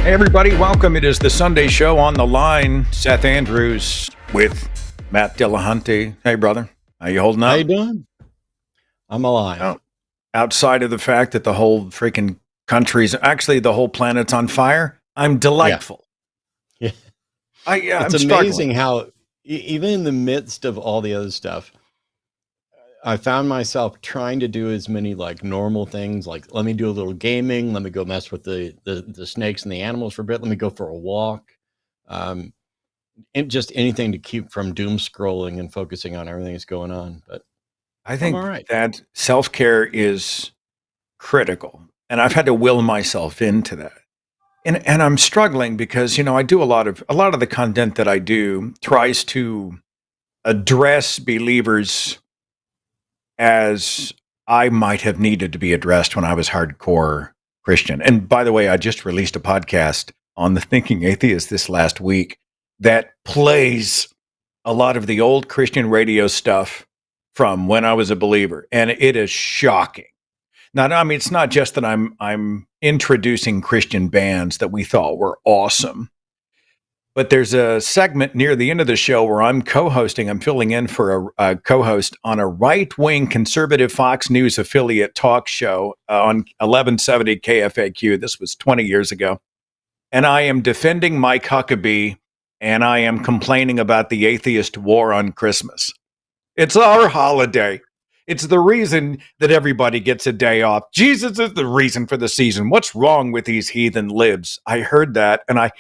Hey everybody, welcome. It is the Sunday show on the line. Seth Andrews with Matt Dillahunty. Hey brother, how you holding up? How you doing? I'm alive. Oh, outside of the fact that the whole freaking country's, actually the whole planet's on fire, I'm delightful. Yeah. It's amazing struggling. how even in the midst of all the other stuff, I found myself trying to do as many like normal things, like let me do a little gaming, let me go mess with the snakes and the animals for a bit, let me go for a walk, and just anything to keep from doom scrolling and focusing on everything that's going on. But I think all right. that self-care is critical, and I've had to will myself into that. And I'm struggling because, I do a lot of the content that I do tries to address believers as I might have needed to be addressed when I was hardcore Christian. And by the way, I just released a podcast on the Thinking Atheist this last week that plays a lot of the old Christian radio stuff from when I was a believer. And it is shocking. Now, I mean, it's not just that I'm introducing Christian bands that we thought were awesome. But there's a segment near the end of the show where I'm co-hosting. I'm filling in for a co-host on a right-wing conservative Fox News affiliate talk show on 1170 KFAQ. This was 20 years ago. And I am defending Mike Huckabee, and I am complaining about the atheist war on Christmas. It's our holiday. It's the reason that everybody gets a day off. Jesus is the reason for the season. What's wrong with these heathen libs? I heard that, and I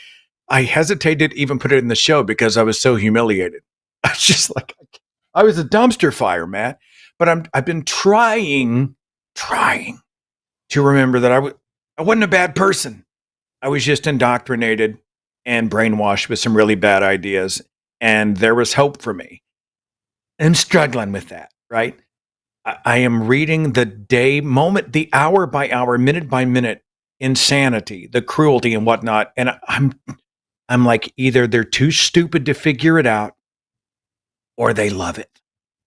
hesitated to even put it in the show because I was so humiliated. I was just like, I was a dumpster fire, Matt. But I've been trying to remember that I wasn't a bad person. I was just indoctrinated and brainwashed with some really bad ideas, and there was hope for me. I'm struggling with that, right? I am reading the day, moment, the hour by hour, minute by minute insanity, the cruelty and whatnot, and I'm like, either they're too stupid to figure it out or they love it.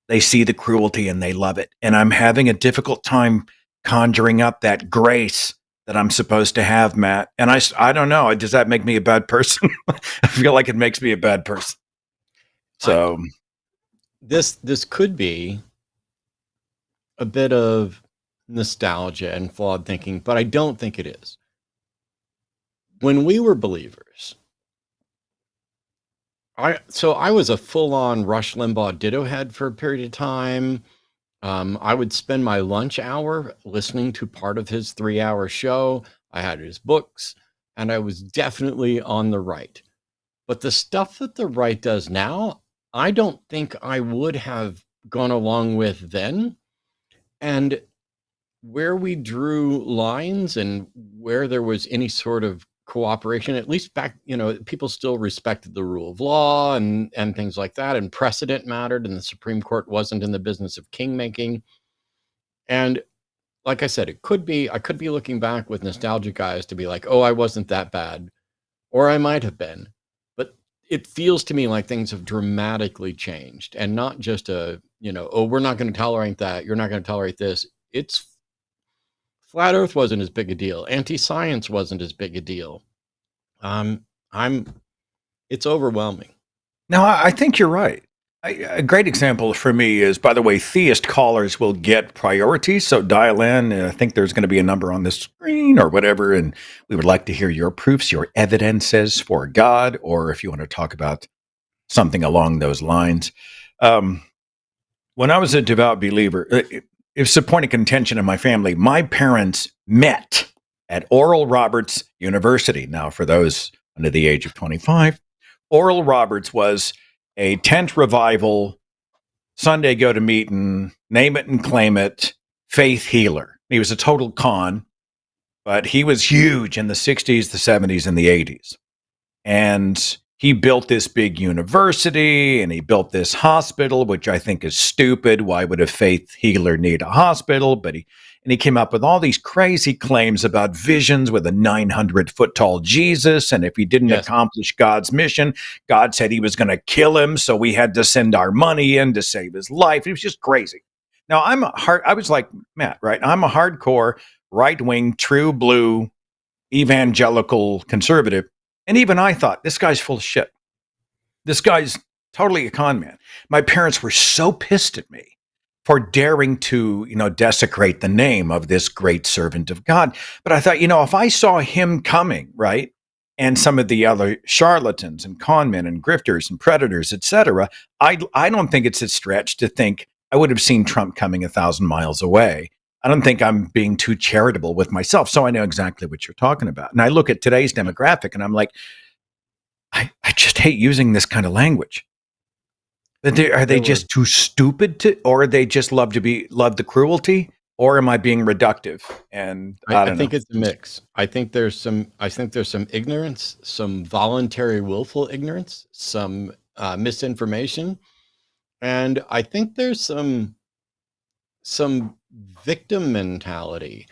They see the cruelty and they love it. And I'm having a difficult time conjuring up that grace that I'm supposed to have, Matt. And I don't know. Does that make me a bad person? I feel like it makes me a bad person. So this could be a bit of nostalgia and flawed thinking, but I don't think it is. When we were believers, I was a full-on Rush Limbaugh ditto head for a period of time. I would spend my lunch hour listening to part of his 3-hour show. I had his books, and I was definitely on the right. But the stuff that the right does now, I don't think I would have gone along with then. And where we drew lines and where there was any sort of cooperation, at least back, people still respected the rule of law and things like that, and precedent mattered, and the Supreme Court wasn't in the business of king-making. And like I said, I could be looking back with nostalgic eyes to be like, oh, I wasn't that bad, or I might have been. But it feels to me like things have dramatically changed, and not just oh, we're not going to tolerate that, you're not going to tolerate this. It's Flat Earth wasn't as big a deal. Anti-science wasn't as big a deal. It's overwhelming. no, I think you're right. A great example for me is, by the way, theist callers will get priority. So dial in. I think there's going to be a number on the screen or whatever. And we would like to hear your proofs, your evidences for God, or if you want to talk about something along those lines. When I was a devout believer, it's a point of contention in my family. My parents met at Oral Roberts University. Now, for those under the age of 25, Oral Roberts was a tent revival, Sunday go to meeting, name it and claim it, faith healer. He was a total con, but he was huge in the 60s, the 70s, and the 80s. And he built this big university and he built this hospital, which I think is stupid. Why would a faith healer need a hospital? But he came up with all these crazy claims about visions with a 900-foot tall Jesus. And if he didn't Yes. accomplish God's mission, God said he was going to kill him. So we had to send our money in to save his life. It was just crazy. Now I was like Matt, right? I'm a hardcore right-wing, true blue, evangelical conservative. And even I thought, this guy's full of shit. This guy's totally a con man. My parents were so pissed at me for daring to, desecrate the name of this great servant of God. But I thought, if I saw him coming, right, and some of the other charlatans and con men and grifters and predators, etc., I don't think it's a stretch to think I would have seen Trump coming 1,000 miles away. I don't think I'm being too charitable with myself. So I know exactly what you're talking about. And I look at today's demographic and I'm like, I just hate using this kind of language. Are they just too stupid to, or they just love the cruelty, or am I being reductive? And I think it's a mix. I think there's some ignorance, some voluntary willful ignorance, some misinformation, and I think there's some victim mentality,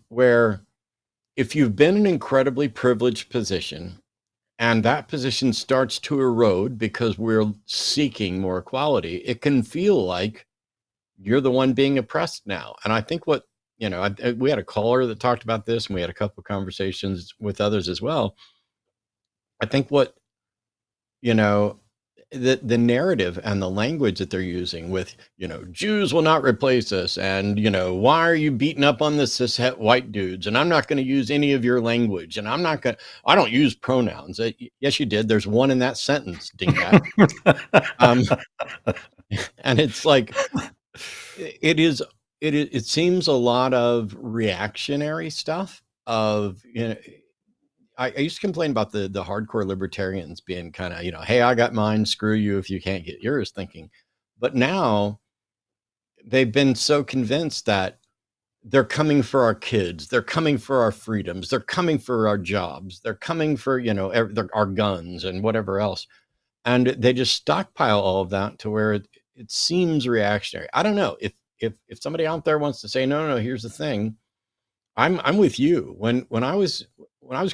where if you've been in an incredibly privileged position and that position starts to erode because we're seeking more equality, it can feel like you're the one being oppressed now. And I think we had a caller that talked about this, and we had a couple of conversations with others as well. I think the narrative and the language that they're using with, Jews will not replace us. And, why are you beating up on the cishet white dudes? And I'm not going to use any of your language. And I don't use pronouns. Yes, you did. There's one in that sentence, dingbat. And it's like, it seems a lot of reactionary stuff of, I used to complain about the hardcore libertarians being kind of, hey, I got mine, screw you if you can't get yours thinking. But now they've been so convinced that they're coming for our kids, they're coming for our freedoms, they're coming for our jobs, they're coming for, our guns and whatever else. And they just stockpile all of that to where it seems reactionary. I don't know if somebody out there wants to say, no, here's the thing. I'm with you. When I was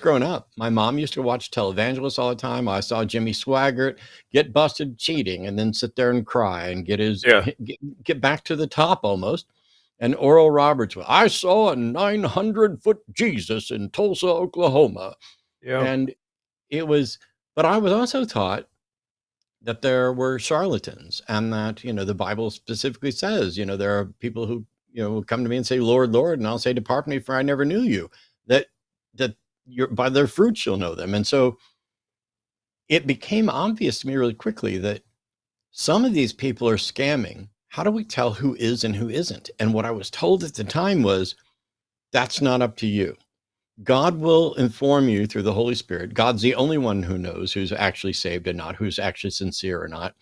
growing up, my mom used to watch televangelists all the time. I saw Jimmy Swaggart get busted cheating and then sit there and cry and get back to the top almost. And Oral Roberts, I saw a 900-foot Jesus in Tulsa, Oklahoma. Yeah. And but I was also taught that there were charlatans, and that, the Bible specifically says, there are people who, will come to me and say, Lord, Lord, and I'll say, depart from me, for I never knew you. That by their fruits you'll know them. And so it became obvious to me really quickly that some of these people are scamming. How do we tell who is and who isn't? And what I was told at the time was, that's not up to you. God will inform you through the Holy Spirit. God's the only one who knows who's actually saved and not, who's actually sincere or not.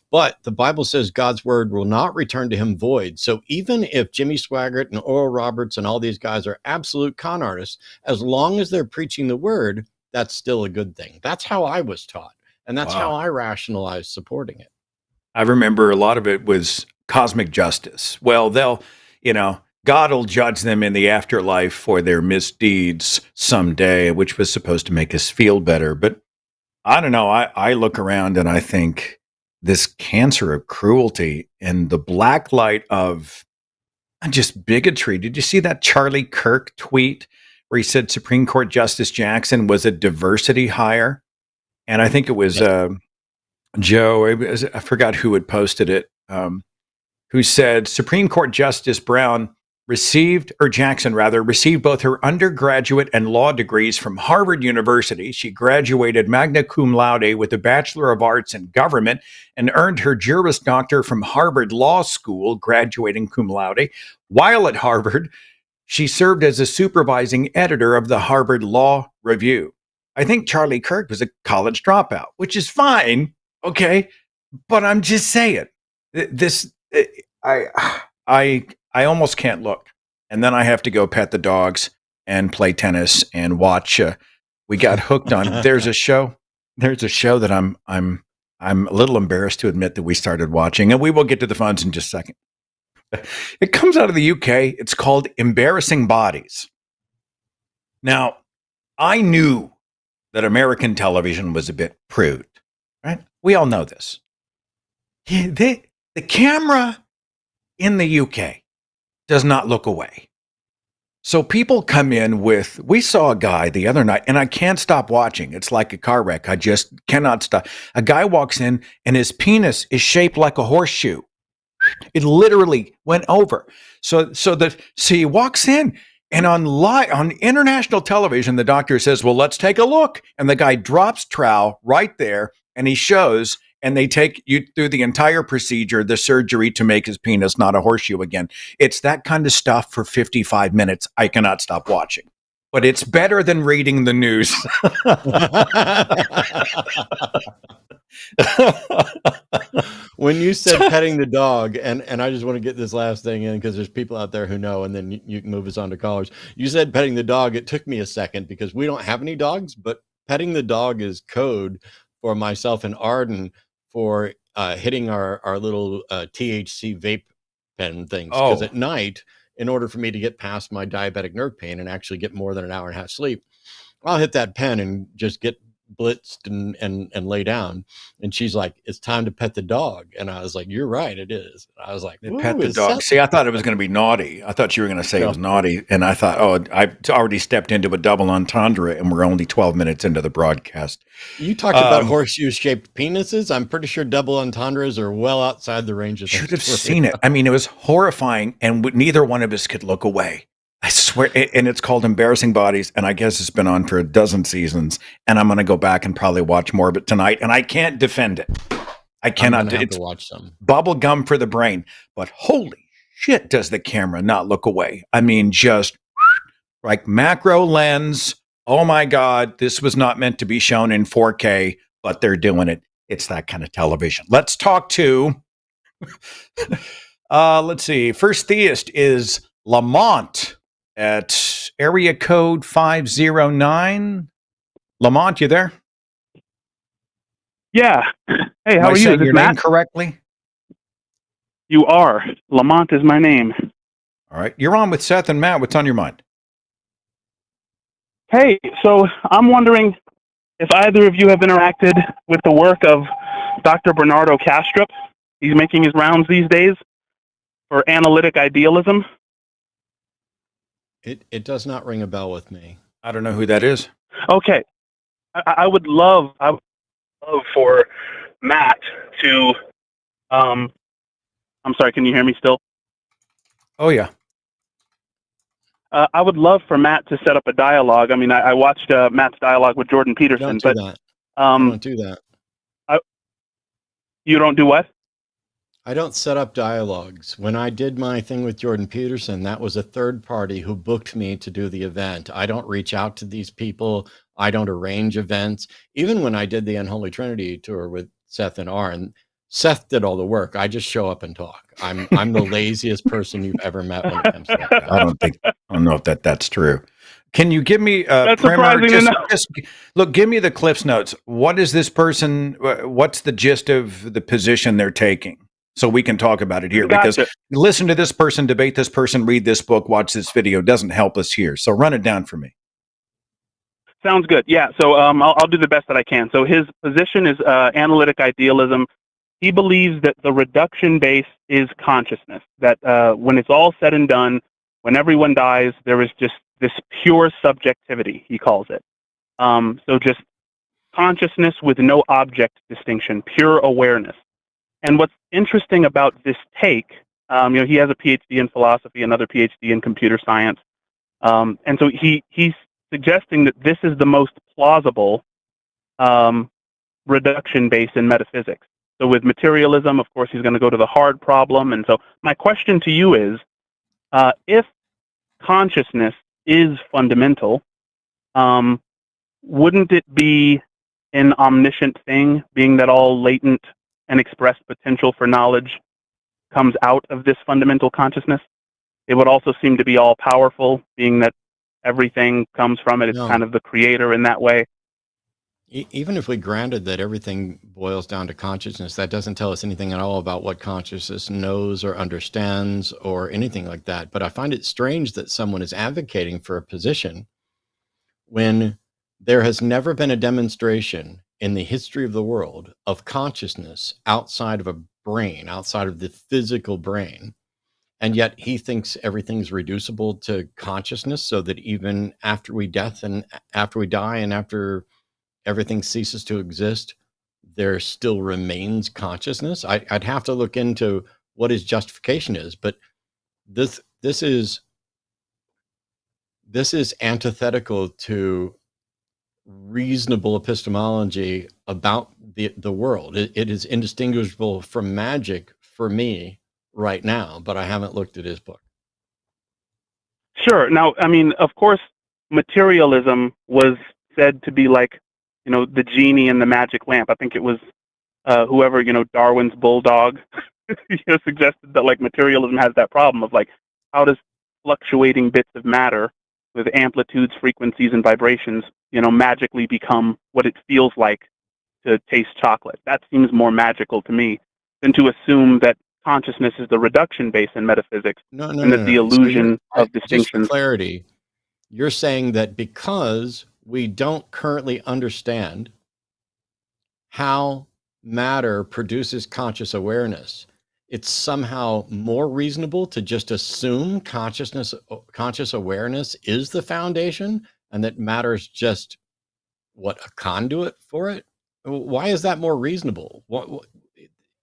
But the Bible says God's word will not return to him void. So even if Jimmy Swaggart and Oral Roberts and all these guys are absolute con artists, as long as they're preaching the word, that's still a good thing. That's how I was taught. And that's how I rationalized supporting it. I remember a lot of it was cosmic justice. Well, God will judge them in the afterlife for their misdeeds someday, which was supposed to make us feel better. But I don't know. I look around and I think this cancer of cruelty and the black light of just bigotry. Did you see that Charlie Kirk tweet where he said Supreme Court Justice Jackson was a diversity hire? And I think it was Joe, I forgot who had posted it, who said Supreme Court Justice Jackson received both her undergraduate and law degrees from Harvard University. She graduated magna cum laude with a Bachelor of Arts in Government and earned her Juris Doctor from Harvard Law School, graduating cum laude. While at Harvard, she served as a supervising editor of the Harvard Law Review. I think Charlie Kirk was a college dropout, which is fine, okay? But I'm just saying, I almost can't look. and then I have to go pet the dogs and play tennis and watch. We got hooked on. There's a show. There's a show that I'm a little embarrassed to admit that we started watching, and we will get to the phones in just a second. It comes out of the UK. It's called Embarrassing Bodies. Now, I knew that American television was a bit prude, right? We all know this. The camera in the UK does not look away. So people come in with, we saw a guy the other night, and I can't stop watching. It's like a car wreck. I just cannot stop. A guy walks in, and his penis is shaped like a horseshoe. It literally went over. So he walks in, and on international television, the doctor says, "Well, let's take a look." And the guy drops trowel right there, and he shows, and they take you through the entire procedure, the surgery to make his penis not a horseshoe again. It's that kind of stuff for 55 minutes. I cannot stop watching. But it's better than reading the news. When you said petting the dog, and I just want to get this last thing in because there's people out there who know, and then you can move us on to callers. You said petting the dog. It took me a second because we don't have any dogs, but petting the dog is code for myself and Arden for hitting our little THC vape pen things. Because at night, in order for me to get past my diabetic nerve pain and actually get more than an hour and a half sleep, I'll hit that pen and just get blitzed and lay down. And she's like, "It's time to pet the dog." And I was like, "You're right, it is." I was like, pet the dog. See, I thought it was going to be naughty. I thought you were going to say it was naughty. And I thought, oh, I've already stepped into a double entendre, and we're only 12 minutes into the broadcast. You talked about horseshoe-shaped penises. I'm pretty sure double entendres are well outside the range of things. Should have seen it. I mean, it was horrifying, and neither one of us could look away. I swear, and it's called Embarrassing Bodies, and I guess it's been on for a dozen seasons, and I'm going to go back and probably watch more of it tonight, and I can't defend it. I cannot. Have to watch some. Bubble gum for the brain, but holy shit, does the camera not look away? I mean, just like macro lens. Oh my God, this was not meant to be shown in 4K, but they're doing it. It's that kind of television. Let's talk to, let's see, first theist is Lamont at area code 509. Lamont, you there? Yeah. Hey, how are you? Saying your name correctly? You are. Lamont is my name. All right. You're on with Seth and Matt. What's on your mind? Hey, so I'm wondering if either of you have interacted with the work of Dr. Bernardo Kastrup. He's making his rounds these days for analytic idealism. It does not ring a bell with me. I don't know who that is. Okay. I would love for Matt to, I'm sorry, can you hear me still? Oh, yeah. I would love for Matt to set up a dialogue. I mean, I watched Matt's dialogue with Jordan Peterson, Don't do that. Don't do that. You don't do what? I don't set up dialogues. When I did my thing with Jordan Peterson, that was a third party who booked me to do the event. I don't reach out to these people. I don't arrange events. Even when I did the Unholy Trinity tour with Seth and Aaron, Seth did all the work. I just show up and talk. I'm the laziest person you've ever met when it comes to that. I don't know if that's true. Can you give me That's surprising enough. Look, give me the Cliff's Notes. What is this person? What's the gist of the position they're taking? So we can talk about it here. Gotcha. Because listen to this person, debate this person, read this book, watch this video doesn't help us here. So run it down for me. Sounds good. Yeah. So I'll do the best that I can. So his position is analytic idealism. He believes that the reduction base is consciousness, that when it's all said and done, when everyone dies, there is just this pure subjectivity, he calls it. So just consciousness with no object distinction, pure awareness. And what's interesting about this take, he has a PhD in philosophy, another PhD in computer science. And so he's suggesting that this is the most plausible reduction base in metaphysics. So with materialism, of course, he's going to go to the hard problem. And so my question to you is, if consciousness is fundamental, wouldn't it be an omniscient thing, being that all latent and expressed potential for knowledge comes out of this fundamental consciousness? it would also seem to be all powerful, being that everything comes from it. It's No. kind of the creator in that way. Even if we granted that everything boils down to consciousness, that doesn't tell us anything at all about what consciousness knows or understands or anything like that. But I find it strange that someone is advocating for a position when there has never been a demonstration in the history of the world of consciousness outside of a brain, outside of the physical brain. And yet he thinks everything's reducible to consciousness, so that even after we death and after we die and after everything ceases to exist, there still remains consciousness. I'd have to look into what his justification is, but this is antithetical to reasonable epistemology about the world. It is indistinguishable from magic for me right now, but I haven't looked at his book. Sure. Now, I mean, of course, materialism was said to be like, the genie in the magic lamp. I think it was whoever, Darwin's bulldog, suggested that like materialism has that problem of like, how does fluctuating bits of matter with amplitudes, frequencies, and vibrations, magically become what it feels like to taste chocolate? That seems more magical to me than to assume that consciousness is the reduction base in metaphysics, and that the illusion of distinctions. Just for clarity, you're saying that because we don't currently understand how matter produces conscious awareness, it's somehow more reasonable to just assume conscious awareness is the foundation, and that matter is just a conduit for it. Why is that more reasonable?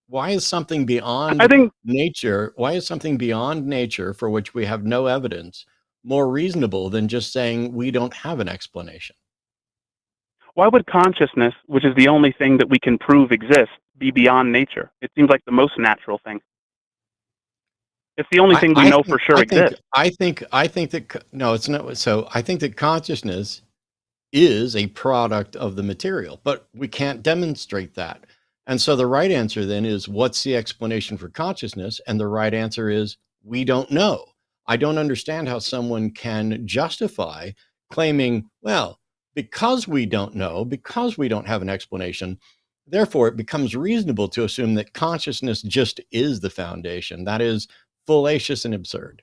Why is something beyond nature? Why is something beyond nature for which we have no evidence more reasonable than just saying we don't have an explanation? Why would consciousness, which is the only thing that we can prove exists, be beyond nature? It seems like the most natural thing. It's the only thing we know for sure exists. I think that no, it's not. So I think that consciousness is a product of the material, but we can't demonstrate that. And so the right answer then is, what's the explanation for consciousness? And the right answer is, we don't know. I don't understand how someone can justify claiming, well, because we don't know, because we don't have an explanation, therefore it becomes reasonable to assume that consciousness just is the foundation. That is fallacious and absurd.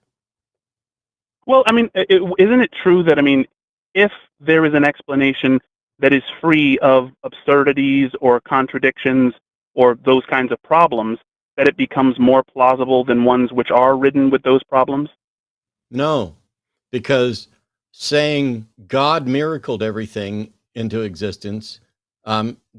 Well, I mean, isn't it true that, I mean, if there is an explanation that is free of absurdities or contradictions or those kinds of problems, that it becomes more plausible than ones which are ridden with those problems? No, because saying God miracled everything into existence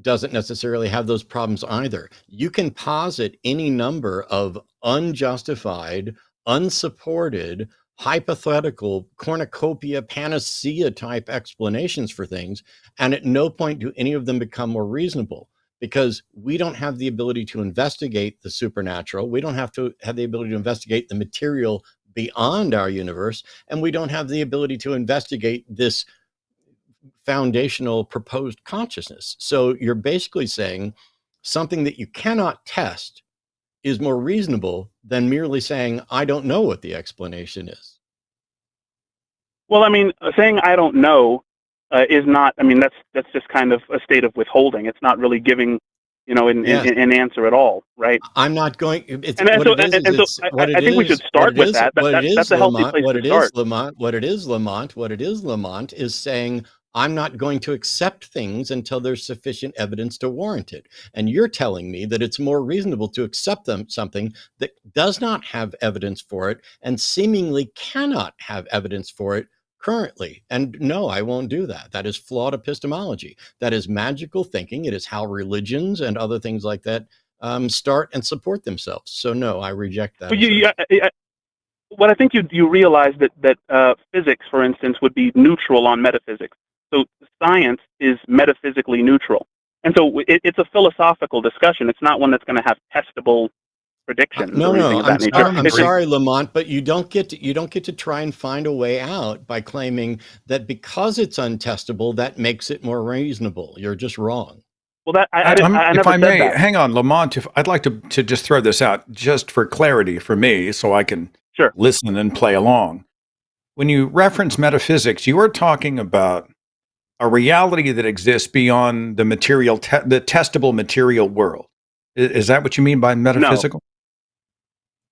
doesn't necessarily have those problems either. You can posit any number of unjustified, unsupported, hypothetical cornucopia, panacea type explanations for things, and at no point do any of them become more reasonable, because we don't have the ability to investigate the supernatural. We don't have the ability to investigate the material beyond our universe, and we don't have the ability to investigate this foundational proposed consciousness. So you're basically saying something that you cannot test is more reasonable than merely saying, I don't know what the explanation is. Well, I mean, saying I don't know is not, I mean, that's just kind of a state of withholding. It's not really giving, an answer at all, right? I'm not going, I think we should start with that. That's a healthy place to start. What it is, Lamont, is saying, I'm not going to accept things until there's sufficient evidence to warrant it. And you're telling me that it's more reasonable to accept something that does not have evidence for it and seemingly cannot have evidence for it currently. And no, I won't do that. That is flawed epistemology. That is magical thinking. It is how religions and other things like that start and support themselves. So no, I reject that. But what I think you realize that physics, for instance, would be neutral on metaphysics. So science is metaphysically neutral, and so it's a philosophical discussion. It's not one that's going to have testable predictions. I'm sorry, Lamont, but you don't get to try and find a way out by claiming that because it's untestable, that makes it more reasonable. You're just wrong. Well, I never if I said may, that. hang on, Lamont. If I'd like to just throw this out, just for clarity for me, so I can Sure. listen and play along. When you reference metaphysics, you are talking about a reality that exists beyond the material, the testable material world. Is that what you mean by metaphysical?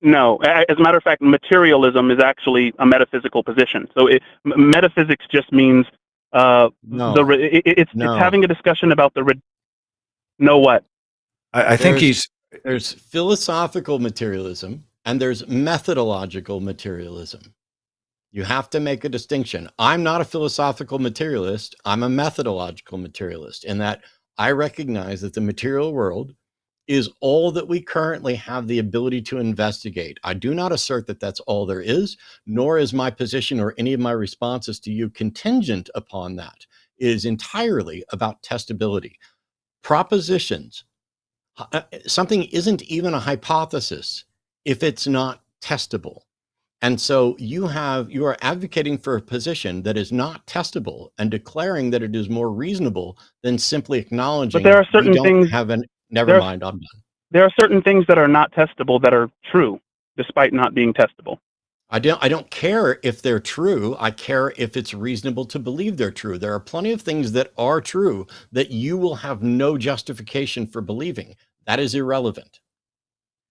No. As a matter of fact, materialism is actually a metaphysical position. So metaphysics just means No, it's no. having a discussion about the know what. I think There's philosophical materialism and there's methodological materialism. You have to make a distinction. I'm not a philosophical materialist. I'm a methodological materialist in that I recognize that the material world is all that we currently have the ability to investigate. I do not assert that that's all there is, nor is my position or any of my responses to you contingent upon that. It is entirely about testability. Propositions, something isn't even a hypothesis if it's not testable. And so you are advocating for a position that is not testable and declaring that it is more reasonable than simply acknowledging. But there are certain things. Never mind, I'm done. There are certain things that are not testable that are true, despite not being testable. I don't care if they're true. I care if it's reasonable to believe they're true. There are plenty of things that are true that you will have no justification for believing. That is irrelevant.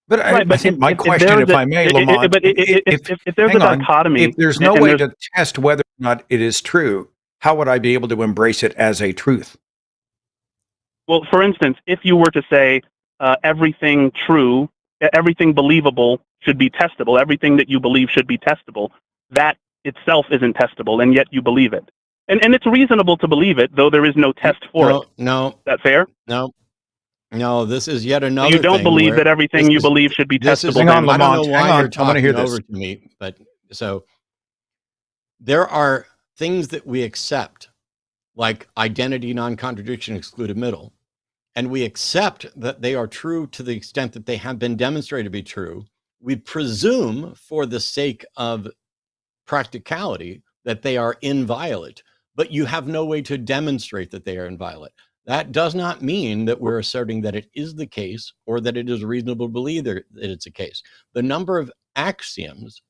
But I think my question, if I may, Lamont, if there's a dichotomy, if there's no way to test whether or not it is true, how would I be able to embrace it as a truth? Well, for instance, if you were to say everything true, everything believable should be testable, everything that you believe should be testable, that itself isn't testable, and yet you believe it. And it's reasonable to believe it, though there is no test for it. No. Is that fair? No, this is yet another thing. You don't believe that everything you believe should be testable. Hang on, Lamont. I don't know why you're talking over to me, but so there are things that we accept, like identity, non-contradiction, excluded middle, and we accept that they are true to the extent that they have been demonstrated to be true. We presume, for the sake of practicality, that they are inviolate, but you have no way to demonstrate that they are inviolate. That does not mean that we're asserting that it is the case or that it is reasonable to believe that it's a case. The number of axioms,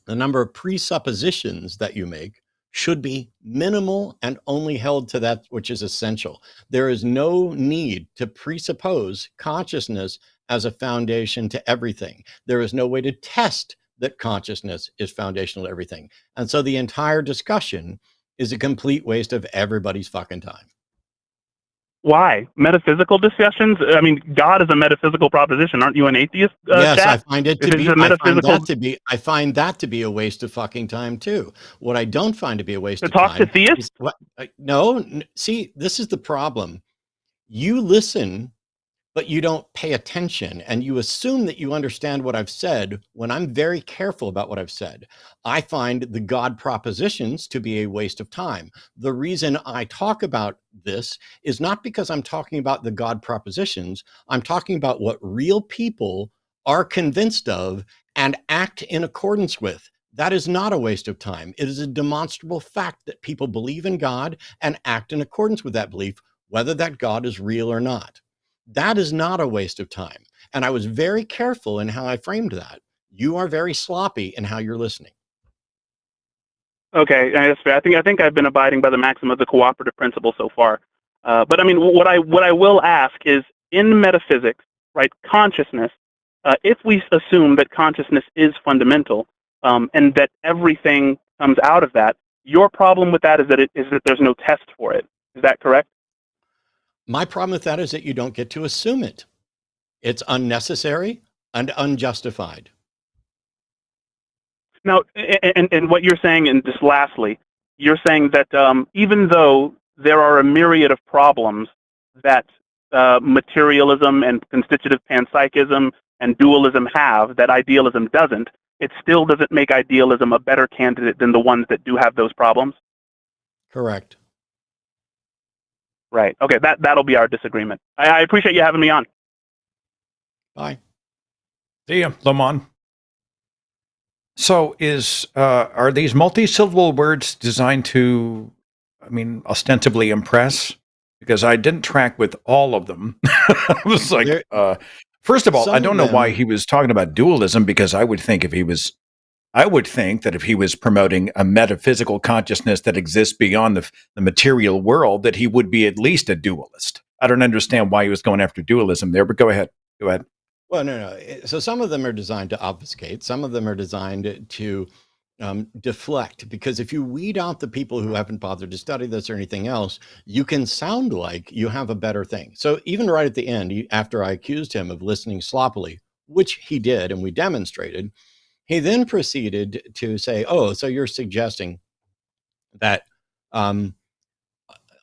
the number of presuppositions that you make should be minimal and only held to that which is essential. There is no need to presuppose consciousness as a foundation to everything. There is no way to test that consciousness is foundational to everything. And so the entire discussion is a complete waste of everybody's fucking time. Why? Metaphysical discussions? I mean, God is a metaphysical proposition. Aren't you an atheist? Yes, Chad? I find it to be. I find that to be a waste of fucking time too. What I don't find to be a waste of time. To talk to theists? No, see, this is the problem. You listen, but you don't pay attention, and you assume that you understand what I've said when I'm very careful about what I've said. I find the God propositions to be a waste of time. The reason I talk about this is not because I'm talking about the God propositions. I'm talking about what real people are convinced of and act in accordance with. That is not a waste of time. It is a demonstrable fact that people believe in God and act in accordance with that belief, whether that God is real or not. That is not a waste of time. And I was very careful in how I framed that. You are very sloppy in how you're listening. Okay, that's fair. I think I've been abiding by the maxim of the cooperative principle so far. But I mean, what I will ask is, in metaphysics, right, consciousness, if we assume that consciousness is fundamental and that everything comes out of that, your problem with that is that there's no test for it. Is that correct? My problem with that is that you don't get to assume it. It's unnecessary and unjustified. Now, and what you're saying, and just lastly, you're saying that even though there are a myriad of problems that materialism and constitutive panpsychism and dualism have that idealism doesn't, it still doesn't make idealism a better candidate than the ones that do have those problems? Correct. Right. Okay, that'll be our disagreement. I appreciate you having me on. Bye. See ya, Lamont. So are these multi-syllable words designed to, I mean, ostensibly impress? Because I didn't track with all of them. I was like, first of all, I don't know why he was talking about dualism, because I would think if he was I would think that if he was promoting a metaphysical consciousness that exists beyond the material world, that he would be at least a dualist. I don't understand why he was going after dualism there, but go ahead. Go ahead. Well, no. So some of them are designed to obfuscate. Some of them are designed to deflect, because if you weed out the people who haven't bothered to study this or anything else, you can sound like you have a better thing. So even right at the end, after I accused him of listening sloppily, which he did, and we demonstrated, he then proceeded to say, oh, so you're suggesting that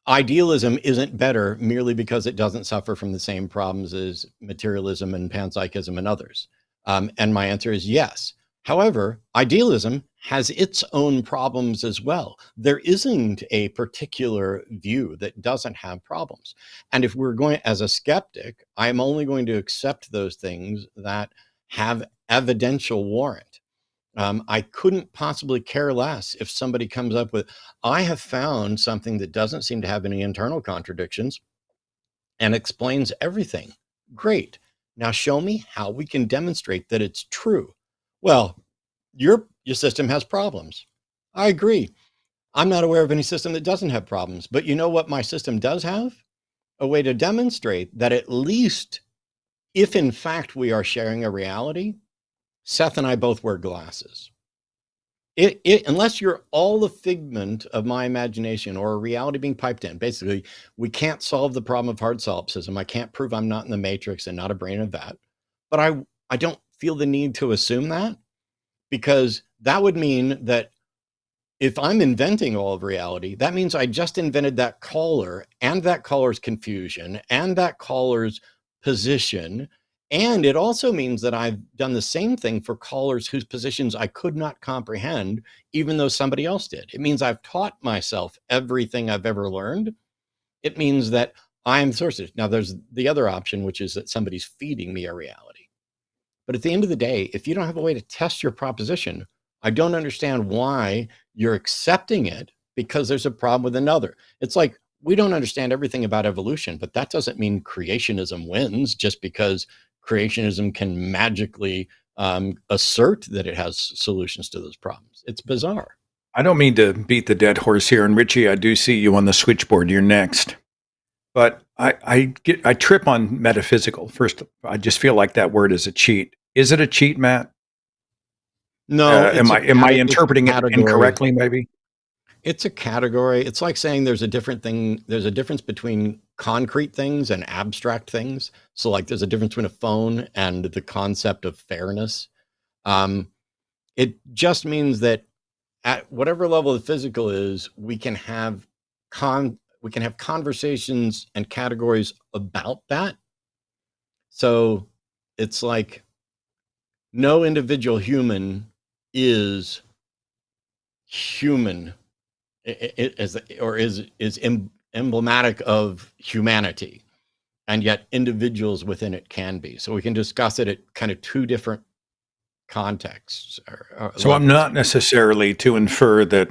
idealism isn't better merely because it doesn't suffer from the same problems as materialism and panpsychism and others. And my answer is yes. However, idealism has its own problems as well. There isn't a particular view that doesn't have problems. And if we're going, as a skeptic, I'm only going to accept those things that have evidential warrant. I couldn't possibly care less if somebody comes up with, I have found something that doesn't seem to have any internal contradictions and explains everything. Great. Now show me how we can demonstrate that it's true. Well, your system has problems. I agree. I'm not aware of any system that doesn't have problems, but you know what my system does have? A way to demonstrate that at least if in fact we are sharing a reality, Seth and I both wear glasses. Unless you're all the figment of my imagination or a reality being piped in, basically, we can't solve the problem of hard solipsism. I can't prove I'm not in the matrix and not a brain of that. But I don't feel the need to assume that, because that would mean that if I'm inventing all of reality, that means I just invented that caller and that caller's confusion and that caller's position. And it also means that I've done the same thing for callers whose positions I could not comprehend, even though somebody else did. It means I've taught myself everything I've ever learned. It means that I'm sources. Now, there's the other option, which is that somebody's feeding me a reality. But at the end of the day, if you don't have a way to test your proposition, I don't understand why you're accepting it because there's a problem with another. It's like, we don't understand everything about evolution, but that doesn't mean creationism wins just because creationism can magically assert that it has solutions to those problems. It's bizarre. I don't mean to beat the dead horse here, and Richie, I do see you on the switchboard. You're next. But I trip on metaphysical. First, I just feel like that word is a cheat. Is it a cheat, Matt? No. Am I interpreting it incorrectly, maybe? It's a category. It's like saying there's a difference between concrete things and abstract things. So like there's a difference between a phone and the concept of fairness. It just means that at whatever level the physical is, we can have conversations and categories about that. So it's like no individual human is human. Is emblematic of humanity, and yet individuals within it can be. So we can discuss it at kind of two different contexts. So I'm not necessarily to infer that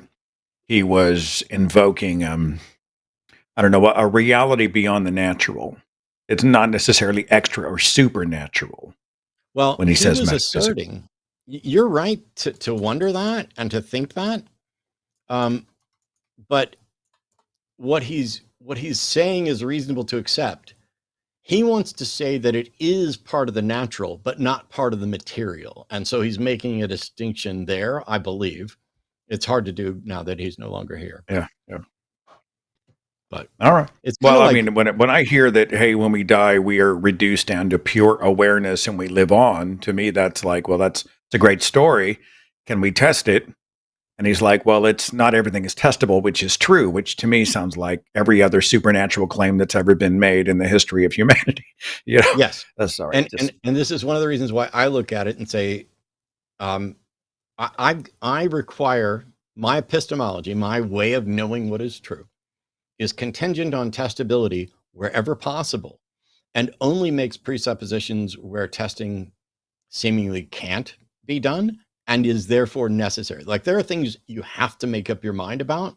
he was invoking, I don't know, a reality beyond the natural. It's not necessarily extra or supernatural. Well, when he says was asserting, you're right to wonder that and to think that. But what he's saying is reasonable to accept. He wants to say that it is part of the natural, but not part of the material. And so he's making a distinction there, I believe. It's hard to do now that he's no longer here. Yeah. But all right. It's well, like, I mean, when I hear that, hey, when we die, we are reduced down to pure awareness and we live on, to me, that's like, well, it's a great story. Can we test it? And he's like, well, it's not everything is testable, which is true, which to me sounds like every other supernatural claim that's ever been made in the history of humanity. You know? Yes. Sorry. And this is one of the reasons why I look at it and say, I require my epistemology, my way of knowing what is true, is contingent on testability wherever possible, and only makes presuppositions where testing seemingly can't be done and is therefore necessary. Like there are things you have to make up your mind about,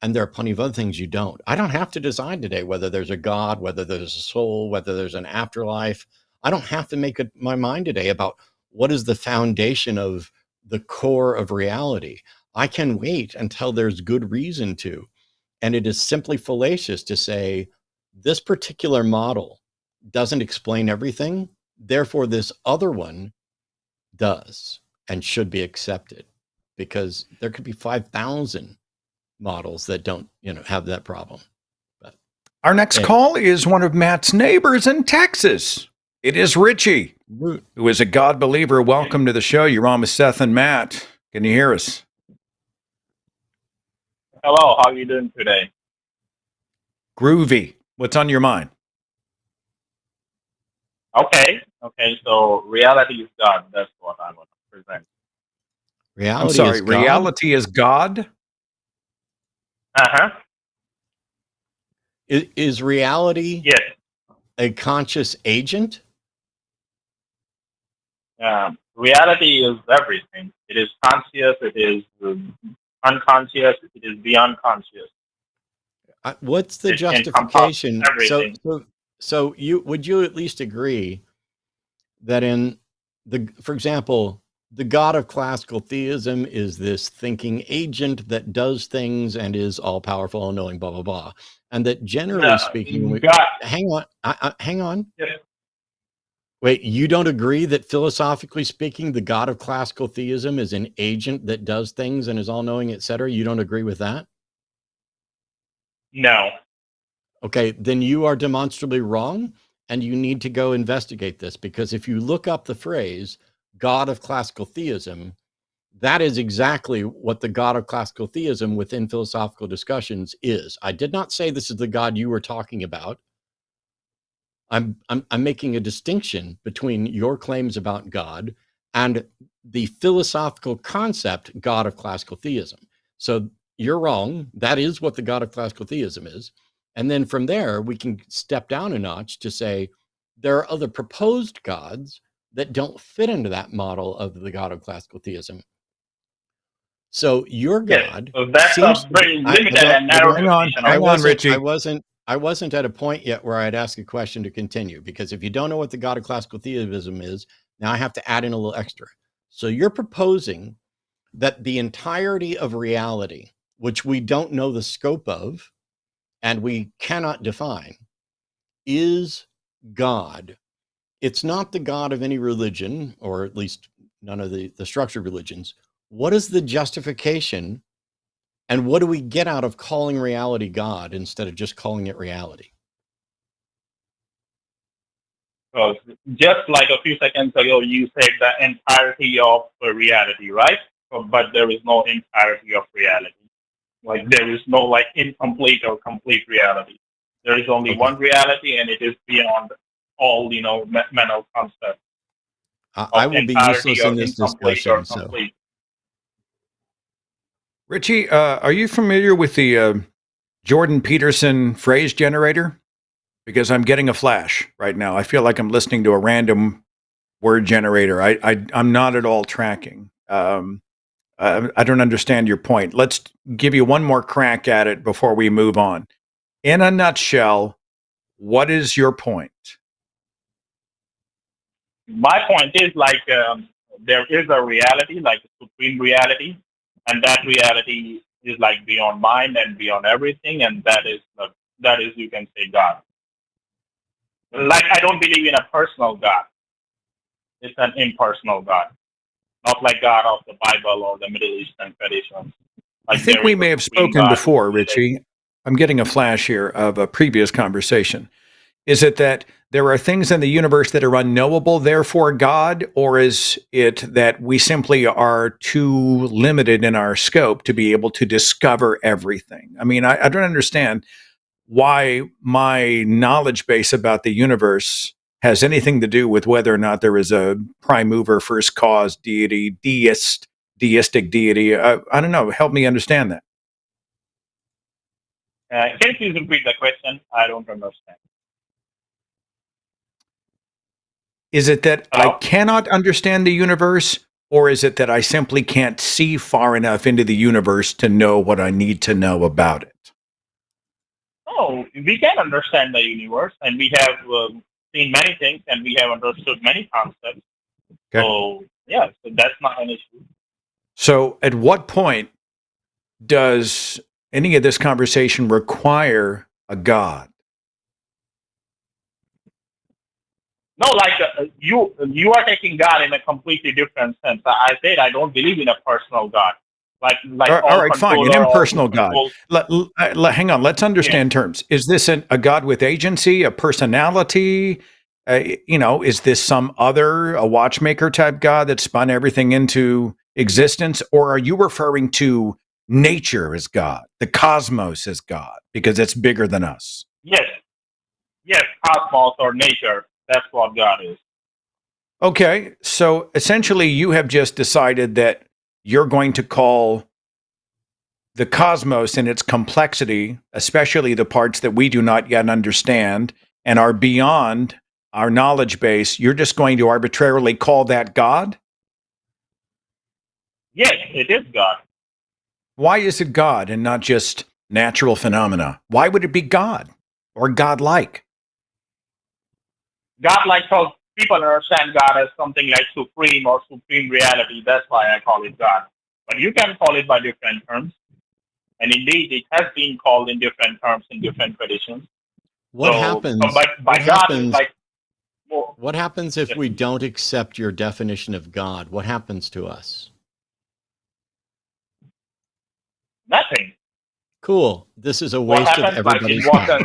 and there are plenty of other things you don't. I don't have to decide today whether there's a God, whether there's a soul, whether there's an afterlife. I don't have to make up my mind today about what is the foundation of the core of reality. I can wait until there's good reason to. And it is simply fallacious to say this particular model doesn't explain everything. Therefore, this other one does and should be accepted, because there could be 5,000 models that don't, have that problem. But Our next anyway. call is one of Matt's neighbors in Texas. It is Richie, who is a God believer. Welcome to the show. You're on with Seth and Matt. Can you hear us? Hello, how are you doing today? Groovy. What's on your mind? Okay, so reality is God. That's what I want to present. Reality I'm sorry, is God? reality is God? Uh-huh. Is reality Yes. a conscious agent? Reality is everything. It is conscious, it is unconscious, it is beyond conscious. What's the It justification? encompasses everything. So would you at least agree that for example, the God of classical theism is this thinking agent that does things and is all powerful, all knowing, blah blah blah, and that generally speaking, God. hang on. Yes. Wait, you don't agree that philosophically speaking, the God of classical theism is an agent that does things and is all knowing, etc.? You don't agree with that? No. Okay, then you are demonstrably wrong, and you need to go investigate this, because if you look up the phrase God of classical theism, that is exactly what the God of classical theism within philosophical discussions is. I did not say this is the God you were talking about. I'm making a distinction between your claims about God and the philosophical concept God of classical theism. So you're wrong. That is what the God of classical theism is. And then from there, we can step down a notch to say there are other proposed gods that don't fit into that model of the God of classical theism. So your God, so that's seems a very limited and narrow definition. Hang on, Richie. I wasn't at a point yet where I'd ask a question to continue, because if you don't know what the God of classical theism is, now I have to add in a little extra. So you're proposing that the entirety of reality, which we don't know the scope of and we cannot define, is God. It's not the God of any religion, or at least none of the structured religions. What is the justification, and what do we get out of calling reality God instead of just calling it reality? So just like a few seconds ago, you said the entirety of reality, right? But there is no entirety of reality. Like there is no like incomplete or complete reality. There is only one reality, and it is beyond all mental concepts. I will be useless in this discussion. So, Richie, are you familiar with the Jordan Peterson phrase generator? Because I'm getting a flash right now. I feel like I'm listening to a random word generator. I'm not at all tracking. I don't understand your point. Let's give you one more crack at it before we move on. In a nutshell, what is your point? My point is like there is a reality, like a supreme reality, and that reality is like beyond mind and beyond everything, and that is you can say God. Like I don't believe in a personal God. It's an impersonal God, not like God of the Bible or the Middle Eastern traditions. I think we may have spoken before, Richie. I'm getting a flash here of a previous conversation. Is it that there are things in the universe that are unknowable, therefore God, or is it that we simply are too limited in our scope to be able to discover everything? I mean, I don't understand why my knowledge base about the universe has anything to do with whether or not there is a prime mover, first cause deity, deistic deity. I don't know. Help me understand that. Can you please repeat the question? I don't understand. Is it that Hello? I cannot understand the universe, or is it that I simply can't see far enough into the universe to know what I need to know about it? Oh, we can understand the universe, and we have seen many things, and we have understood many concepts. Okay. So, yeah, so that's not an issue. So at what point does any of this conversation require a God? No, like you are taking God in a completely different sense. I said I don't believe in a personal God, like All all right, fine. An controller, all who impersonal God. controls. Hang on. Let's Yeah. understand terms. Is this a God with agency, a personality? Is this some other, a watchmaker type God that spun everything into existence? Or are you referring to nature as God, the cosmos as God, because it's bigger than us? Yes, yes, cosmos or nature. That's what God is. Okay. So essentially, you have just decided that you're going to call the cosmos and its complexity, especially the parts that we do not yet understand and are beyond our knowledge base, you're just going to arbitrarily call that God? Yes, it is God. Why is it God and not just natural phenomena? Why would it be God or godlike? God, like how people understand God as something like supreme or supreme reality. That's why I call it God. But you can call it by different terms. And indeed, it has been called in different terms in different traditions. What So, happens? but by What God is happens? like more. What happens if Yes, we don't accept your definition of God? What happens to us? nothing. Cool. This is a What waste of happens? Like in everybody's what? time.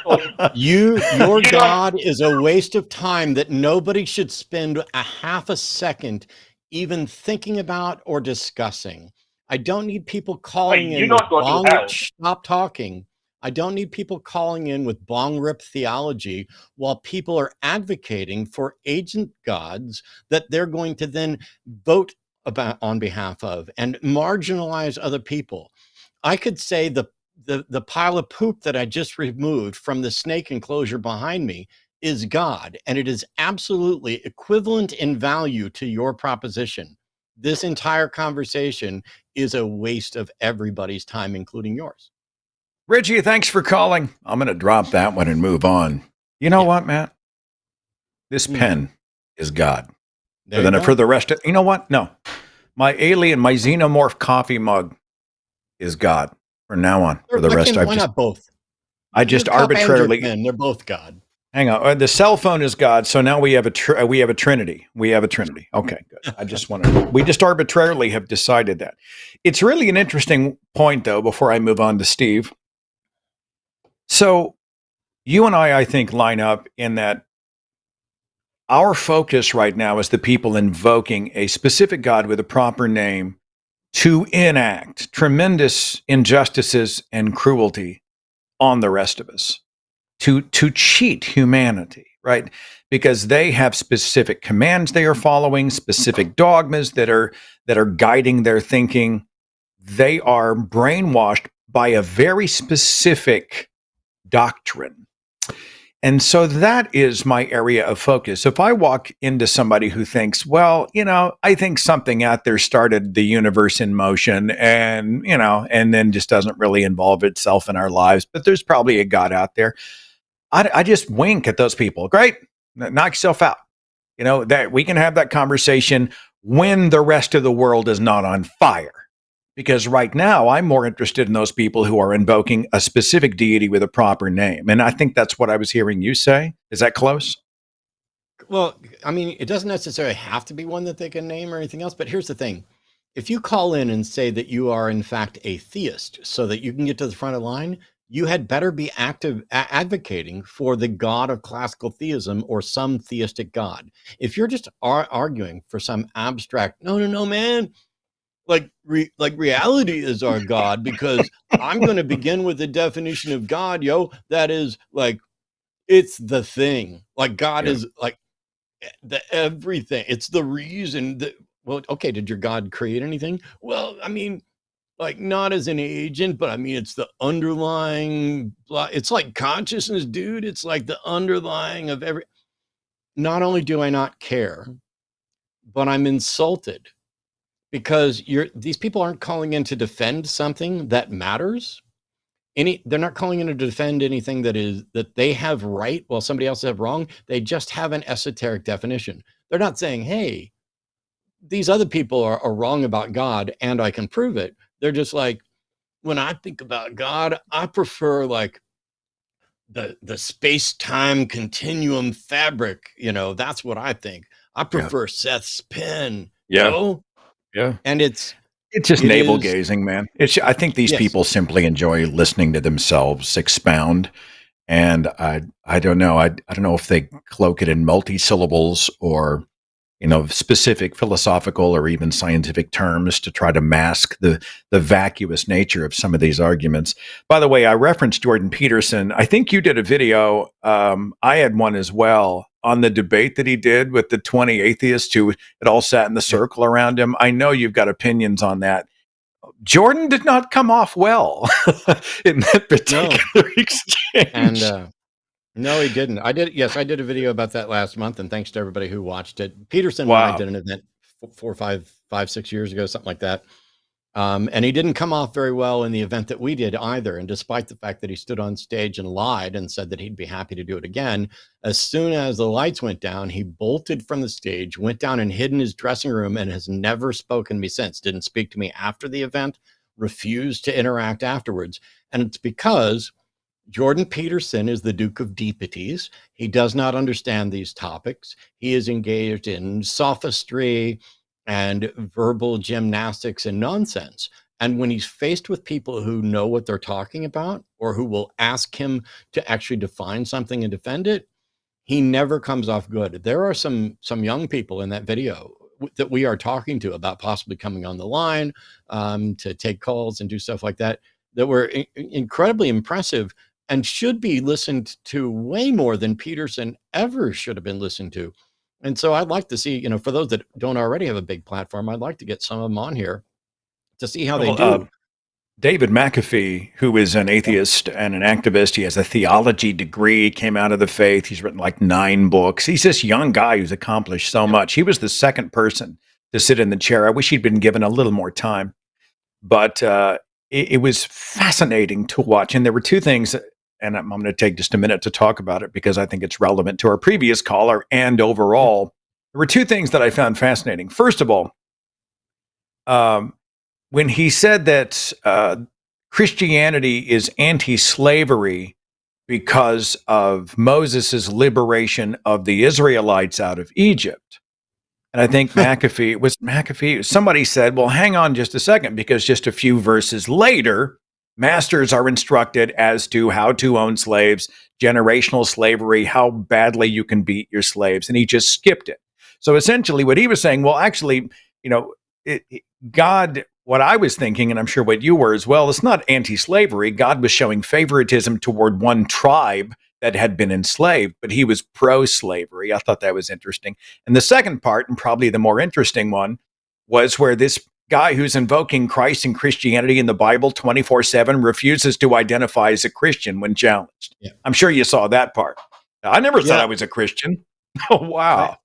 So Your you don't. God is a waste of time that nobody should spend a half a second even thinking about or discussing. I don't need people Wait, calling you in with don't go to bong rip, hell. stop talking. I don't need people calling in with bong rip theology while people are advocating for agent gods that they're going to then vote about on behalf of and marginalize other people. I could say the pile of poop that I just removed from the snake enclosure behind me is God, and it is absolutely equivalent in value to your proposition. This entire conversation is a waste of everybody's time, including yours. Reggie, thanks for calling. I'm going to drop that one and move on. You know Yeah. what, Matt? This pen is God. There you go. For the rest of, you know what? No. My alien, my xenomorph coffee mug is God from now on. For the rest, Why not both? I Your just cup and your arbitrarily pen, they're both God. hang on. The cell phone is God, so now we have a trinity. We have a trinity. Okay, good. We just arbitrarily have decided that. It's really an interesting point, though. Before I move on to Steve, so you and I think, line up in that our focus right now is the people invoking a specific God with a proper name to enact tremendous injustices and cruelty on the rest of us, to cheat humanity, right? Because they have specific commands they are following, specific dogmas that are guiding their thinking. They are brainwashed by a very specific doctrine. And so that is my area of focus. If I walk into somebody who thinks, well, I think something out there started the universe in motion and then just doesn't really involve itself in our lives, but there's probably a God out there. I just wink at those people. Great. Knock yourself out. That we can have that conversation when the rest of the world is not on fire. Because right now, I'm more interested in those people who are invoking a specific deity with a proper name. And I think that's what I was hearing you say. Is that close? Well, I mean, it doesn't necessarily have to be one that they can name or anything else. But here's the thing. If you call in and say that you are, in fact, a theist so that you can get to the front of the line, you had better be advocating for the God of classical theism or some theistic God. If you're just arguing for some abstract, no, man, like reality is our God, because I'm going to begin with the definition of God, that is like, it's the thing. Like God is like the everything. It's the reason that, well, okay, did your God create anything? Well, I mean, like not as an agent, but I mean, it's the underlying, it's like consciousness, dude. It's like the underlying of every, not only do I not care, but I'm insulted because these people aren't calling in to defend something that matters. They're not calling in to defend anything that they have right while somebody else have wrong. They just have an esoteric definition. They're not saying, hey, these other people are wrong about God, and I can prove it. They're just like, when I think about God, I prefer like the space-time continuum fabric. That's what I think. I Yeah. prefer Seth's pen. Yeah. Yeah. And It's just it navel is, gazing, man. I think these yes. people simply enjoy listening to themselves expound. And I don't know. I don't know if they cloak it in multi-syllables or, specific philosophical or even scientific terms to try to mask the vacuous nature of some of these arguments. By the way, I referenced Jordan Peterson. I think you did a video. I had one as well on the debate that he did with the 20 atheists who had all sat in the circle around him. I know you've got opinions on that. Jordan did not come off well in that particular exchange. And no, he didn't. I did a video about that last month, and thanks to everybody who watched it. Peterson and I did an event 6 years ago, something like that. And he didn't come off very well in the event that we did either. And despite the fact that he stood on stage and lied and said that he'd be happy to do it again, as soon as the lights went down, he bolted from the stage, went down and hid in his dressing room, and has never spoken to me since. Didn't speak to me after the event, refused to interact afterwards. And it's because Jordan Peterson is the Duke of Deepities. He does not understand these topics. He is engaged in sophistry and verbal gymnastics and nonsense. And when he's faced with people who know what they're talking about, or who will ask him to actually define something and defend it, he never comes off good. There are some young people in that video that we are talking to about possibly coming on the line to take calls and do stuff like that were incredibly impressive and should be listened to way more than Peterson ever should have been listened to. And so I'd like to see, for those that don't already have a big platform, I'd like to get some of them on here to see how they do. David McAfee, who is an atheist and an activist, he has a theology degree, came out of the faith. He's written like 9 books. He's this young guy who's accomplished so much. He was the second person to sit in the chair. I wish he'd been given a little more time. But it was fascinating to watch. And there were 2 things, and I'm going to take just a minute to talk about it because I think it's relevant to our previous caller and overall. There were 2 things that I found fascinating. First of all, when he said that Christianity is anti-slavery because of Moses' liberation of the Israelites out of Egypt. And I think somebody said, well, hang on just a second, because just a few verses later, masters are instructed as to how to own slaves, generational slavery, how badly you can beat your slaves. And he just skipped it. So essentially what he was saying, well, actually, God, what I was thinking, and I'm sure what you were as well, it's not anti-slavery. God was showing favoritism toward one tribe that had been enslaved, but he was pro-slavery. I thought that was interesting. And the second part, and probably the more interesting one, was where this guy who's invoking Christ and Christianity in the Bible 24/7 refuses to identify as a Christian when challenged. Yeah. I'm sure you saw that part. I never said I was a Christian. Oh, wow.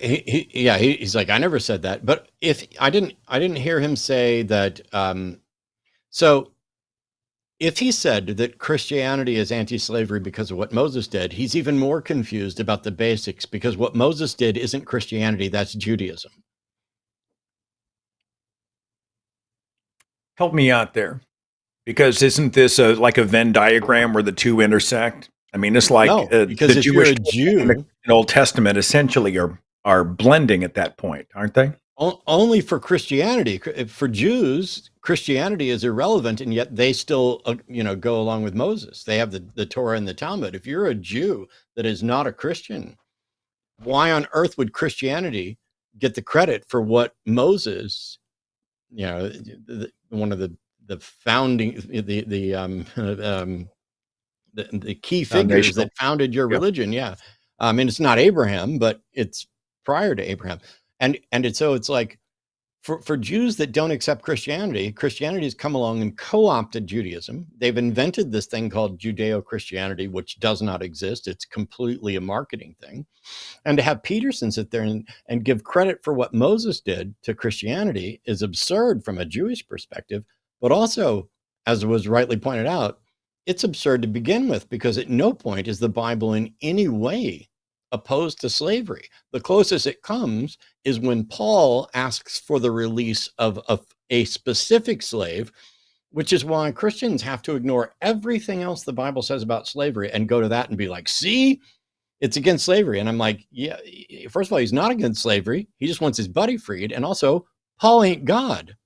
He's like, I never said that. But if I didn't hear him say that. So if he said that Christianity is anti-slavery because of what Moses did, he's even more confused about the basics, because what Moses did isn't Christianity, that's Judaism. Help me out there, because isn't this like a Venn diagram where the 2 intersect? I mean, it's like because the if Jewish you're a Jew and the Old Testament essentially are blending at that point, aren't they? Only for Christianity. For Jews, Christianity is irrelevant, and yet they still, go along with Moses. They have the Torah and the Talmud. If you're a Jew that is not a Christian, why on earth would Christianity get the credit for what Moses, one of the founding, the key figures that founded your religion? Yeah. I mean, it's not Abraham, but it's prior to Abraham. And it's like, for Jews that don't accept Christianity has come along and co-opted Judaism. They've invented this thing called Judeo-Christianity, which does not exist. It's completely a marketing thing. And to have Peterson sit there and give credit for what Moses did to Christianity is absurd from a Jewish perspective, but also, as was rightly pointed out, it's absurd to begin with, because at no point is the Bible in any way opposed to slavery. The closest it comes is when Paul asks for the release of a specific slave, which is why Christians have to ignore everything else the Bible says about slavery and go to that and be like, see, it's against slavery. And I'm like, yeah, first of all, he's not against slavery. He just wants his buddy freed. And also, Paul ain't God.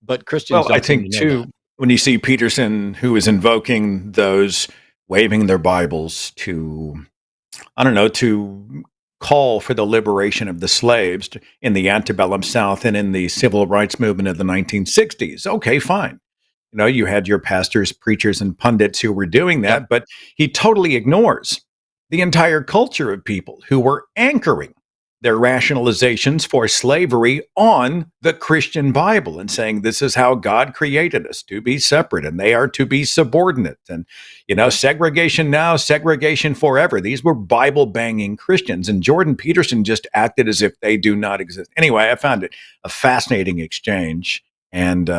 But Christians Well, I don't seem think to know too, that. when you see Peterson, who is invoking those waving their Bibles to, I don't know, to call for the liberation of the slaves in the antebellum South and in the civil rights movement of the 1960s. Okay, fine. You know, you had your pastors, preachers, and pundits who were doing that, Yep. but he totally ignores the entire culture of people who were anchoring their rationalizations for slavery on the Christian Bible and saying this is how God created us, to be separate, and they are to be subordinate. And, you know, segregation now, segregation forever. These were Bible banging Christians, and Jordan Peterson just acted as if they do not exist. Anyway, I found it a fascinating exchange. And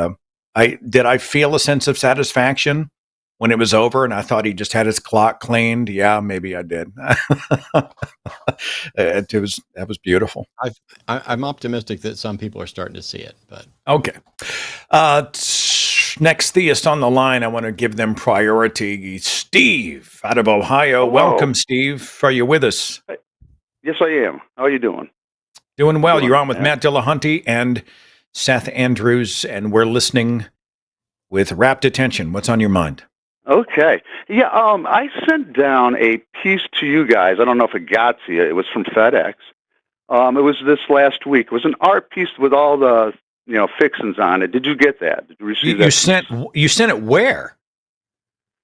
I feel a sense of satisfaction when it was over and I thought he just had his clock cleaned? Yeah, maybe I did. That was beautiful. I'm optimistic that some people are starting to see it, but Okay. Next theist on the line, I want to give them priority. Steve out of Ohio. Hello. Welcome, Steve. Are you with us? Yes, I am. How are you doing? Doing well. Doing, You're on with yeah. Matt Dillahunty and Seth Andrews, and we're listening with rapt attention. What's on your mind? Okay. Yeah, I sent down a piece to you guys. I don't know if it got to you. It was from FedEx. It was this last week. It was an art piece with all the, fixings on it. Did you get that? Did you receive that? You sent it where?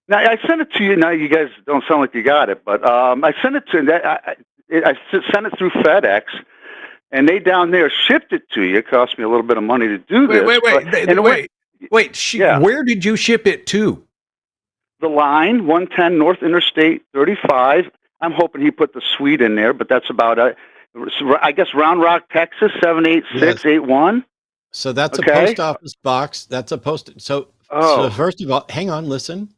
Now, I sent it to you. Now, you guys don't sound like you got it, but I sent it to I sent it through FedEx, and they down there shipped it to you. It cost me a little bit of money to do this. Wait. Where did you ship it to? The line, 110 North Interstate 35. I'm hoping he put the suite in there, but that's about it. I guess Round Rock, Texas, 78681. So that's Okay. a post office box. That's a post. So first of all, hang on, listen.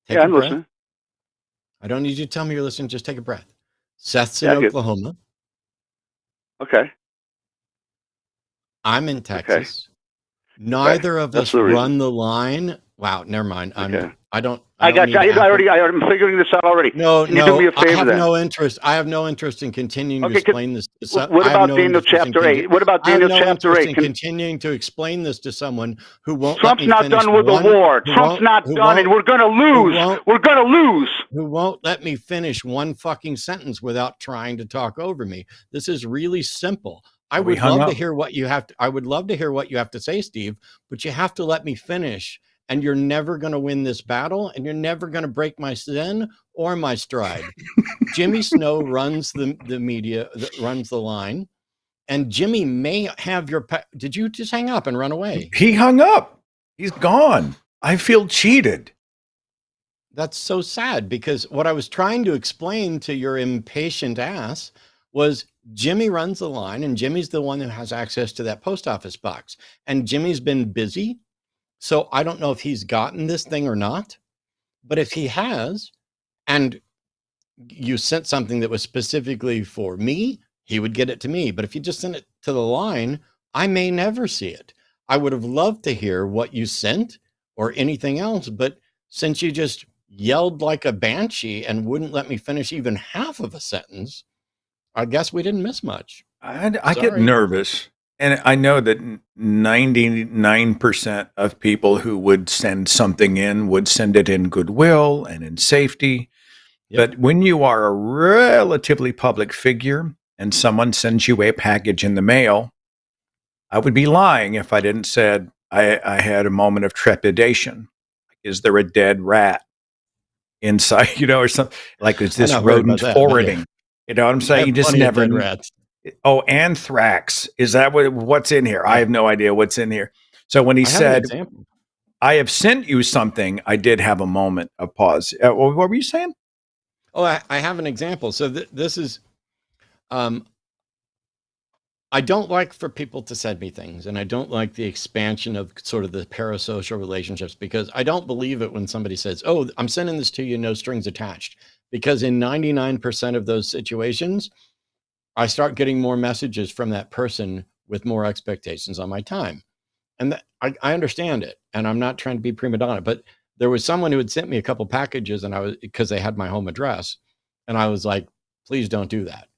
Take a I'm breath. listening. I don't need you to tell me you're listening. Just take a breath. Seth's Yeah, in I get- Oklahoma. Okay. I'm in Texas. Neither of That's us the reason. run the line. Wow, never mind. Okay. I don't. I got need you. Apple. I'm figuring this out already. No, Can you do me a I favor have then? no interest. I have no interest in continuing to Okay, explain this. What about Daniel chapter 8? What about Daniel chapter 8? Continuing to explain this to someone who won't Trump's let me not finish done with the war. Trump's not done, and we're going to lose. We're going to lose. Who won't let me finish one fucking sentence without trying to talk over me. This is really simple. I would love to hear what you have to. I would love to hear what you have to say, Steve. But you have to let me finish. And you're never going to win this battle, and you're never going to break my zen or my stride. Jimmy Snow runs the media, runs the line, and Jimmy may have your. Did you just hang up and run away? He hung up. He's gone. I feel cheated. That's so sad, because what I was trying to explain to your impatient ass was Jimmy runs the line, and Jimmy's the one who has access to that post office box, and Jimmy's been busy. So I don't know if he's gotten this thing or not, but if he has, and you sent something that was specifically for me, he would get it to me. But if you just sent it to the line, I may never see it. I would have loved to hear what you sent or anything else, but since you just yelled like a banshee and wouldn't let me finish even half of a sentence, I guess we didn't miss much. I get nervous. And I know that 99% of people who would send something in would send it in goodwill and in safety. Yep. But when you are a relatively public figure and someone sends you a package in the mail, I would be lying if I didn't said I had a moment of trepidation. Is there a dead rat inside, or something? Like, is this rodent forwarding? You know what I'm saying? You just never know. Oh, anthrax. Is that what's in here? I have no idea what's in here. So when he said, I have sent you something, I did have a moment of pause. What were you saying? Oh, I have an example. So this is, I don't like for people to send me things, and I don't like the expansion of sort of the parasocial relationships, because I don't believe it when somebody says, oh, I'm sending this to you, no strings attached. because in 99% of those situations, I start getting more messages from that person with more expectations on my time. And I understand it. And I'm not trying to be prima donna, but there was someone who had sent me a couple packages, and because they had my home address, and I was like, please don't do that.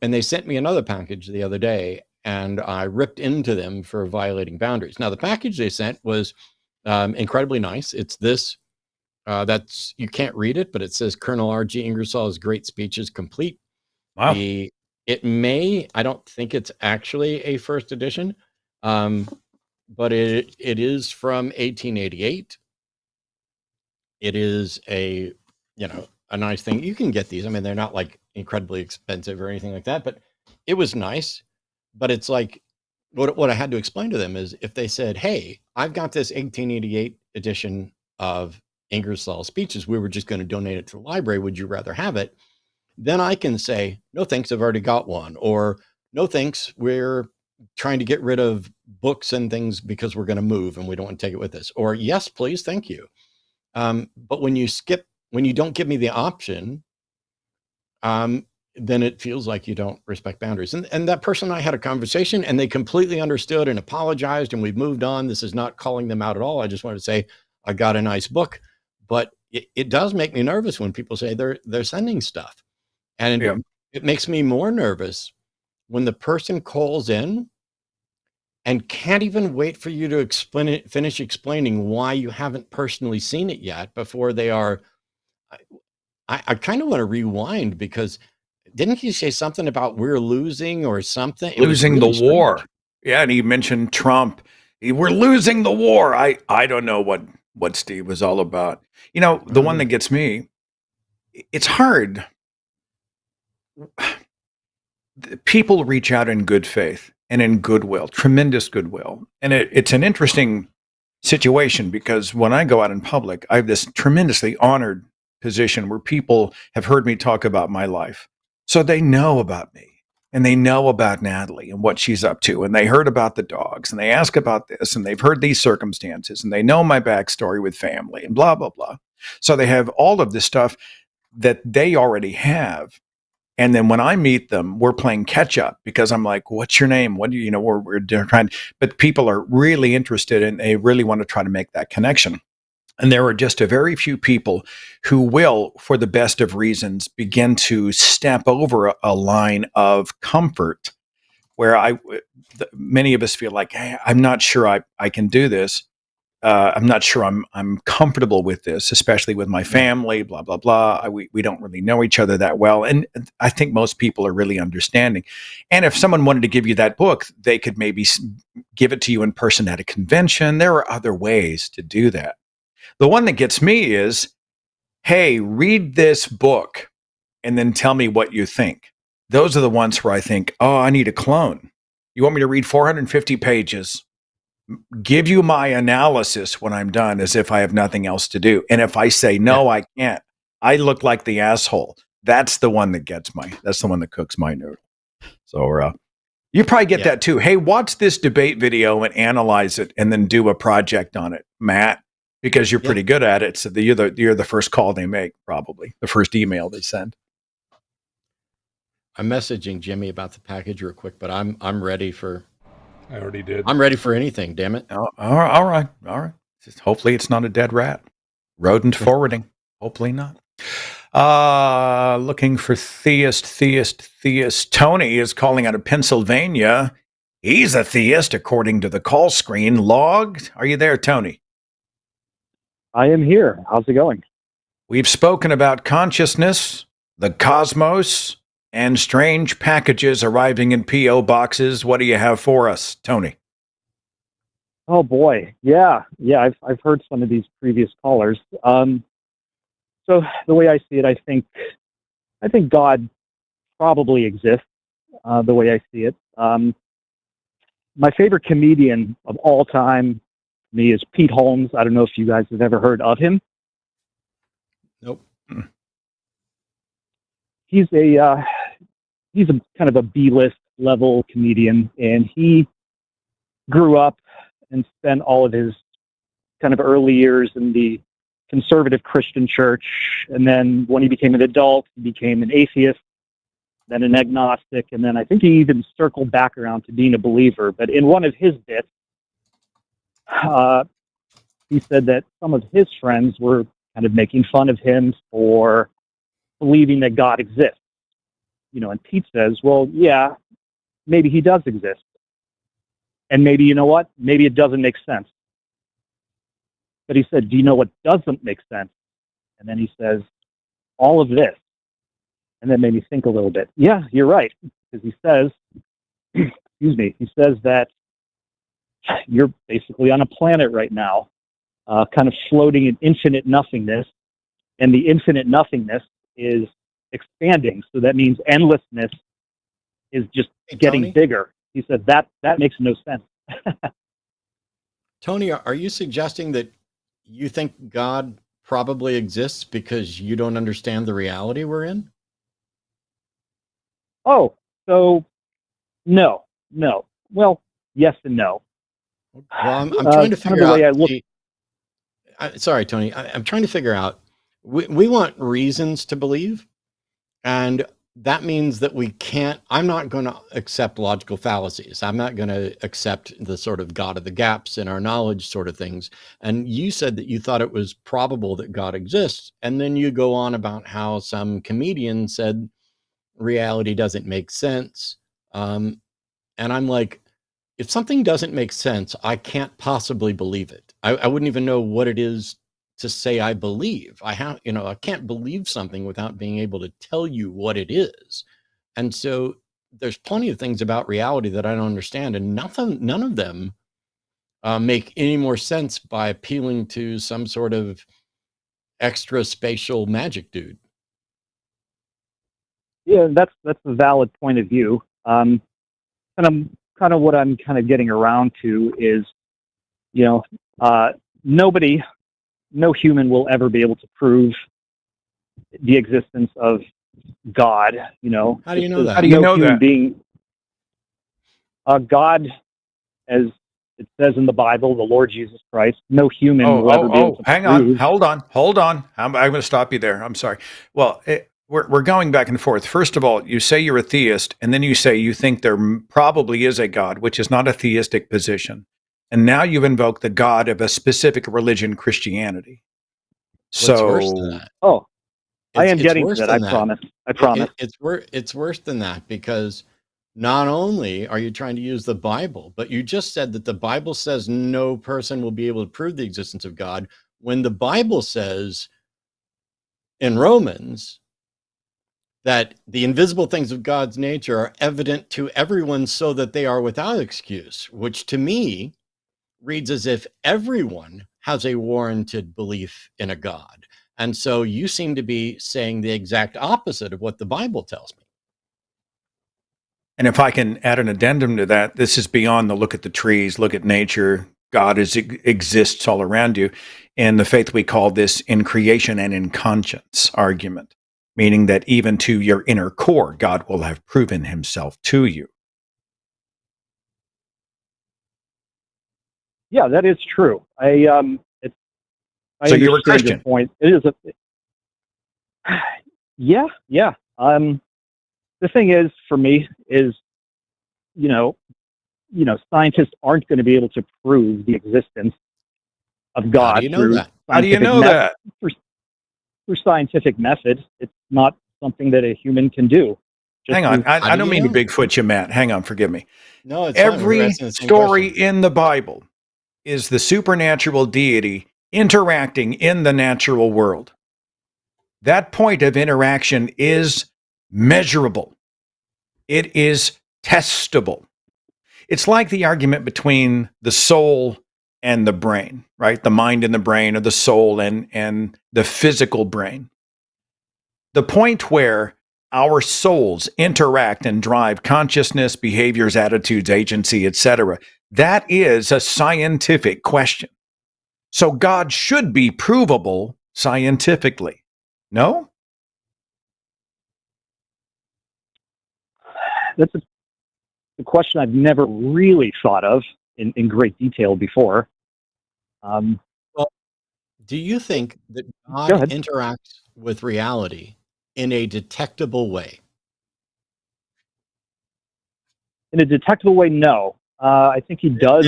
And they sent me another package the other day, and I ripped into them for violating boundaries. Now, the package they sent was incredibly nice. It's this, you can't read it, but it says Colonel R.G. Ingersoll's great speech is complete. Wow. I don't think it's actually a first edition, but it is from 1888. It is a nice thing. You can get these. I mean, they're not like incredibly expensive or anything like that, but it was nice. But it's like, what I had to explain to them is, if they said, hey, I've got this 1888 edition of Ingersoll speeches, we were just going to donate it to the library, would you rather have it? Then I can say, no, thanks, I've already got one. Or no, thanks, we're trying to get rid of books and things because we're going to move and we don't want to take it with us. Or yes, please, thank you. But when you don't give me the option, then it feels like you don't respect boundaries. And that person and I had a conversation, and they completely understood and apologized, and we've moved on. This is not calling them out at all. I just wanted to say, I got a nice book. But it does make me nervous when people say they're sending stuff. And it makes me more nervous when the person calls in and can't even wait for you to finish explaining why you haven't personally seen it yet before they are. I kind of want to rewind, because didn't you say something about we're losing or something? Losing the war. Yeah, and he mentioned Trump. We're losing the war. I don't know what Steve was all about. The one that gets me, it's hard. People reach out in good faith and in goodwill, tremendous goodwill. And it's an interesting situation, because when I go out in public, I have this tremendously honored position where people have heard me talk about my life. So they know about me, and they know about Natalie and what she's up to. And they heard about the dogs, and they ask about this, and they've heard these circumstances, and they know my backstory with family and blah, blah, blah. So they have all of this stuff that they already have. And then when I meet them, we're playing catch up, because I'm like, what's your name? What do you know? We're trying, but people are really interested, and they really want to try to make that connection. And there are just a very few people who will, for the best of reasons, begin to step over a line of comfort where many of us feel like, hey, I'm not sure I can do this. I'm not sure I'm comfortable with this, especially with my family, blah, blah, blah. We don't really know each other that well. And I think most people are really understanding. And if someone wanted to give you that book, they could maybe give it to you in person at a convention. There are other ways to do that. The one that gets me is, hey, read this book and then tell me what you think. Those are the ones where I think, oh, I need a clone. You want me to read 450 pages, give you my analysis when I'm done, as if I have nothing else to do. And if I say, no, I can't, I look like the asshole. That's the one that that's the one that cooks my noodle. So you probably get that too. Hey, watch this debate video and analyze it, and then do a project on it, Matt, because you're pretty good at it. So you're the first call they make, probably the first email they send. I'm messaging Jimmy about the package real quick, but I'm ready for. I already did. I'm ready for anything. Damn it! Oh, all right. Hopefully, it's not a dead rat. Rodent forwarding. Hopefully not. Looking for theist. Tony is calling out of Pennsylvania. He's a theist, according to the call screen. Logged. Are you there, Tony? I am here. How's it going? We've spoken about consciousness, the cosmos, and strange packages arriving in P.O. boxes. What do you have for us, Tony? Oh boy, yeah. I've heard some of these previous callers. So the way I see it, I think God probably exists. The way I see it, my favorite comedian of all time, to me, is Pete Holmes. I don't know if you guys have ever heard of him. Nope. He's a kind of a B-list level comedian, and he grew up and spent all of his kind of early years in the conservative Christian church, and then when he became an adult, he became an atheist, then an agnostic, and then I think he even circled back around to being a believer. But in one of his bits, he said that some of his friends were kind of making fun of him for believing that God exists. And Pete says, well, yeah, maybe he does exist. And maybe, you know what? Maybe it doesn't make sense. But he said, do you know what doesn't make sense? And then he says, all of this. And that made me think a little bit. Yeah, you're right. Because he says, excuse me, he says that you're basically on a planet right now, kind of floating in infinite nothingness. And the infinite nothingness is expanding. So that means endlessness is just getting Tony? bigger. He said that makes no sense. Tony, are you suggesting that you think God probably exists because you don't understand the reality we're in? Oh, so no. Well, yes and no. Well, I'm trying to kind of figure the way out. I look. Sorry, Tony. I'm trying to figure out. We want reasons to believe, and that means that we can't. I'm not going to accept logical fallacies. I'm not going to accept the sort of God of the gaps in our knowledge sort of things. And you said that you thought it was probable that God exists, and then you go on about how some comedian said reality doesn't make sense. And I'm like, if something doesn't make sense, I can't possibly believe it. I wouldn't even know what it is to say I believe. I can't believe something without being able to tell you what it is. And so there's plenty of things about reality that I don't understand, and none of them make any more sense by appealing to some sort of extra spatial magic dude. Yeah, that's a valid point of view. And I'm kind of what I'm kind of getting around to is, no human will ever be able to prove the existence of God. How do you know that? How do you know human that? being, God, as it says in the Bible, the Lord Jesus Christ, no human will ever be able to hang prove. on, hold on. I'm going to stop you there. I'm sorry. Well, we're going back and forth. First of all, you say you're a theist, and then you say you think there probably is a God, which is not a theistic position. And now you've invoked the God of a specific religion, Christianity. So What's worse than that? Oh, I am It's getting to worse that. than I that. promise. I promise. It's worse than that, because not only are you trying to use the Bible, but you just said that the Bible says no person will be able to prove the existence of God, when the Bible says in Romans that the invisible things of God's nature are evident to everyone so that they are without excuse, which to me reads as if everyone has a warranted belief in a God. And so you seem to be saying the exact opposite of what the Bible tells me. And if I can add an addendum to that, this is beyond the look at the trees, look at nature. God exists all around you. In the faith, we call this in creation and in conscience argument, meaning that even to your inner core, God will have proven himself to you. Yeah, that is true. I So you're a understand Christian. your point. It is yeah. The thing is, for me, is scientists aren't going to be able to prove the existence of God How do you know through that? How do you know that? through scientific method. It's not something that a human can do. Hang on. How I do don't you mean to know? Bigfoot you, Matt. Hang on. Forgive me. No, it's fine. We're Every asking the same story question. in the Bible is the supernatural deity interacting in the natural world. That point of interaction is measurable. It is testable. It's like the argument between the soul and the brain, right? The mind and the brain, or the soul and the physical brain. The point where our souls interact and drive consciousness, behaviors, attitudes, agency, etc. That is a scientific question. So God should be provable scientifically. No? That's a question I've never really thought of in great detail before. Well, Do you think that Go God ahead. interacts with reality in a detectable way? In a detectable way, no. I think he does.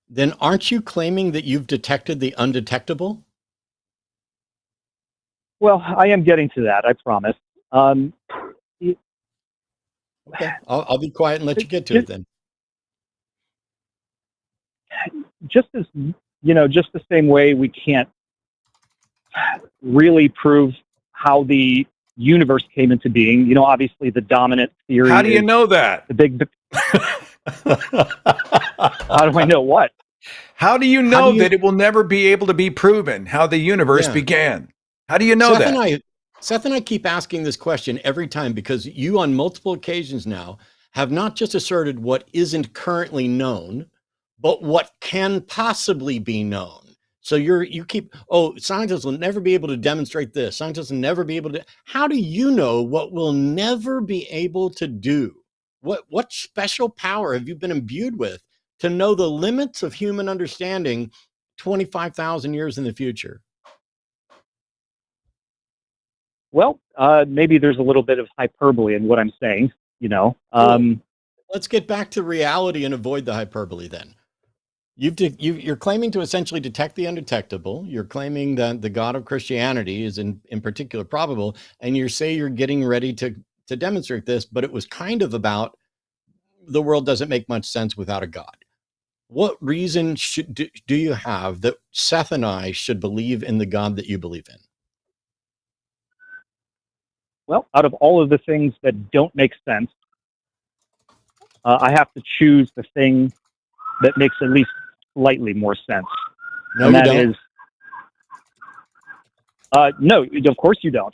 Then aren't you claiming that you've detected the undetectable? Well, I am getting to that, I promise. Okay, I'll be quiet and let you get to it then. Just as, just the same way we can't really prove how the universe came into being. Obviously the dominant theory How do you is know that? the big. How do I know what? How do you How know do you- that it will never be able to be proven how the universe Yeah. began? How do you know that? Seth and I keep asking this question every time because you, on multiple occasions now, have not just asserted what isn't currently known, but what can possibly be known. So you keep, scientists will never be able to demonstrate this. Scientists will never be able to. How do you know what we'll never be able to do? What special power have you been imbued with to know the limits of human understanding 25,000 years in the future? Well, maybe there's a little bit of hyperbole in what I'm saying. Let's get back to reality and avoid the hyperbole then. You're claiming to essentially detect the undetectable. You're claiming that the God of Christianity is in particular probable, and you say you're getting ready to demonstrate this, but it was kind of about the world doesn't make much sense without a God. What reason do you have that Seth and I should believe in the God that you believe in? Well, out of all of the things that don't make sense, I have to choose the thing that makes at least slightly more sense. No, and you that don't. is, no, of course you don't.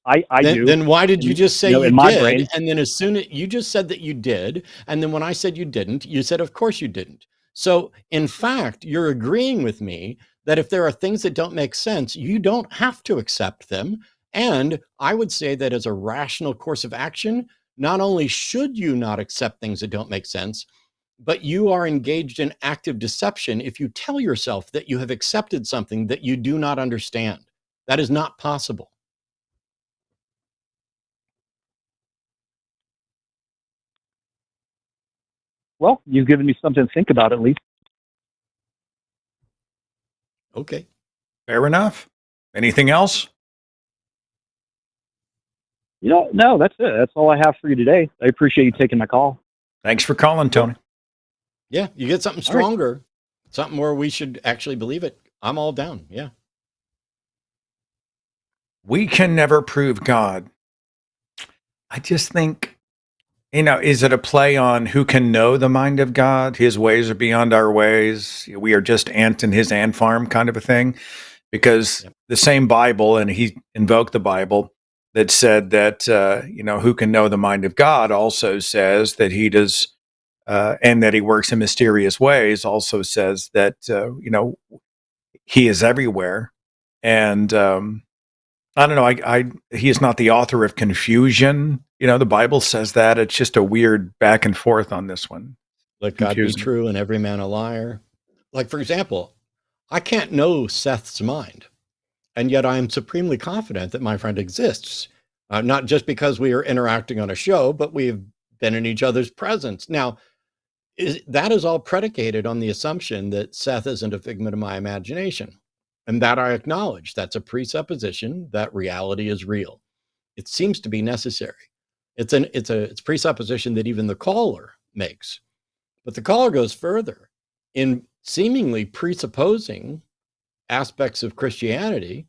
I do. Then why did you just say you in my did? brain. And then as soon as you just said that you did, and then when I said you didn't, you said, of course you didn't. So in fact, you're agreeing with me that if there are things that don't make sense, you don't have to accept them. And I would say that as a rational course of action, not only should you not accept things that don't make sense, but you are engaged in active deception if you tell yourself that you have accepted something that you do not understand. That is not possible. Well, you've given me something to think about at least. Okay. Fair enough. Anything else? No, that's it. That's all I have for you today. I appreciate you taking my call. Thanks for calling, Tony. Yeah, you get something All right. stronger, something where we should actually believe it. I'm all down. Yeah. We can never prove God. I just think, is it a play on who can know the mind of God? His ways are beyond our ways. We are just ant in his ant farm kind of a thing. Because the same Bible, and he invoked the Bible that said that, who can know the mind of God also says that he does, and that he works in mysterious ways, also says that, he is everywhere. And I don't know, he is not the author of confusion. The Bible says that. It's just a weird back and forth on this one. Let God be true and every man a liar. Like, for example, I can't know Seth's mind. And yet I am supremely confident that my friend exists, not just because we are interacting on a show, but we've been in each other's presence. Now, that is all predicated on the assumption that Seth isn't a figment of my imagination. And that I acknowledge. That's a presupposition that reality is real. It seems to be necessary. It's a presupposition that even the caller makes. But the caller goes further in seemingly presupposing aspects of Christianity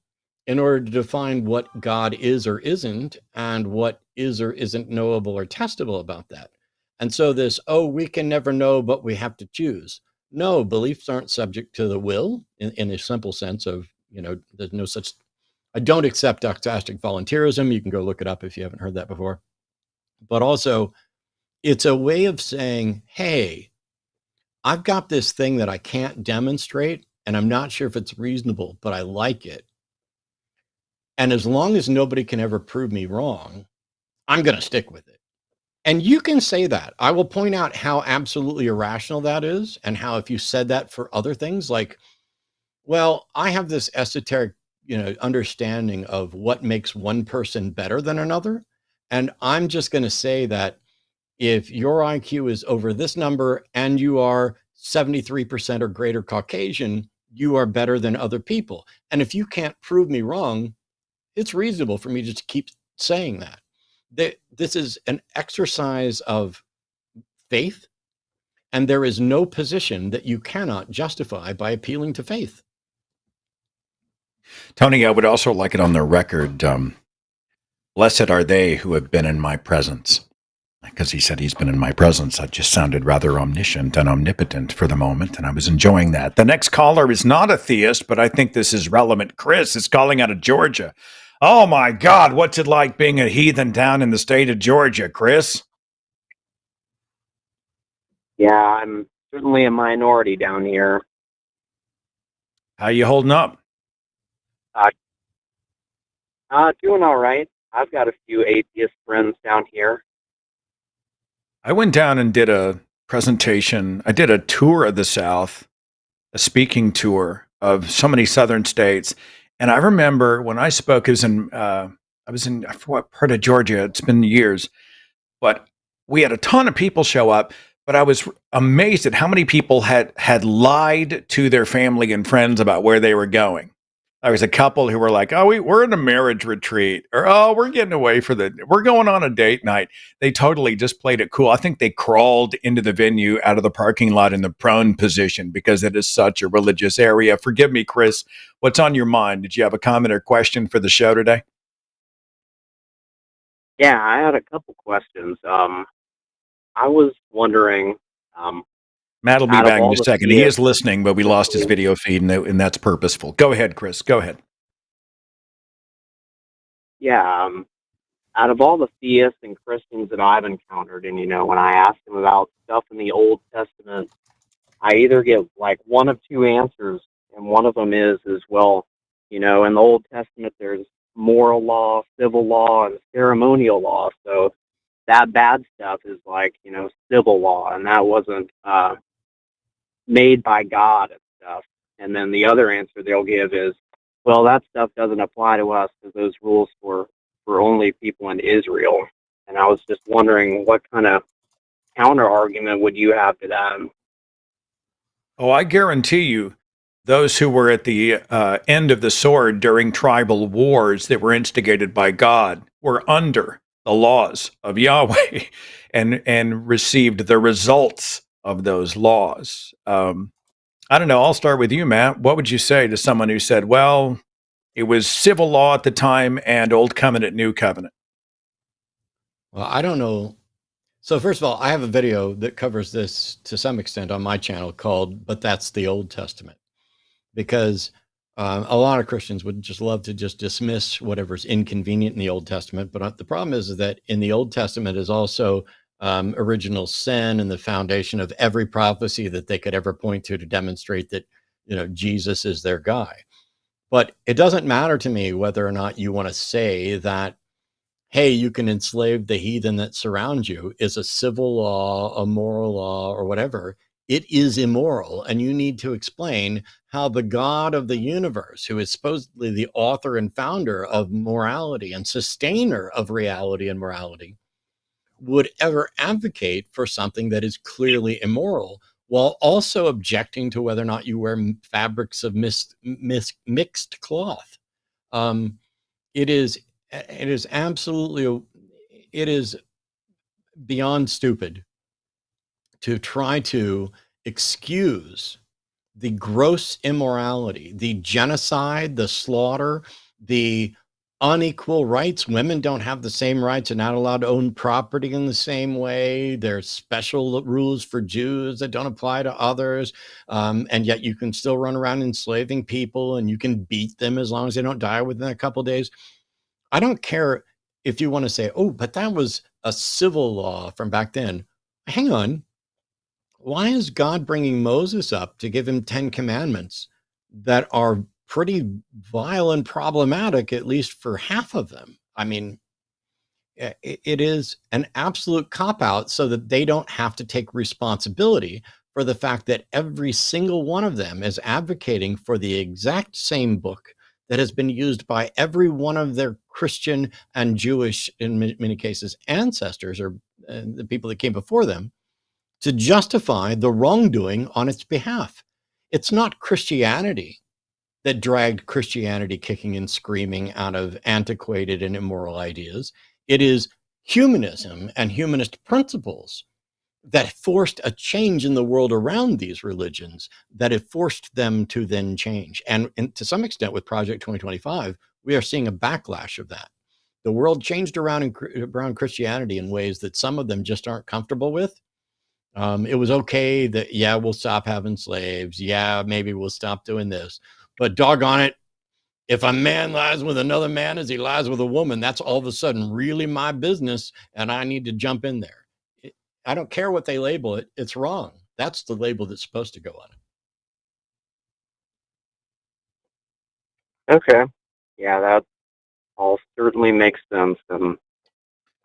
in order to define what God is or isn't, and what is or isn't knowable or testable about that. And so this, we can never know, but we have to choose. No, beliefs aren't subject to the will in a simple sense of, there's no such, I don't accept doxastic volunteerism. You can go look it up if you haven't heard that before. But also, it's a way of saying, hey, I've got this thing that I can't demonstrate, and I'm not sure if it's reasonable, but I like it. And as long as nobody can ever prove me wrong, I'm going to stick with it. And you can say that. I will point out how absolutely irrational that is, and how if you said that for other things, like Well, I have this esoteric, understanding of what makes one person better than another. And I'm just going to say that if your IQ is over this number and you are 73% or greater Caucasian, you are better than other people. And if you can't prove me wrong, it's reasonable for me to just keep saying that. This is an exercise of faith, and there is no position that you cannot justify by appealing to faith. Tony, I would also like it on the record. Blessed are they who have been in my presence. Because he said he's been in my presence. That just sounded rather omniscient and omnipotent for the moment, and I was enjoying that. The next caller is not a theist, but I think this is relevant. Chris is calling out of Georgia. Oh my God, what's it like being a heathen down in the state of Georgia, Chris? Yeah, I'm certainly a minority down here. How you holding up? Doing all right. I've got a few atheist friends down here. I went down and did a presentation. I did a tour of the South, a speaking tour of so many southern states. And I remember when I spoke, I was in what part of Georgia? It's been years, but we had a ton of people show up. But I was amazed at how many people had lied to their family and friends about where they were going. There was a couple who were like, "Oh, we're in a marriage retreat," or "Oh, we're going on a date night." They totally just played it cool. I think they crawled into the venue out of the parking lot in the prone position because it is such a religious area. Forgive me, Chris. What's on your mind? Did you have a comment or question for the show today? Yeah, I had a couple questions. I was wondering, Matt will be out of back in all a the second. He is theists, listening, but we lost his video feed, and that's purposeful. Go ahead, Chris. Go ahead. yeah, out of all the theists and Christians that I've encountered, and when I ask them about stuff in the Old Testament, I either get like one of two answers, and one of them is well, in the Old Testament there's moral law, civil law, and ceremonial law. So that bad stuff is like civil law, and that wasn't made by God and stuff. And then the other answer they'll give is, well, that stuff doesn't apply to us because those rules were for only people in Israel. And I was just wondering what kind of counter argument would you have to that? Oh, I guarantee you, those who were at the end of the sword during tribal wars that were instigated by God were under the laws of Yahweh and received the results of those laws. I don't know. I'll start with you, Matt. What would you say to someone who said, well, it was civil law at the time and Old Covenant, New Covenant? Well, I don't know. So first of all, I have a video that covers this to some extent on my channel called "But That's the Old Testament," because a lot of Christians would just love to just dismiss whatever's inconvenient in the Old Testament. But the problem is that in the Old Testament is also original sin and the foundation of every prophecy that they could ever point to demonstrate that Jesus is their guy. But it doesn't matter to me whether or not you want to say that, hey, you can enslave the heathen that surround you is a civil law, a moral law, or whatever. It is immoral, and you need to explain how the God of the universe, who is supposedly the author and founder of morality and sustainer of reality and morality, would ever advocate for something that is clearly immoral, while also objecting to whether or not you wear fabrics of mixed cloth. It is beyond stupid to try to excuse the gross immorality, the genocide, the slaughter, the unequal rights. Women don't have the same rights and not allowed to own property in the same way. There's special rules for Jews that don't apply to others. And yet you can still run around enslaving people and you can beat them as long as they don't die within a couple of days. I don't care if you want to say, oh, but that was a civil law from back then. Hang on. Why is God bringing Moses up to give him 10 commandments that are pretty vile and problematic, at least for half of them? I mean, it is an absolute cop-out so that they don't have to take responsibility for the fact that every single one of them is advocating for the exact same book that has been used by every one of their Christian and Jewish, in many cases, ancestors or the people that came before them, to justify the wrongdoing on its behalf. It's not Christianity that dragged Christianity kicking and screaming out of antiquated and immoral ideas. It is humanism and humanist principles that forced a change in the world around these religions, that have forced them to then change. And to some extent with Project 2025, we are seeing a backlash of that. The world changed around Christianity in ways that some of them just aren't comfortable with. It was okay that, yeah, we'll stop having slaves. Yeah, maybe we'll stop doing this. But doggone it, if a man lies with another man as he lies with a woman, that's all of a sudden really my business, and I need to jump in there. I don't care what they label it. It's wrong. That's the label that's supposed to go on it. Okay. Yeah, that all certainly makes sense. And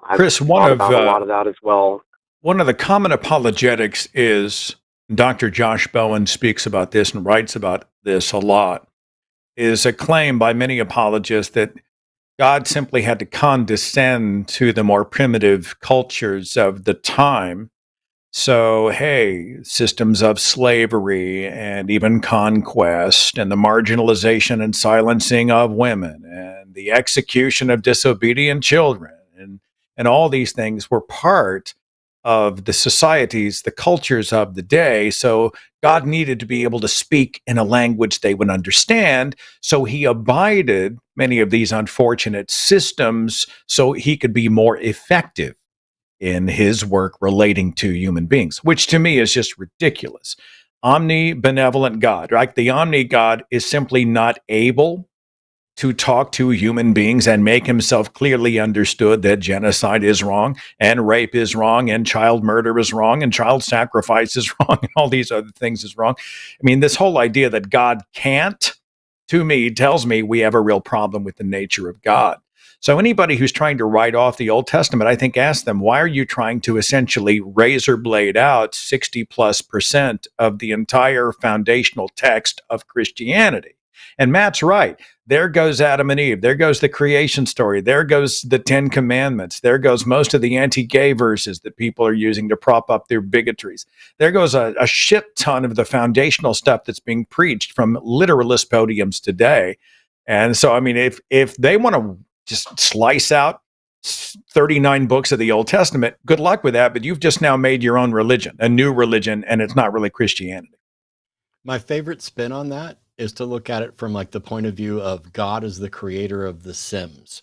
I've Chris, thought about a lot of that as well. One of the common apologetics is, Dr. Josh Bowen speaks about this and writes about this a lot, is a claim by many apologists that God simply had to condescend to the more primitive cultures of the time. So, hey, systems of slavery and even conquest and the marginalization and silencing of women and the execution of disobedient children and all these things were part of the societies, the cultures of the day. So God needed to be able to speak in a language they would understand. So he abided many of these unfortunate systems so he could be more effective in his work relating to human beings, which to me is just ridiculous. Omnibenevolent God, right? The omni God is simply not able to talk to human beings and make himself clearly understood that genocide is wrong and rape is wrong and child murder is wrong and child sacrifice is wrong and all these other things is wrong. I mean, this whole idea that God can't, to me, tells me we have a real problem with the nature of God. So anybody who's trying to write off the Old Testament, I think, ask them, why are you trying to essentially razor blade out 60+% of the entire foundational text of Christianity? And Matt's right. There goes Adam and Eve. There goes the creation story. There goes the 10 Commandments. There goes most of the anti-gay verses that people are using to prop up their bigotries. There goes a shit ton of the foundational stuff that's being preached from literalist podiums today. And so, I mean, if they want to just slice out 39 books of the Old Testament, good luck with that. But you've just now made your own religion, a new religion, and it's not really Christianity. My favorite spin on that is to look at it from like the point of view of God as the creator of The Sims,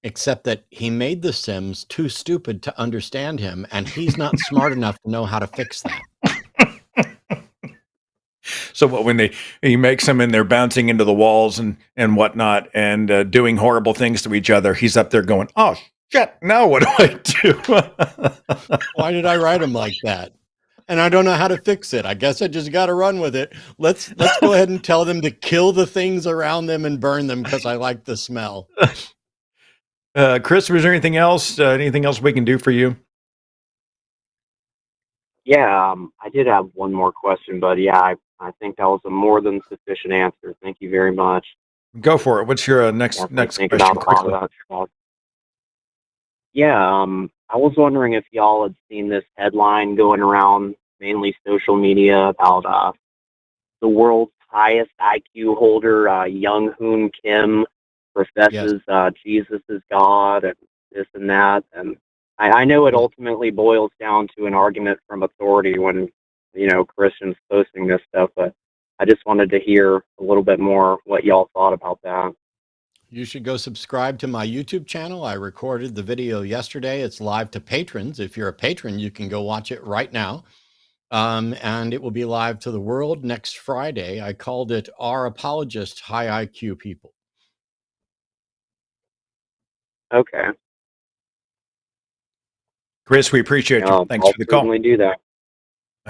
except that he made The Sims too stupid to understand him, and he's not smart enough to know how to fix that. So when he makes them and they're bouncing into the walls and whatnot and doing horrible things to each other, he's up there going, "Oh shit! Now what do I do?" Why did I write him like that? And I don't know how to fix it. I guess I just got to run with it. Let's go ahead and tell them to kill the things around them and burn them because I like the smell. Chris, was there anything else? Anything else we can do for you? Yeah, I did have one more question, but yeah, I think that was a more than sufficient answer. Thank you very much. Go for it. What's your next Think question? about a lot of that stuff. Yeah, I was wondering if y'all had seen this headline going around mainly social media about the world's highest IQ holder, Young Hoon Kim, professes Jesus is God and this and that. And I know it ultimately boils down to an argument from authority when, Christians posting this stuff, but I just wanted to hear a little bit more what y'all thought about that. You should go subscribe to my YouTube channel. I recorded the video yesterday. It's live to patrons. If you're a patron, you can go watch it right now. And it will be live to the world next Friday. I called it Our Apologist High IQ People. Okay. Chris, we appreciate you. Thanks for the call. I'll certainly do that.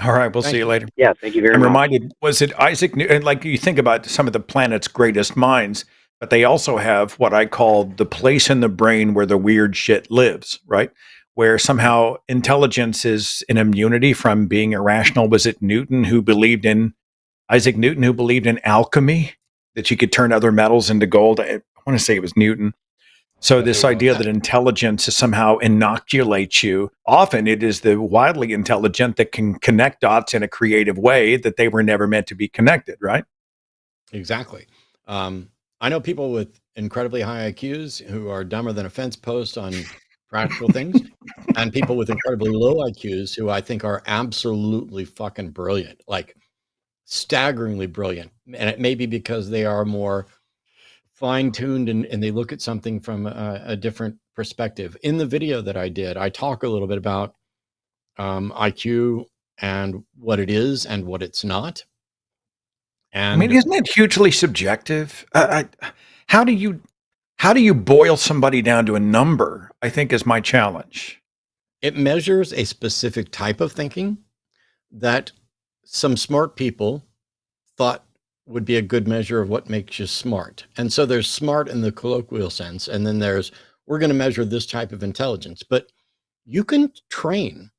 All right, we'll see you later. Yeah, thank you very much. I'm reminded, was it Isaac Newton? Like you think about some of the planet's greatest minds, but they also have what I call the place in the brain where the weird shit lives, right? where somehow intelligence is an immunity from being irrational. Was it Isaac Newton, who believed in alchemy, that you could turn other metals into gold? I want to say it was Newton. So this idea that intelligence somehow inoculates you, often it is the wildly intelligent that can connect dots in a creative way that they were never meant to be connected, right? Exactly. I know people with incredibly high IQs who are dumber than a fence post on practical things, and people with incredibly low IQs who I think are absolutely fucking brilliant, like staggeringly brilliant. And it may be because they are more fine-tuned and they look at something from a different perspective. In the video that I did, I talk a little bit about IQ and what it is and what it's not. I mean, isn't it hugely subjective? How do you boil somebody down to a number? I think is my challenge. It measures a specific type of thinking that some smart people thought would be a good measure of what makes you smart. And so there's smart in the colloquial sense, and then there's, we're going to measure this type of intelligence. But you can train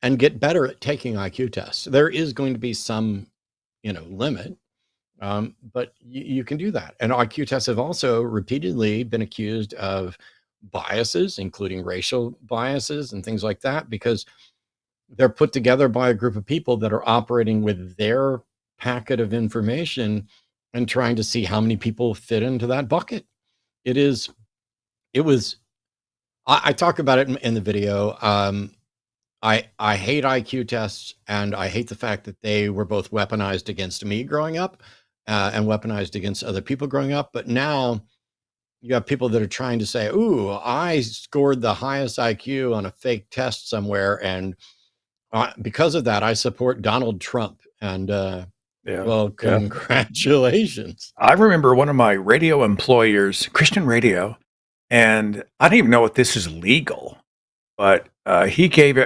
and get better at taking IQ tests. There is going to be some, limit, but you can do that. And IQ tests have also repeatedly been accused of biases, including racial biases and things like that, because they're put together by a group of people that are operating with their packet of information and trying to see how many people fit into that bucket. I talk about it in the video. I hate IQ tests, and I hate the fact that they were both weaponized against me growing up and weaponized against other people growing up. But now you have people that are trying to say, ooh, I scored the highest IQ on a fake test somewhere, and because of that, I support Donald Trump. And well, congratulations. I remember one of my radio employers, Christian Radio, and I don't even know if this is legal, but he gave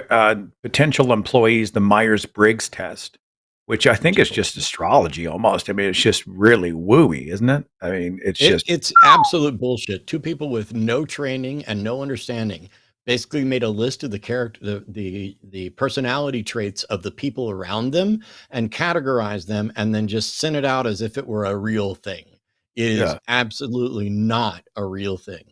potential employees the Myers-Briggs test, which I think is just astrology almost. I mean, it's just really wooey, isn't it? I mean, it's absolute bullshit. Two people with no training and no understanding basically made a list of the character, the personality traits of the people around them and categorized them, and then just sent it out as if it were a real thing. It is absolutely not a real thing.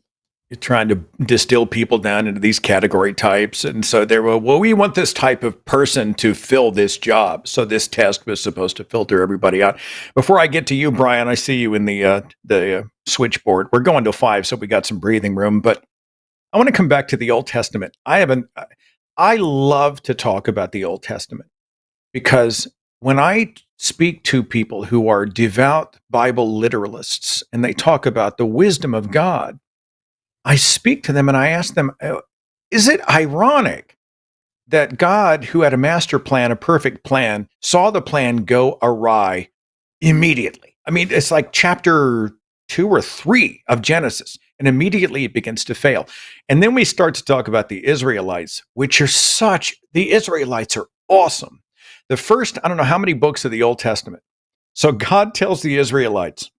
You're trying to distill people down into these category types. And so they were, well, we want this type of person to fill this job. So this test was supposed to filter everybody out. Before I get to you, Brian, I see you in the switchboard. We're going to 5, so we got some breathing room. But I want to come back to the Old Testament. I love to talk about the Old Testament because when I speak to people who are devout Bible literalists and they talk about the wisdom of God, I speak to them and I ask them, is it ironic that God, who had a master plan, a perfect plan, saw the plan go awry immediately? I mean, it's like chapter 2 or 3 of Genesis, and immediately it begins to fail. And then we start to talk about the Israelites, the Israelites are awesome. The first, I don't know how many books of the Old Testament. So God tells the Israelites,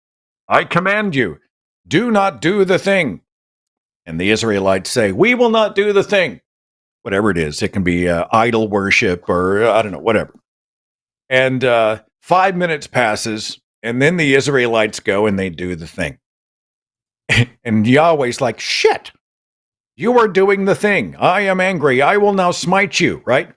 I command you, do not do the thing. And the Israelites say, we will not do the thing. Whatever it is. It can be idol worship or I don't know, whatever. And 5 minutes passes, and then the Israelites go and they do the thing. And Yahweh's like, shit, you are doing the thing. I am angry. I will now smite you, right?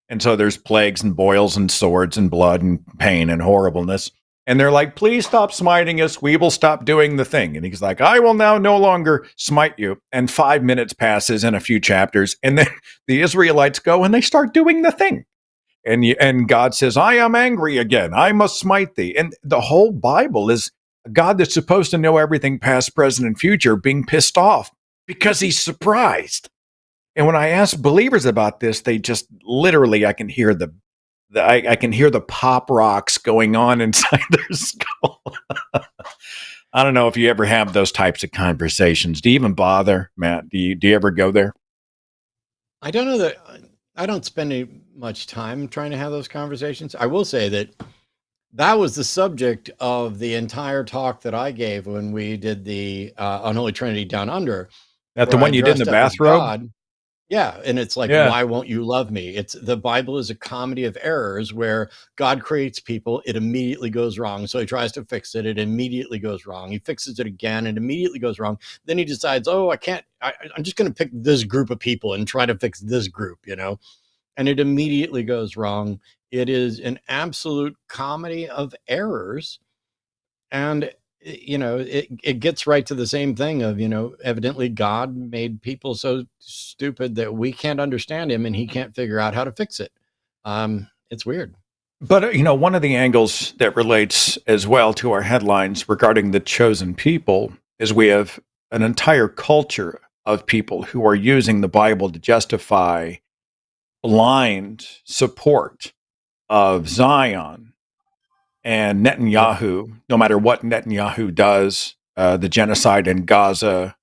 And so there's plagues and boils and swords and blood and pain and horribleness. And they're like, please stop smiting us. We will stop doing the thing. And he's like, I will now no longer smite you. And 5 minutes passes and a few chapters. And then the Israelites go and they start doing the thing. And God says, I am angry again. I must smite thee. And the whole Bible is a God that's supposed to know everything past, present, and future being pissed off because he's surprised. And when I ask believers about this, they just literally, I can hear I can hear the pop rocks going on inside their skull. I don't know if you ever have those types of conversations. Do you even bother, Matt? Do you ever go there? I don't know that I don't spend much time trying to have those conversations. I will say that was the subject of the entire talk that I gave when we did the Unholy Trinity Down Under. That the one you did in the bathrobe? Yeah, and it's like, Yeah. why won't you love me? It's the Bible is a comedy of errors where God creates people, it immediately goes wrong. So he tries to fix it, it immediately goes wrong. He fixes it again, it immediately goes wrong. Then he decides, oh, I'm just going to pick this group of people and try to fix this group, and it immediately goes wrong. It is an absolute comedy of errors. And it gets right to the same thing of, evidently God made people so stupid that we can't understand him and he can't figure out how to fix it. It's weird. But, one of the angles that relates as well to our headlines regarding the chosen people is we have an entire culture of people who are using the Bible to justify blind support of Zion and Netanyahu, no matter what Netanyahu does, the genocide in Gaza,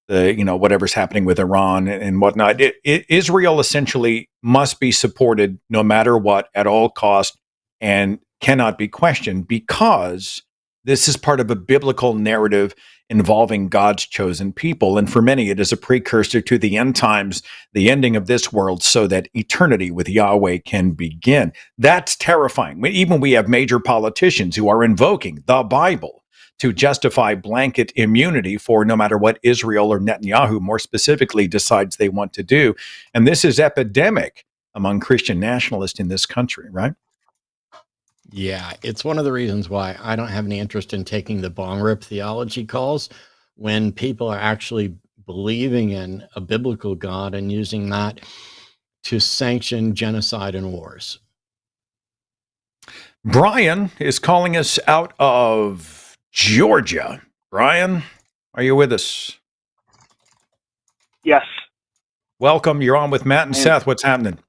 whatever's happening with Iran and whatnot. Israel essentially must be supported no matter what, at all cost, and cannot be questioned because this is part of a biblical narrative involving God's chosen people. And for many, it is a precursor to the end times, the ending of this world, so that eternity with Yahweh can begin. That's terrifying. Even we have major politicians who are invoking the Bible to justify blanket immunity for no matter what Israel or Netanyahu more specifically decides they want to do. And this is epidemic among Christian nationalists in this country, right? Yeah, it's one of the reasons why I don't have any interest in taking the bong rip theology calls when people are actually believing in a biblical God and using that to sanction genocide and wars. Brian is calling us out of Georgia. Brian, are you with us? Yes. Welcome. You're on with Matt and Seth. What's happening?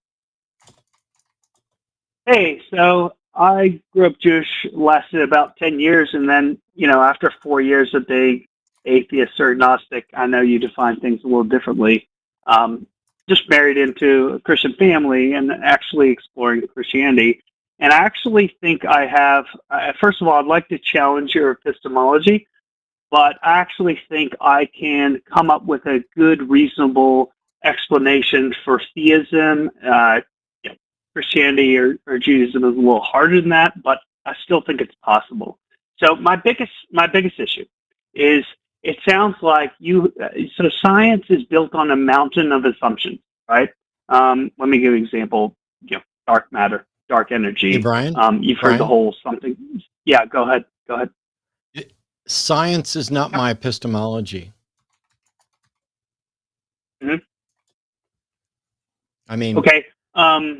Hey, so I grew up Jewish, lasted about 10 years, and then, after 4 years of being atheist or agnostic, I know you define things a little differently. Just married into a Christian family and actually exploring Christianity. And I actually think I have, first of all, I'd like to challenge your epistemology, but I actually think I can come up with a good, reasonable explanation for theism. Christianity or Judaism is a little harder than that, but I still think it's possible. So my biggest issue is it sounds like so science is built on a mountain of assumptions, right? Let me give you an example. Dark matter, dark energy. Hey, Brian. You've heard the whole something. Yeah, go ahead. Science is not my epistemology. Mm-hmm. I mean, okay.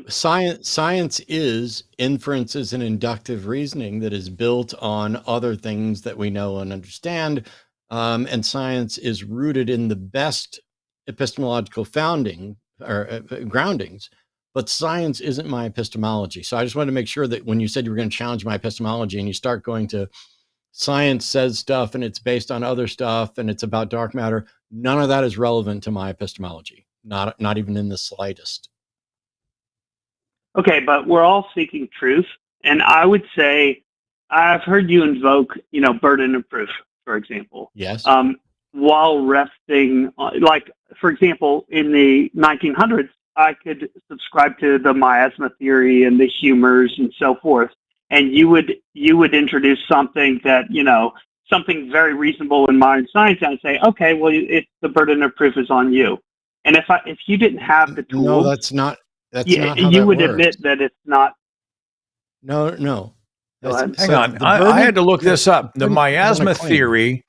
Science is inferences and inductive reasoning that is built on other things that we know and understand. And science is rooted in the best epistemological groundings, but science isn't my epistemology. So I just wanted to make sure that when you said you were going to challenge my epistemology and you start going to science says stuff and it's based on other stuff and it's about dark matter, none of that is relevant to my epistemology, not even in the slightest. Okay, but we're all seeking truth, and I would say I've heard you invoke, burden of proof, for example. Yes. While resting, like for example, in the 1900s, I could subscribe to the miasma theory and the humors and so forth, and you would introduce something that something very reasonable in modern science, and I'd say, okay, well, it's the burden of proof is on you. And if you didn't have the tools, no, that's not. That's not how you that would works. admit that it's not. No. Hang on. I had to look this up. The miasma theory,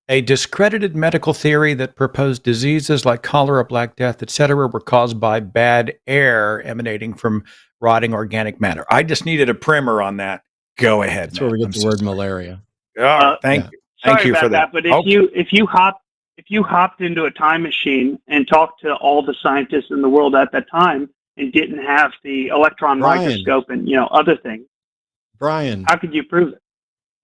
a discredited medical theory that proposed diseases like cholera, Black Death, etc., were caused by bad air emanating from rotting organic matter. I just needed a primer on that. Go ahead. That's where we get the word malaria. Thank you. Thank you for that. But if you hopped into a time machine and talked to all the scientists in the world at that time and didn't have the electron microscope and other things, Brian, how could you prove it?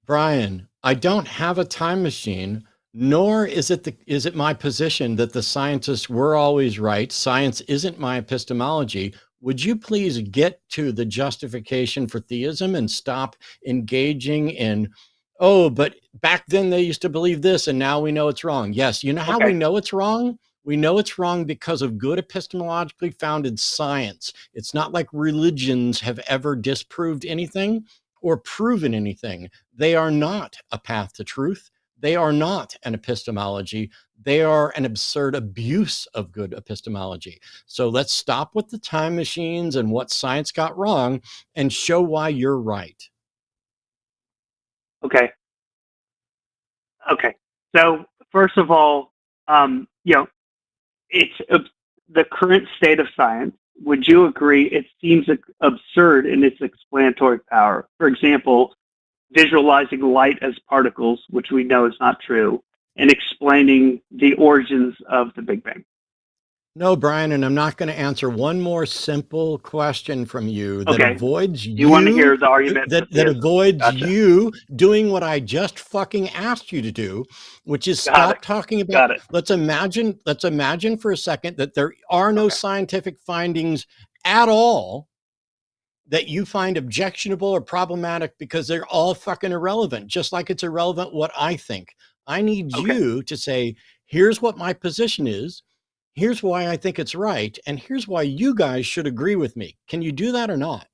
Brian, I don't have a time machine, nor is it my position that the scientists were always right. Science isn't my epistemology. Would you please get to the justification for theism and stop engaging in, oh, but back then they used to believe this and now we know it's wrong. Yes, you know how we know it's wrong? We know it's wrong because of good epistemologically founded science. It's not like religions have ever disproved anything or proven anything. They are not a path to truth. They are not an epistemology. They are an absurd abuse of good epistemology. So let's stop with the time machines and what science got wrong and show why you're right. Okay. Okay. So first of all, it's the current state of science. Would you agree? It seems absurd in its explanatory power. For example, visualizing light as particles, which we know is not true, and explaining the origins of the Big Bang. No, Brian, and I'm not going to answer one more simple question from you that avoids you want to hear the argument that avoids you doing what I just fucking asked you to do, which is stop talking about it. Let's imagine for a second that there are no scientific findings at all that you find objectionable or problematic because they're all fucking irrelevant, just like it's irrelevant what I think. I need you to say, here's what my position is. Here's why I think it's right, and here's why you guys should agree with me. Can you do that or not?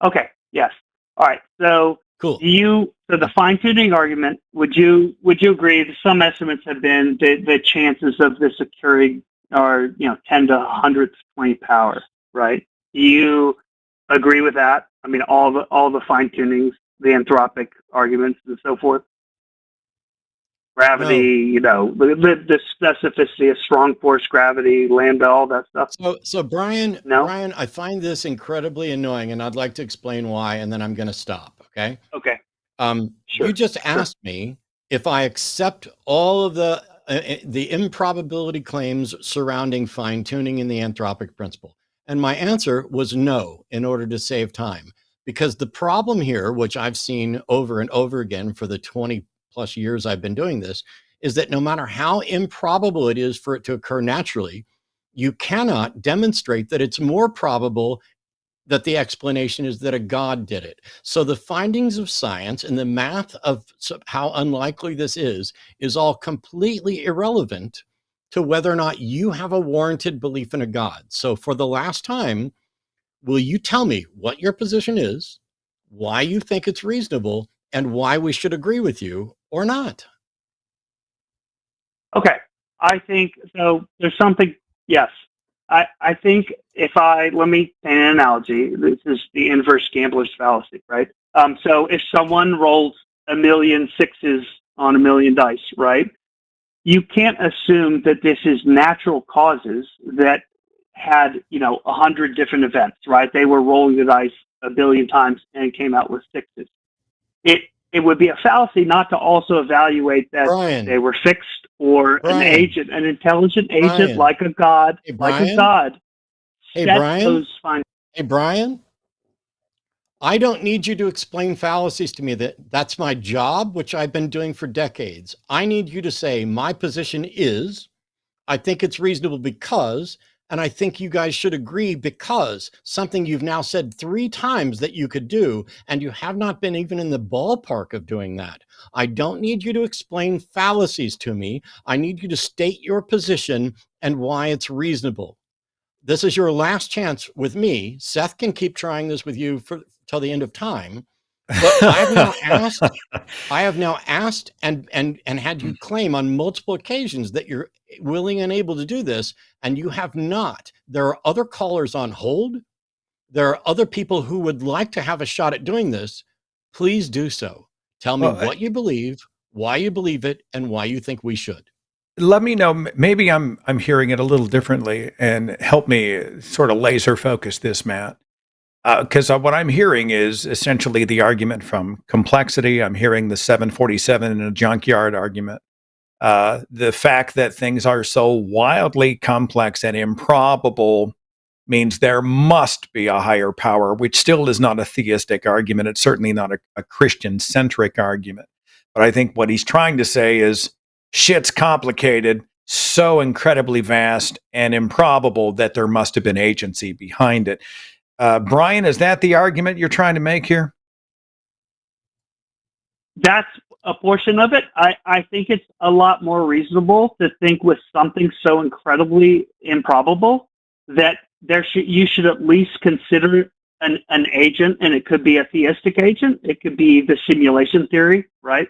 Okay. Yes. All right. So cool. So the fine-tuning argument, would you agree that some estimates have been the chances of this occurring are 10 to 100th 20 power, right? Do you agree with that? I mean, all the fine-tunings, the anthropic arguments, and so forth. Gravity, the specificity of strong force gravity, lambda, all that stuff. So Brian, I find this incredibly annoying, and I'd like to explain why, and then I'm going to stop. Okay. Okay. Sure. You just asked me if I accept all of the improbability claims surrounding fine tuning in the anthropic principle, and my answer was no. In order to save time, because the problem here, which I've seen over and over again for the 20+ years I've been doing this, is that no matter how improbable it is for it to occur naturally, you cannot demonstrate that it's more probable that the explanation is that a God did it. So the findings of science and the math of how unlikely this is all completely irrelevant to whether or not you have a warranted belief in a God. So for the last time, will you tell me what your position is, why you think it's reasonable, and why we should agree with you or not? Okay. I think so. There's something. Yes. I think let me paint an analogy. This is the inverse gambler's fallacy, right? So if someone rolls 1,000,000 sixes on 1,000,000 dice, right? You can't assume that this is natural causes that had, 100 different events, right? They were rolling the dice 1 billion times and came out with sixes. It would be a fallacy not to also evaluate that they were fixed or an agent, an intelligent agent like a God, Hey, Brian, I don't need you to explain fallacies to me. That's my job, which I've been doing for decades. I need you to say my position is, I think it's reasonable because, and I think you guys should agree because something you've now said 3 times that you could do, and you have not been even in the ballpark of doing that. I don't need you to explain fallacies to me. I need you to state your position and why it's reasonable. This is your last chance with me. Seth can keep trying this with you till the end of time. But I have now asked and had you claim on multiple occasions that you're willing and able to do this, and you have not. There are other callers on hold. There are other people who would like to have a shot at doing this. Please do so. Tell me what you believe, why you believe it, and why you think we should. Let me know. Maybe I'm hearing it a little differently, and help me sort of laser focus this, Matt. Because what I'm hearing is essentially the argument from complexity. I'm hearing the 747 in a junkyard argument. The fact that things are so wildly complex and improbable means there must be a higher power, which still is not a theistic argument. It's certainly not a Christian-centric argument. But I think what he's trying to say is shit's complicated, so incredibly vast and improbable that there must have been agency behind it. Brian, is that the argument you're trying to make here? That's a portion of it. I think it's a lot more reasonable to think with something so incredibly improbable that you should at least consider an agent, and it could be a theistic agent. It could be the simulation theory, right?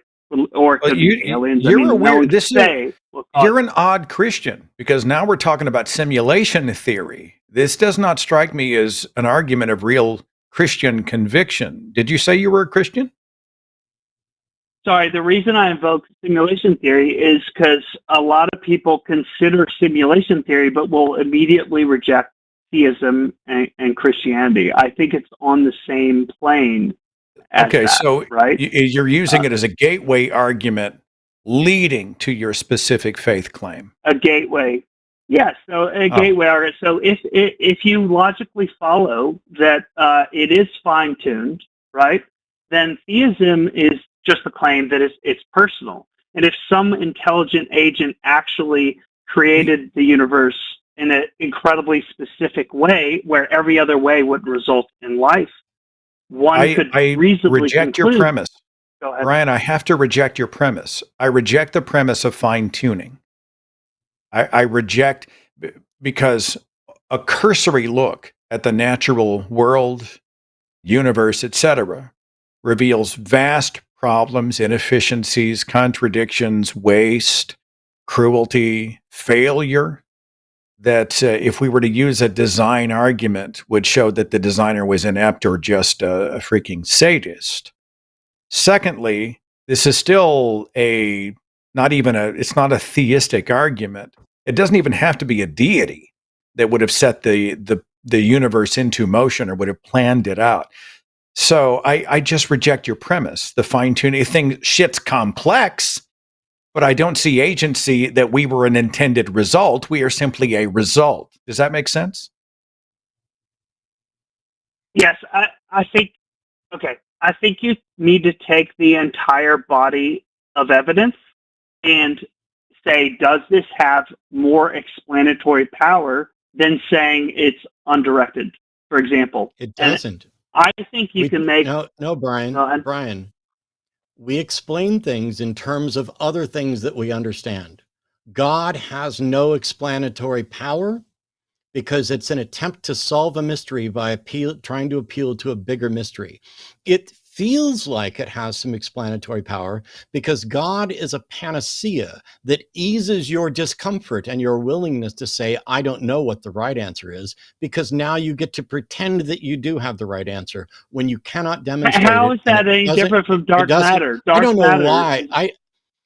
Or it could be aliens. You're an odd Christian, because now we're talking about simulation theory. This does not strike me as an argument of real Christian conviction. Did you say you were a Christian? Sorry, the reason I invoke simulation theory is because a lot of people consider simulation theory, but will immediately reject theism and Christianity. I think it's on the same plane. Okay, so right? You're using it as a gateway argument leading to your specific faith claim. A gateway. Yes, so a gateway argument. So if you logically follow that it is fine-tuned, right, then theism is just a claim that it's personal. And if some intelligent agent actually created the universe in an incredibly specific way, where every other way would result in life, one could reasonably reject conclude, your premise. Go ahead. Brian, I have to reject your premise. I reject the premise of fine-tuning. I reject, because a cursory look at the natural world, universe, etc., reveals vast problems, inefficiencies, contradictions, waste, cruelty, failure, that if we were to use a design argument, would show that the designer was inept or just a freaking sadist. Secondly, this is still it's not a theistic argument. It doesn't even have to be a deity that would have set the universe into motion or would have planned it out. So I just reject your premise. The fine-tuning thing, shit's complex, but I don't see agency that we were an intended result. We are simply a result. Does that make sense? Yes, I think, okay. I think you need to take the entire body of evidence and say, does this have more explanatory power than saying it's undirected, for example? It doesn't. I think you can make... No, Brian. Brian, we explain things in terms of other things that we understand. God has no explanatory power because it's an attempt to solve a mystery by trying to appeal to a bigger mystery. It feels like it has some explanatory power because God is a panacea that eases your discomfort and your willingness to say, I don't know what the right answer is, because now you get to pretend that you do have the right answer when you cannot demonstrate it. How is that any different from dark matter? I don't know why.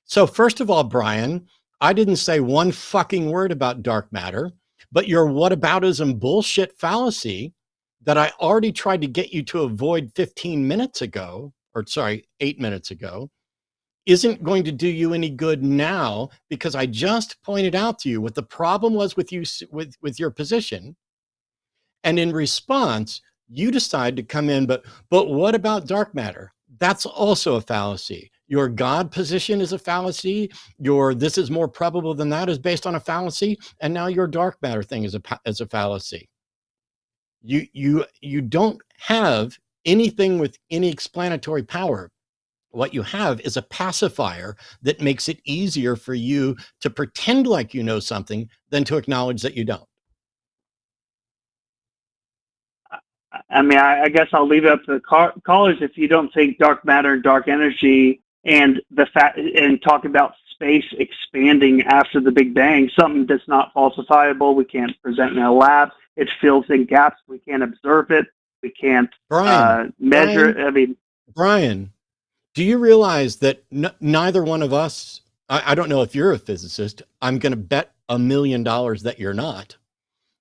So first of all, Brian, I didn't say one fucking word about dark matter, but your whataboutism bullshit fallacy that I already tried to get you to avoid 15 minutes ago, or sorry, 8 minutes ago, isn't going to do you any good now, because I just pointed out to you what the problem was with you, with your position. And in response, you decide to come in, but what about dark matter? That's also a fallacy. Your God position is a fallacy. Your this is more probable than that is based on a fallacy. And now your dark matter thing is a fallacy. You don't have anything with any explanatory power. What you have is a pacifier that makes it easier for you to pretend like you know something than to acknowledge that you don't. I mean, I guess I'll leave it up to the callers. If you don't think dark matter and dark energy and talk about space expanding after the Big Bang, something that's not falsifiable, we can't present in a lab. It fills in gaps. We can't observe it. We can't measure it. I mean, Brian, do you realize that neither one of us, I don't know if you're a physicist, I'm going to bet $1 million that you're not.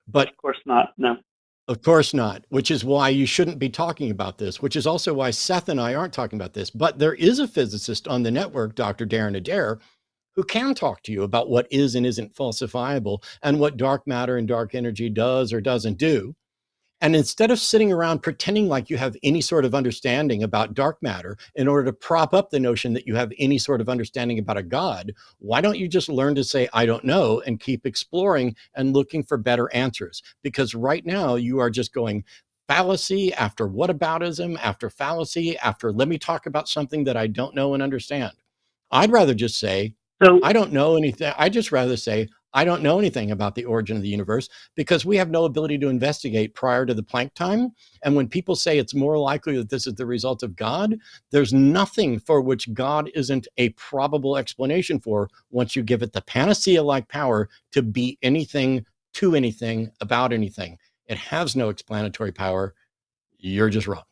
But of course not, no. Of course not, which is why you shouldn't be talking about this, which is also why Seth and I aren't talking about this. But there is a physicist on the network, Dr. Darren Adair, who can talk to you about what is and isn't falsifiable and what dark matter and dark energy does or doesn't do. And instead of sitting around pretending like you have any sort of understanding about dark matter in order to prop up the notion that you have any sort of understanding about a God, why don't you just learn to say, I don't know, and keep exploring and looking for better answers? Because right now you are just going fallacy after whataboutism, after fallacy, after let me talk about something that I don't know and understand. I'd rather just say, So I don't know anything. I just rather say, I don't know anything about the origin of the universe, because we have no ability to investigate prior to the Planck time. And when people say it's more likely that this is the result of God, there's nothing for which God isn't a probable explanation for once you give it the panacea-like power to be anything, to anything, about anything. It has no explanatory power. You're just wrong.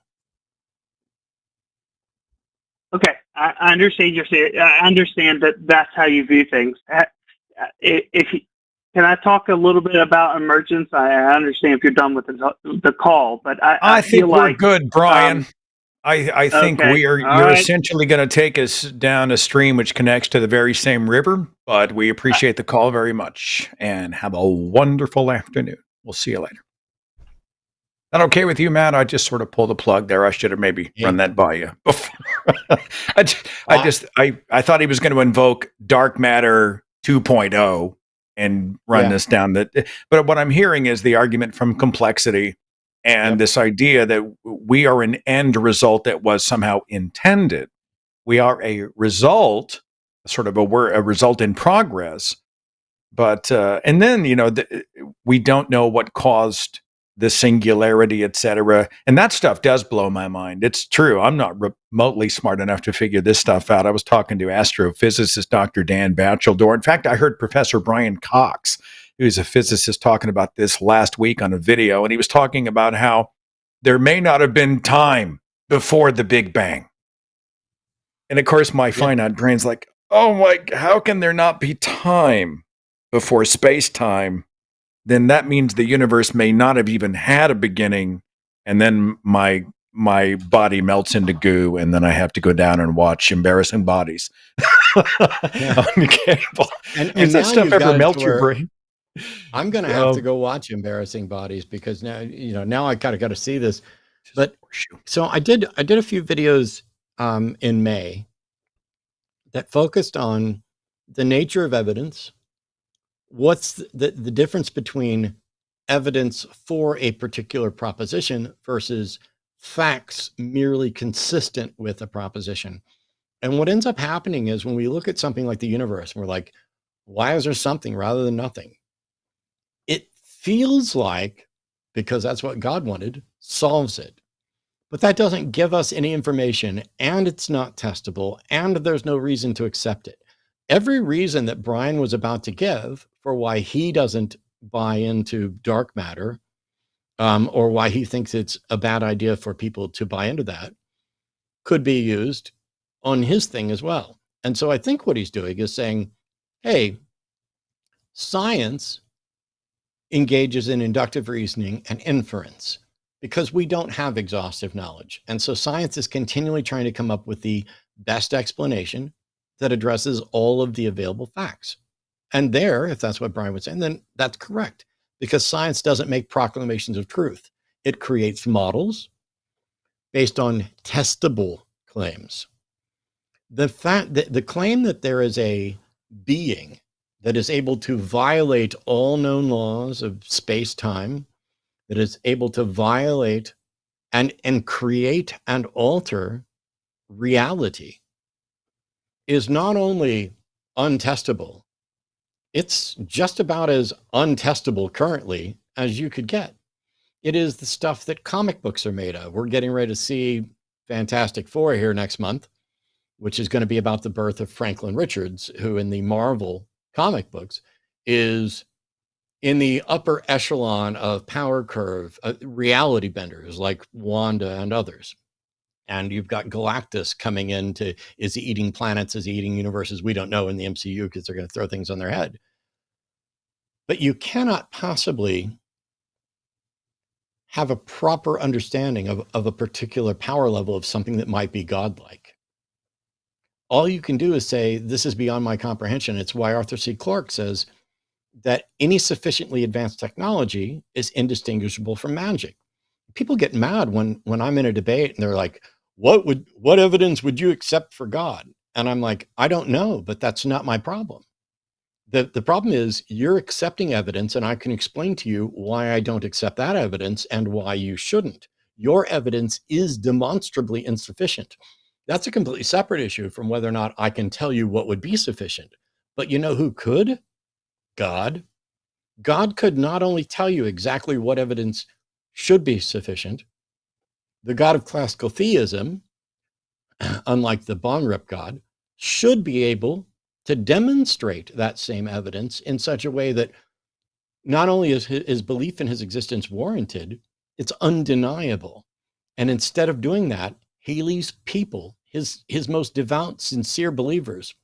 okay, I understand you're saying. I understand that that's how you view things. If you, can I talk a little bit about emergence? I understand if you're done with the call, but I think feel we're like good, Brian. I think okay, you're all right. essentially going to take us down a stream which connects to the very same river, but we appreciate the call very much and have a wonderful afternoon. We'll see you later. That okay with you, Matt? I just sort of pulled the plug there. I should have maybe run that by you before. I thought he was going to invoke dark matter 2.0 and run this down. But what I'm hearing is the argument from complexity and this idea that we are an end result that was somehow intended. We are a result, sort of a result in progress. But and then we don't know what caused the singularity, etc. And that stuff does blow my mind. It's true. I'm not remotely smart enough to figure this stuff out. I was talking to astrophysicist Dr. Dan Batcheldor. In fact, I heard Professor Brian Cox, who's a physicist, talking about this last week on a video. And he was talking about how there may not have been time before the Big Bang. And of course, my finite brain's like, oh my, how can there not be time before space-time? Then that means the universe may not have even had a beginning, and then my body melts into goo, and then I have to go down and watch Embarrassing Bodies on cable. And Does that stuff ever melt your brain? I'm going to have to go watch Embarrassing Bodies, because now now I kind of got to see this. But so I did a few videos in May that focused on the nature of evidence. What's the difference between evidence for a particular proposition versus facts merely consistent with a proposition? And what ends up happening is when we look at something like the universe, we're like, why is there something rather than nothing? It feels like, because that's what God wanted, solves it. But that doesn't give us any information, and it's not testable, and there's no reason to accept it. Every reason that Brian was about to give for why he doesn't buy into dark matter, or why he thinks it's a bad idea for people to buy into that, could be used on his thing as well. And so I think what he's doing is saying, hey, science engages in inductive reasoning and inference because we don't have exhaustive knowledge. And so science is continually trying to come up with the best explanation that addresses all of the available facts. And there, if that's what Brian was saying, then that's correct, because science doesn't make proclamations of truth. It creates models based on testable claims. The fact that the claim that there is a being that is able to violate all known laws of space-time, that is able to violate and create and alter reality, is not only untestable, it's just about as untestable currently as you could get. It is the stuff that comic books are made of. We're getting ready to see Fantastic Four here next month, which is going to be about the birth of Franklin Richards, who in the Marvel comic books is in the upper echelon of power curve, reality benders like Wanda and others. And you've got Galactus coming in to, is he eating planets? Is he eating universes? We don't know in the MCU because they're going to throw things on their head. But you cannot possibly have a proper understanding of a particular power level of something that might be godlike. All you can do is say, this is beyond my comprehension. It's why Arthur C. Clarke says that any sufficiently advanced technology is indistinguishable from magic. People get mad when I'm in a debate and they're like, what evidence would you accept for God? And I'm like, I don't know, but that's not my problem. The problem is you're accepting evidence, and I can explain to you why I don't accept that evidence and why you shouldn't. Your evidence is demonstrably insufficient. That's a completely separate issue from whether or not I can tell you what would be sufficient. But you know who could? God. God could not only tell you exactly what evidence should be sufficient, the God of classical theism, unlike the Bonrep God, should be able to demonstrate that same evidence in such a way that not only is his belief in his existence warranted, it's undeniable. And instead of doing that, he leaves people, his most devout, sincere believers,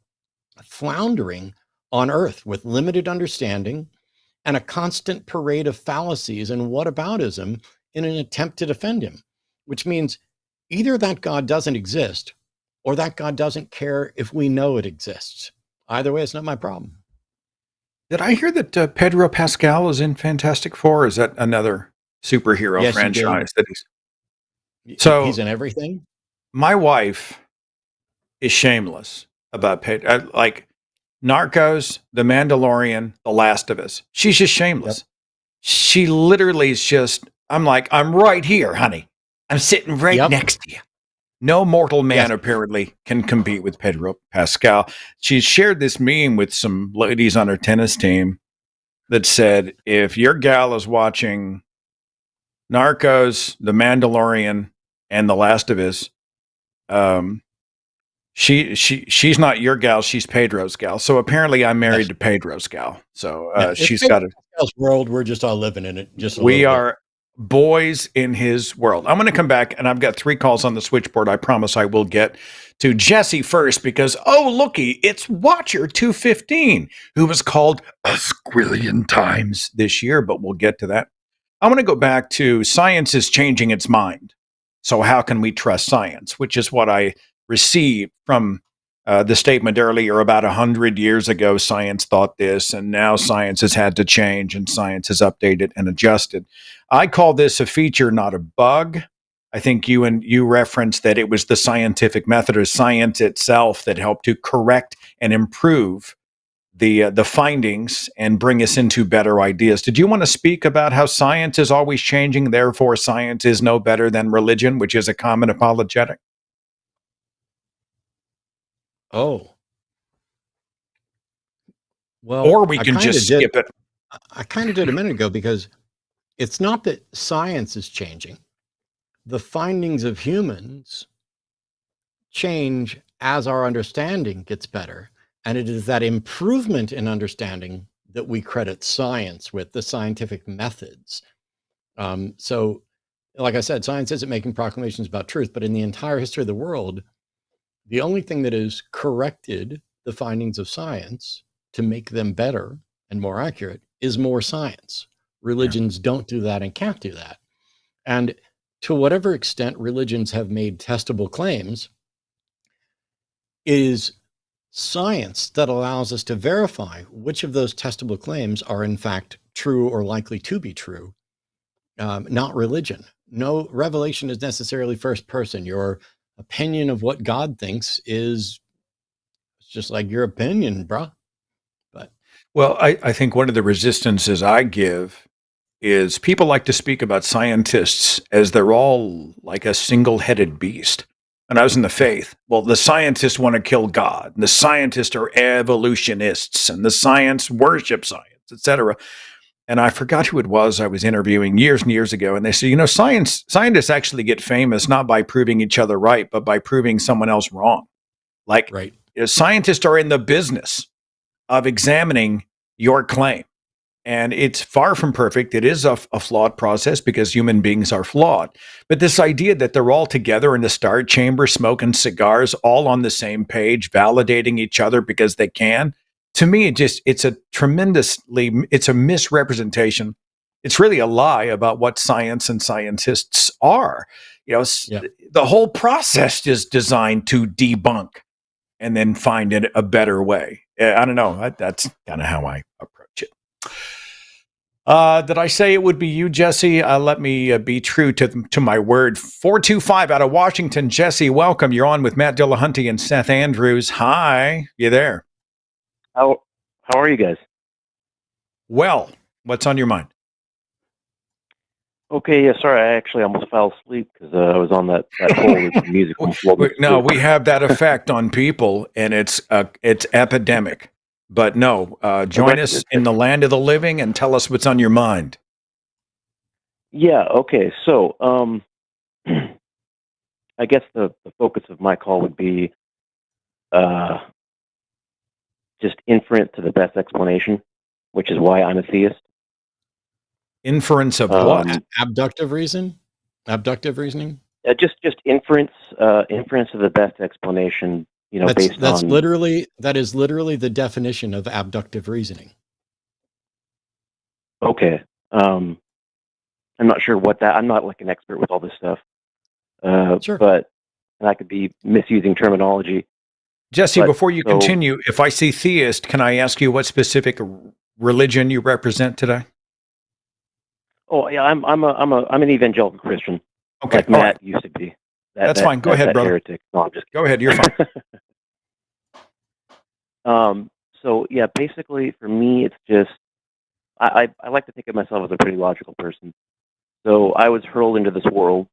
floundering on earth with limited understanding and a constant parade of fallacies and whataboutism in an attempt to defend him, which means either that God doesn't exist or that God doesn't care if we know it exists. Either way, it's not my problem. Did I hear that Pedro Pascal is in Fantastic Four? Is that another superhero Yes, you did. franchise that So He's in everything. my wife is shameless about Pedro, like Narcos, The Mandalorian, The Last of Us. She's just shameless. She literally is just. I'm like, I'm right here, honey. I'm sitting right Yep. next to you. No mortal man Yes. apparently can compete with Pedro Pascal. She shared this meme with some ladies on her tennis team that said, if your gal is watching Narcos, The Mandalorian, and The Last of Us, she's not your gal, she's Pedro's gal. So apparently I'm married to Pedro's gal. So she's got it. Pascal's world. We're just all living in it. Just a We little bit. are boys in his world. I'm going to come back, and I've got 3 calls on the switchboard. I promise I will get to Jesse first because, oh, looky, it's Watcher 215, who was called a squillion times this year, but we'll get to that. I want to go back to science is changing its mind. So how can we trust science? Which is what I received from the statement earlier. About 100 years ago, science thought this, and now science has had to change, and science has updated and adjusted. I call this a feature, not a bug. I think you referenced that it was the scientific method or science itself that helped to correct and improve the findings and bring us into better ideas. Did you want to speak about how science is always changing, therefore science is no better than religion, which is a common apologetic? Oh. Well, Or we can just skip it. I kind of did a minute ago because it's not that science is changing. The findings of humans change as our understanding gets better. And it is that improvement in understanding that we credit science with, the scientific methods. So, like I said, science isn't making proclamations about truth, but in the entire history of the world, the only thing that has corrected the findings of science to make them better and more accurate is more science. Religions don't do that and can't do that. And to whatever extent religions have made testable claims, it is science that allows us to verify which of those testable claims are in fact true or likely to be true, not religion. No, revelation is necessarily first person. Your opinion of what God thinks is just like your opinion, bruh. But Well, I think one of the resistances I give is people like to speak about scientists as they're all like a single-headed beast. And I was in the faith. Well, the scientists want to kill God, and the scientists are evolutionists, and the science worship science, etc. And I forgot who it was I was interviewing years and years ago, and they said, scientists actually get famous not by proving each other right, but by proving someone else wrong. Like, right. Scientists are in the business of examining your claim. And it's far from perfect. It is a flawed process because human beings are flawed. But this idea that they're all together in the star chamber smoking cigars, all on the same page, validating each other because they can, to me, it's a misrepresentation. It's really a lie about what science and scientists are. The whole process is designed to debunk and then find it a better way. I don't know. That's kind of how I approach it. Did I say it would be you, Jesse? Let me be true to my word. 425 out of Washington. Jesse, welcome. You're on with Matt Dillahunty and Seth Andrews. Hi. You there? How are you guys? Well, what's on your mind? Okay, yeah, sorry, I actually almost fell asleep because I was on that hold with the music. No, we have that effect on people, and it's epidemic. But no, join us in the land of the living and tell us what's on your mind. Yeah, okay, so I guess the focus of my call would be just inference to the best explanation, which is why I'm a theist. Inference of what? Abductive reason? Abductive reasoning? Just inference of the best explanation. You know, That is literally the definition of abductive reasoning. Okay. I'm not sure what that. I'm not like an expert with all this stuff. Sure. But I could be misusing terminology. Jesse, before you continue, if I see theist, can I ask you what specific religion you represent today? Oh yeah, I'm an evangelical Christian. Okay, like Matt used to be. That's fine. Go ahead, brother. Heretic. No, I'm just Go ahead. You're fine. So yeah, basically for me, it's just I like to think of myself as a pretty logical person. So I was hurled into this world,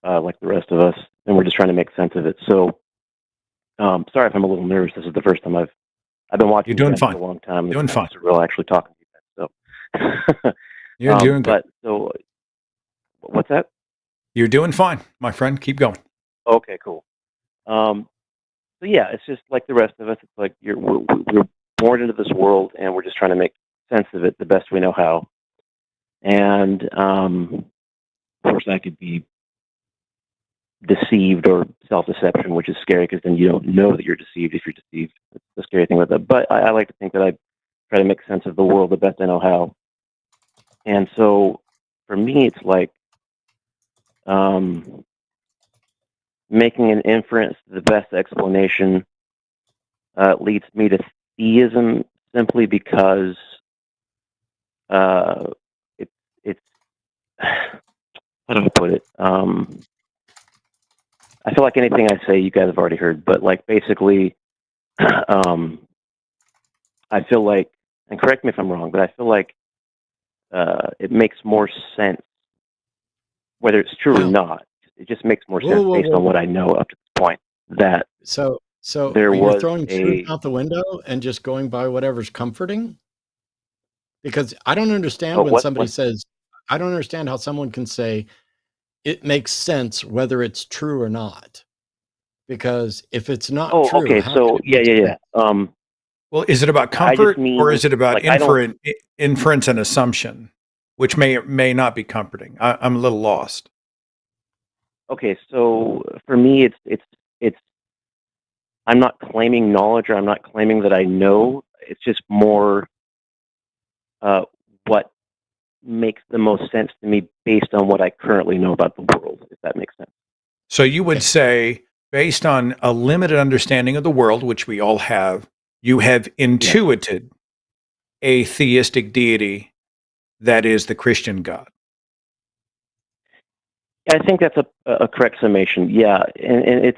like the rest of us, and we're just trying to make sense of it. So, sorry if I'm a little nervous. This is the first time I've been watching. You're doing fine. For a long time. Doing fine. It's real actually talking to you guys. So you're doing good. But so, what's that? You're doing fine, my friend. Keep going. Okay, cool. So yeah, it's just like the rest of us. It's like we're born into this world, and we're just trying to make sense of it the best we know how. And of course, that could be deceived or self-deception, which is scary because then you don't know that you're deceived if you're deceived. That's the scary thing with that. But I like to think that I try to make sense of the world the best I know how. And so for me, it's like making an inference to the best explanation leads me to theism simply because it's how do I put it? I feel like anything I say, you guys have already heard, but like basically, I feel like, and correct me if I'm wrong, but I feel like it makes more sense, whether it's true or not. It just makes more sense based on what I know up to this point. That so there you're was throwing truth out the window and just going by whatever's comforting. Because I don't understand when somebody says, I don't understand how someone can say it makes sense whether it's true or not. Because if it's not true, okay, so yeah. Well, is it about comfort or is it about like inference and assumption, which may or may not be comforting? I'm a little lost. Okay, so for me, it's I'm not claiming knowledge, or I'm not claiming that I know. It's just more what makes the most sense to me based on what I currently know about the world, if that makes sense. So you would say, based on a limited understanding of the world, which we all have, you have intuited a theistic deity that is the Christian God. I think that's a correct summation. Yeah, and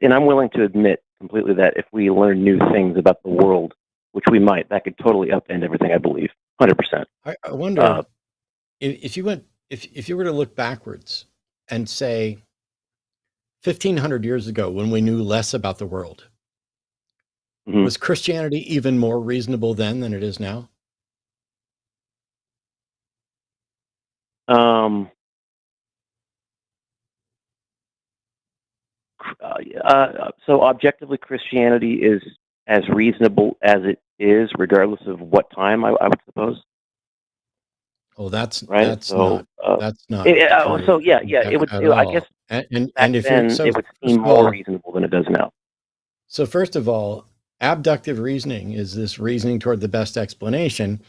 and I'm willing to admit completely that if we learn new things about the world, which we might, that could totally upend everything I believe, 100%. I wonder if you were to look backwards and say 1,500 years ago, when we knew less about the world, was Christianity even more reasonable then than it is now? So objectively, Christianity is as reasonable as it is, regardless of what time, I would suppose. Oh, that's right. That's not. true So yeah, it would. I guess and if then it would seem more reasonable than it does now. So first of all, abductive reasoning is this reasoning toward the best explanation,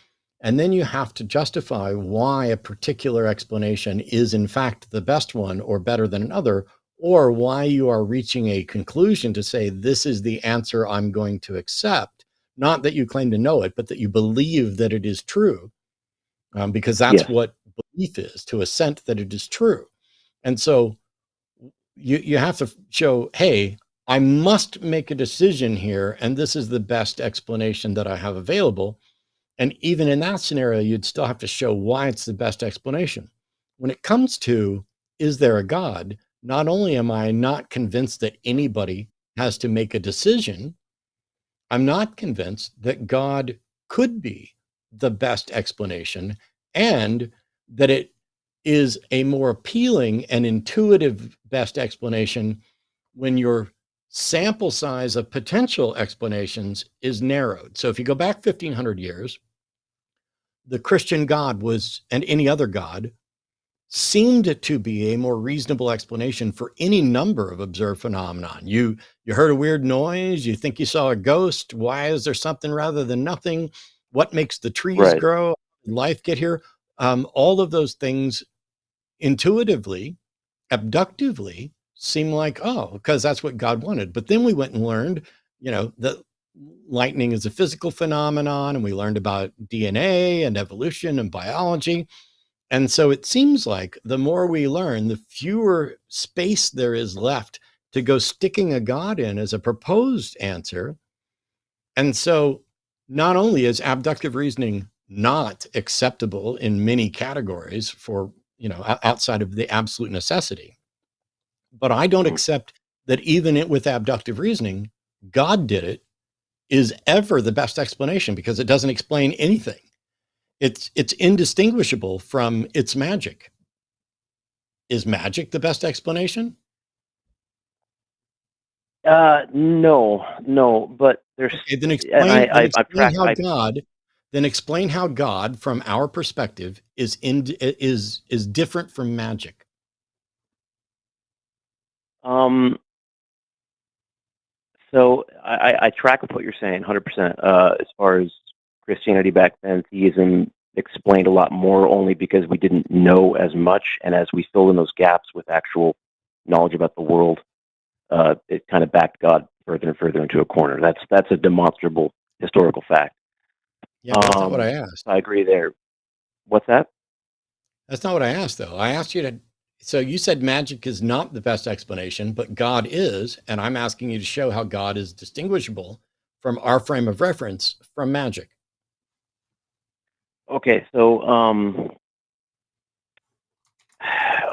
and then you have to justify why a particular explanation is in fact the best one or better than another, or why you are reaching a conclusion to say this is the answer I'm going to accept. Not that you claim to know it, but that you believe that it is true, because that's what belief is, to assent that it is true. And so you have to show, hey, I must make a decision here, and this is the best explanation that I have available. And even in that scenario, you'd still have to show why it's the best explanation. when it comes to, is there a God? Not only am I not convinced that anybody has to make a decision, I'm not convinced that God could be the best explanation, and that it is a more appealing and intuitive best explanation when your sample size of potential explanations is narrowed. So if you go back 1500 years, the Christian God was, and any other God, seemed to be a more reasonable explanation for any number of observed phenomenon. You heard a weird noise, you think you saw a ghost, why is there something rather than nothing? What makes the trees Right. grow? How did life get here? All of those things intuitively, abductively seem like, oh, because that's what God wanted. But then we went and learned, that lightning is a physical phenomenon, and we learned about DNA and evolution and biology. And so it seems like the more we learn, the fewer space there is left to go sticking a God in as a proposed answer. And so not only is abductive reasoning not acceptable in many categories for, outside of the absolute necessity, but I don't Mhm. accept that even with abductive reasoning, God did it is ever the best explanation, because it doesn't explain anything. It's indistinguishable from its magic. Is magic the best explanation? No, but there's, Okay, then and explain then I've explain tracked, how God then explain how God, from our perspective, is different from magic. um, so I track with what you're saying, 100%. As far as Christianity back then, theism explained a lot more, only because we didn't know as much, and as we fill in those gaps with actual knowledge about the world, it kind of backed God further and further into a corner. That's a demonstrable historical fact. Yeah, but that's not what I asked. I agree there. What's that? That's not what I asked, though. I asked you to. So you said magic is not the best explanation, but God is, and I'm asking you to show how God is distinguishable from our frame of reference from magic. Okay, so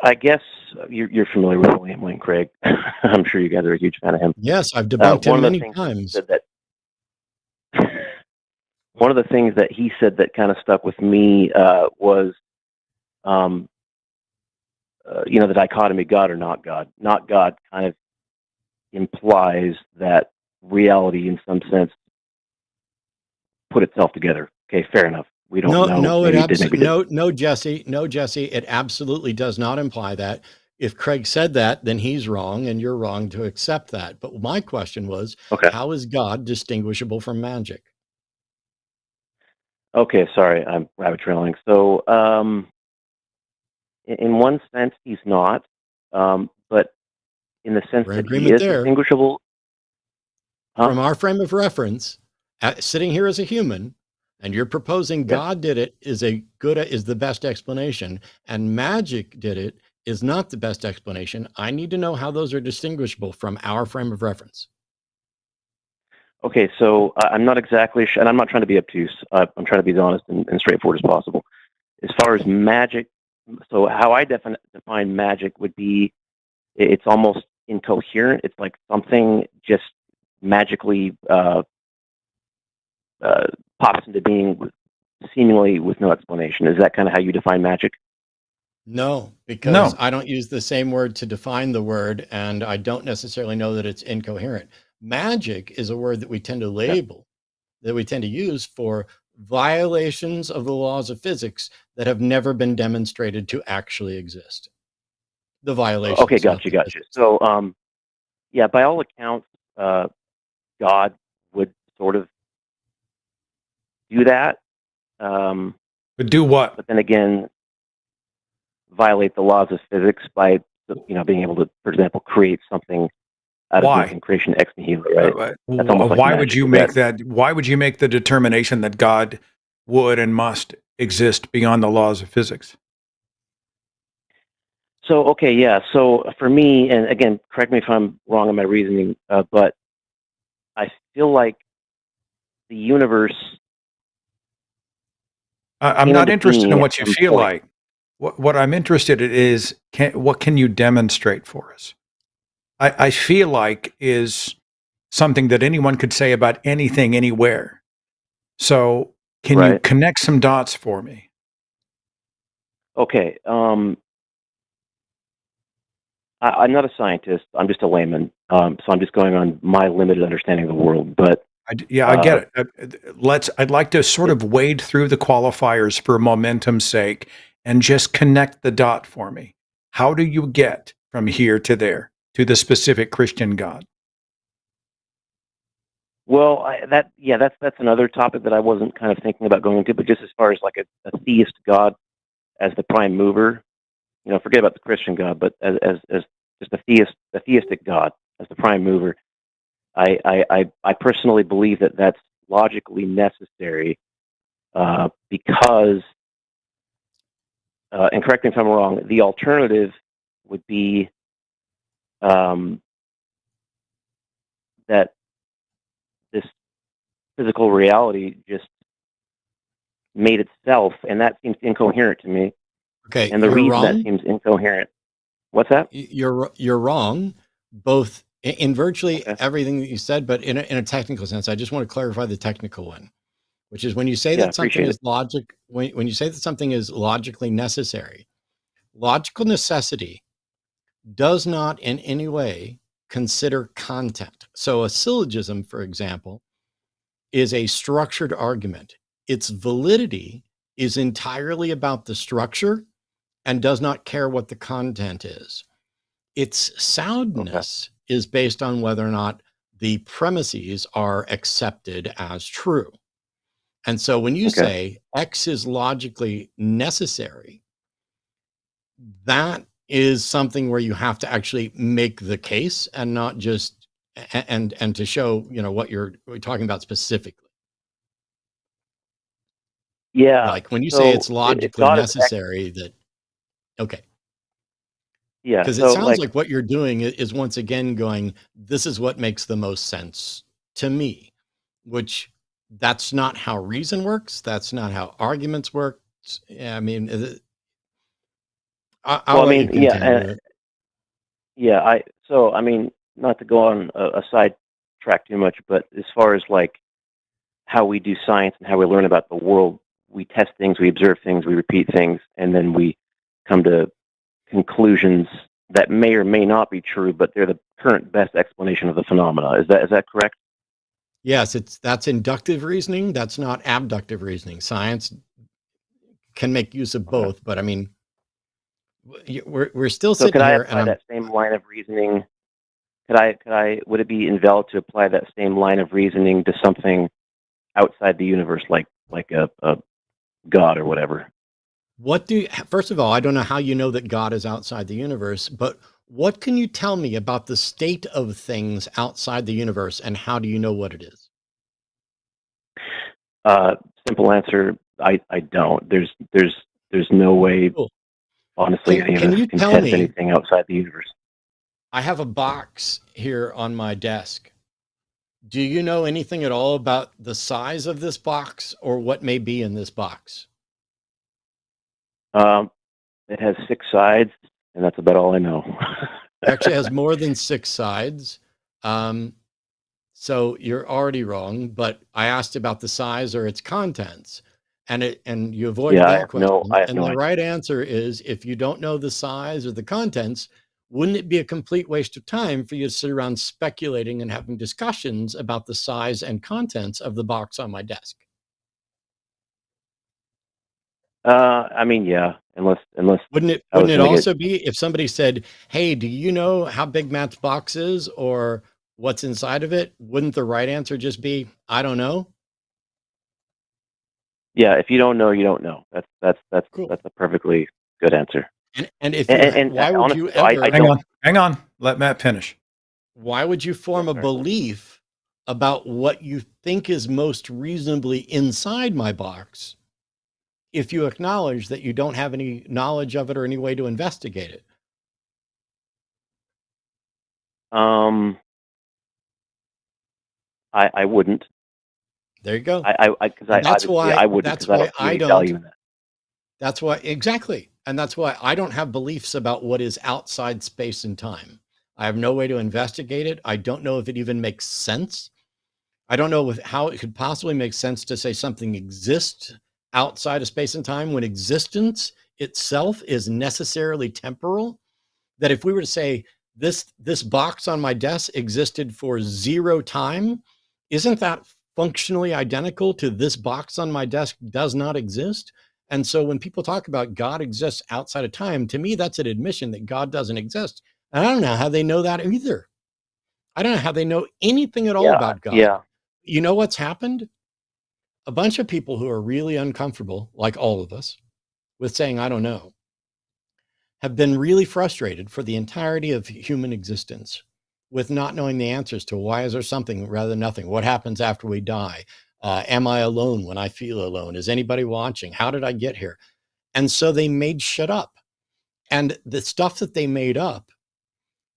I guess you're familiar with William Lane Craig. I'm sure you guys are a huge fan of him. Yes, I've debunked him One of the many things times. that one of the things that he said that kind of stuck with me was, the dichotomy, God or not God. Not God kind of implies that reality, in some sense, put itself together. Okay, fair enough. We don't know. Maybe it did. Maybe it didn't. No, Jesse, it absolutely does not imply that. If Craig said that, then he's wrong, and you're wrong to accept that. But my question was, Okay. how is God distinguishable from magic? Okay, sorry, I'm rabbit trailing. So, in one sense, he's not, but in the sense We're in that he agreement is there. distinguishable. Huh? From our frame of reference, sitting here as a human, and you're proposing Yeah. God did it is the best explanation, and magic did it is not the best explanation. I need to know how those are distinguishable from our frame of reference. Okay, so I'm not exactly sure, and I'm not trying to be obtuse. I'm trying to be as honest and straightforward as possible. As far as magic, so how I define magic would be, it's almost incoherent. It's like something just magically pops into being, seemingly with no explanation. Is that kind of how you define magic? No, because No. I don't use the same word to define the word, and I don't necessarily know that it's incoherent. Magic is a word that we tend to Okay. label, that we tend to use for violations of the laws of physics that have never been demonstrated to actually exist. The violations. Okay, got you. So, yeah, by all accounts, God would sort of do that. But do what? But then again, violate the laws of physics by, being able to, for example, create something out of Why? nothing, creation ex nihilo, right? That's almost like Why magic. would you make that? Why would you make the determination that God would and must exist beyond the laws of physics? So, okay, yeah. So for me, and again, correct me if I'm wrong in my reasoning, but I feel like the universe I'm came not into interested in being at what you some feel point. like. what I'm interested in is what can you demonstrate for us? I feel like is something that anyone could say about anything, anywhere. So can you Right. connect some dots for me? Okay. I'm not a scientist. I'm just a layman. So I'm just going on my limited understanding of the world. But Yeah, I get it. I'd like to sort of wade through the qualifiers for momentum's sake and just connect the dot for me. How do you get from here to there to the specific Christian God? well, that's another topic that I wasn't kind of thinking about going into. But just as far as like a theist God as the prime mover, forget about the Christian God, but as just a theistic God as the prime mover, I personally believe that that's logically necessary because, and correct me if I'm wrong, the alternative would be that this physical reality just made itself, and that seems incoherent to me. Okay, And the you're reason that wrong. seems incoherent, what's that? You're wrong, both in virtually Okay. everything that you said, but in a technical sense. I just want to clarify the technical one, which is when you say Yeah, that something appreciate is it. when you say that something is logically necessary, logical necessity does not in any way consider content. So a syllogism, for example, is a structured argument. Its validity is entirely about the structure and does not care what the content is. Its Okay. soundness is based on whether or not the premises are accepted as true. And so when you Okay. say X is logically necessary, that is something where you have to actually make the case and not just and to show, what you're talking about specifically. Yeah. Like when you say So it's if logically God is necessary that okay. yeah. Because it So sounds like like what you're doing is once again going, this is what makes the most sense to me, which that's not how reason works. That's not how arguments work. Yeah, I mean, I'll well, I let you mean, continue. yeah. I mean, not to go on a side track too much, but as far as like how we do science and how we learn about the world, we test things, we observe things, we repeat things, and then we come to conclusions that may or may not be true, but they're the current best explanation of the phenomena. Is that correct? Yes, that's inductive reasoning. That's not abductive reasoning. Science can make use of Okay. both, but I mean, we're still So could sitting I here, and apply that same line of reasoning? Would it be invalid to apply that same line of reasoning to something outside the universe, like a god or whatever? first of all, I don't know how you know that God is outside the universe, but what can you tell me about the state of things outside the universe, and how do you know what it is? Simple answer: I don't. There's no way, Cool. honestly, any of Can us you can tell test me? anything outside the universe. I have a box here on my desk. Do you know anything at all about the size of this box or what may be in this box? Um, it has 6 sides, and that's about all I know. It actually has more than 6 sides. So you're already wrong, but I asked about the size or its contents, and you avoided Yeah, that I question. have And no the idea. right answer is if you don't know the size or the contents, wouldn't it be a complete waste of time for you to sit around speculating and having discussions about the size and contents of the box on my desk? I mean, yeah, unless Wouldn't it I was wouldn't it going to get. also be if somebody said, "Hey, do you know how big Matt's box is or what's inside of it?" Wouldn't the right answer just be, "I don't know"? Yeah, if you don't know, you don't know. Cool. That's a perfectly good answer. And if you And why would you honestly, though, I ever don't. Hang on. Let Matt finish. why would you Yeah, form a sorry. belief about what you think is most reasonably inside my box if you acknowledge that you don't have any knowledge of it or any way to investigate it? Um, I wouldn't. There you go. I because I And that's obviously I why wouldn't that's because I why don't see I any don't. value in that. That's why, exactly. And that's why I don't have beliefs about what is outside space and time. I have no way to investigate it. I don't know if it even makes sense. I don't know how it could possibly make sense to say something exists outside of space and time when existence itself is necessarily temporal. That if we were to say this box on my desk existed for 0 time, isn't that functionally identical to this box on my desk does not exist? And so when people talk about God exists outside of time, to me, that's an admission that God doesn't exist. And I don't know how they know that either. I don't know how they know anything at all Yeah, about God. yeah, You know what's happened? A bunch of people who are really uncomfortable, like all of us, with saying, I don't know, have been really frustrated for the entirety of human existence with not knowing the answers to why is there something rather than nothing? What happens after we die? Am I alone when I feel alone? Is anybody watching? How did I get here? And so they made shit up. And the stuff that they made up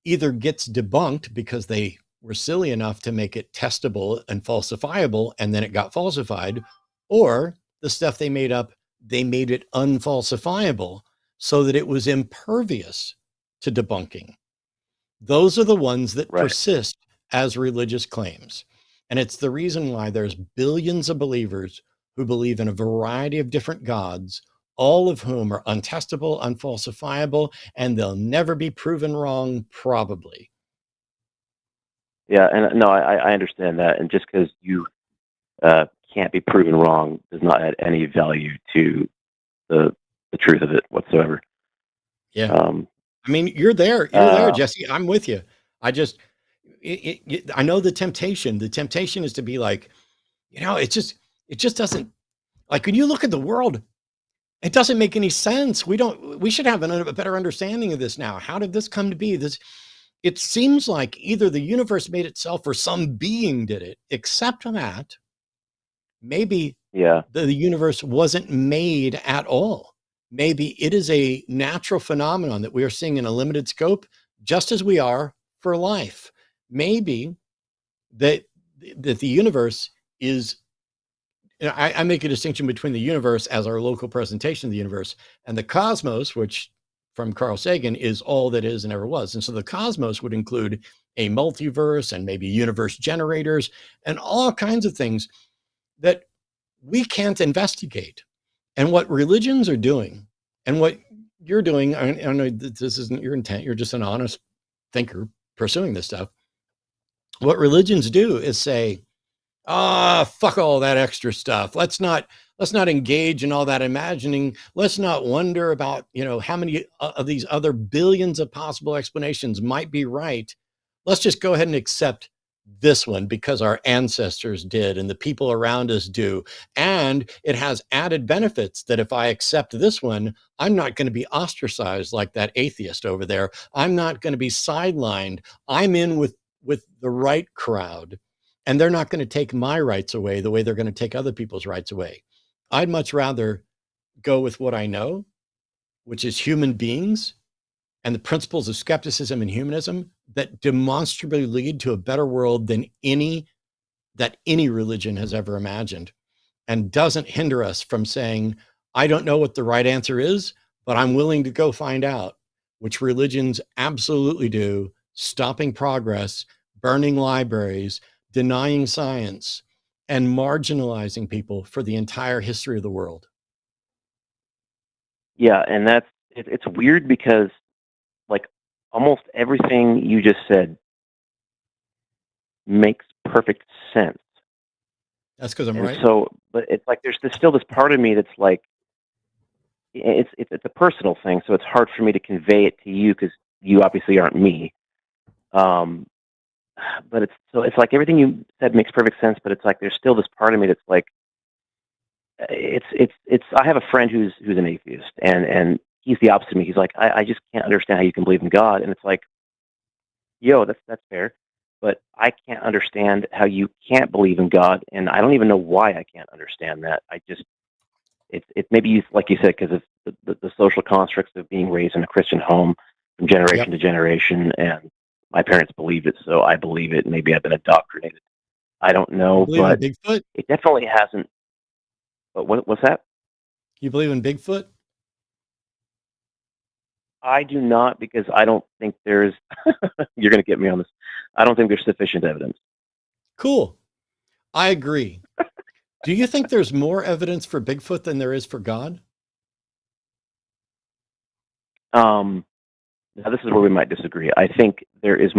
either gets debunked because they were silly enough to make it testable and falsifiable, and then it got falsified, or the stuff they made up, they made it unfalsifiable so that it was impervious to debunking. Those are the ones that right. persist as religious claims. And it's the reason why there's billions of believers who believe in a variety of different gods, all of whom are untestable, unfalsifiable, and they'll never be proven wrong, probably. Yeah, and no, I understand that. And just because you can't be proven wrong does not add any value to the truth of it whatsoever. Yeah. Um, I mean, you're there, Jesse. I'm with you. I just, I know the temptation. The temptation is to be like, it just doesn't, like when you look at the world, it doesn't make any sense. We should have a better understanding of this now. How did this come to be? It seems like either the universe made itself or some being did it, except that maybe yeah, the universe wasn't made at all. Maybe it is a natural phenomenon that we are seeing in a limited scope, just as we are for life. Maybe that the universe is, I make a distinction between the universe as our local presentation of the universe and the cosmos, which from Carl Sagan is all that is and ever was. And so the cosmos would include a multiverse and maybe universe generators and all kinds of things that we can't investigate. And what religions are doing and what you're doing, I know that this isn't your intent, you're just an honest thinker pursuing this stuff. What religions do is say, fuck all that extra stuff. Let's not engage in all that imagining. Let's not wonder about, how many of these other billions of possible explanations might be right. Let's just go ahead and accept this one because our ancestors did and the people around us do. And it has added benefits that if I accept this one, I'm not going to be ostracized like that atheist over there. I'm not going to be sidelined. I'm in with the right crowd. And they're not going to take my rights away the way they're going to take other people's rights away. I'd much rather go with what I know, which is human beings and the principles of skepticism and humanism that demonstrably lead to a better world than any religion has ever imagined, and doesn't hinder us from saying, I don't know what the right answer is, but I'm willing to go find out, which religions absolutely do, stopping progress, burning libraries, denying science, and marginalizing people for the entire history of the world. yeah, and it's weird because like almost everything you just said makes perfect sense. That's because I'm And right. so, but it's like there's still this part of me that's like it's a personal thing, so it's hard for me to convey it to you because you obviously aren't me. But it's like everything you said makes perfect sense, but it's like there's still this part of me that's like it's I have a friend who's an atheist, and he's the opposite of me. He's like, I just can't understand how you can believe in God. And it's like, yo, that's fair, but I can't understand how you can't believe in God, and I don't even know why I can't understand that. It's maybe like you said, because of the social constructs of being raised in a Christian home from generation to generation, and my parents believed it, so I believe it. Maybe I've been indoctrinated. I don't know, You believe in but Bigfoot? it definitely hasn't. But what's that? You believe in Bigfoot? I do not, because I don't think there's. You're going to get me on this. I don't think there's sufficient evidence. Cool. I agree. Do you think there's more evidence for Bigfoot than there is for God? Now this is where we might disagree. I think there is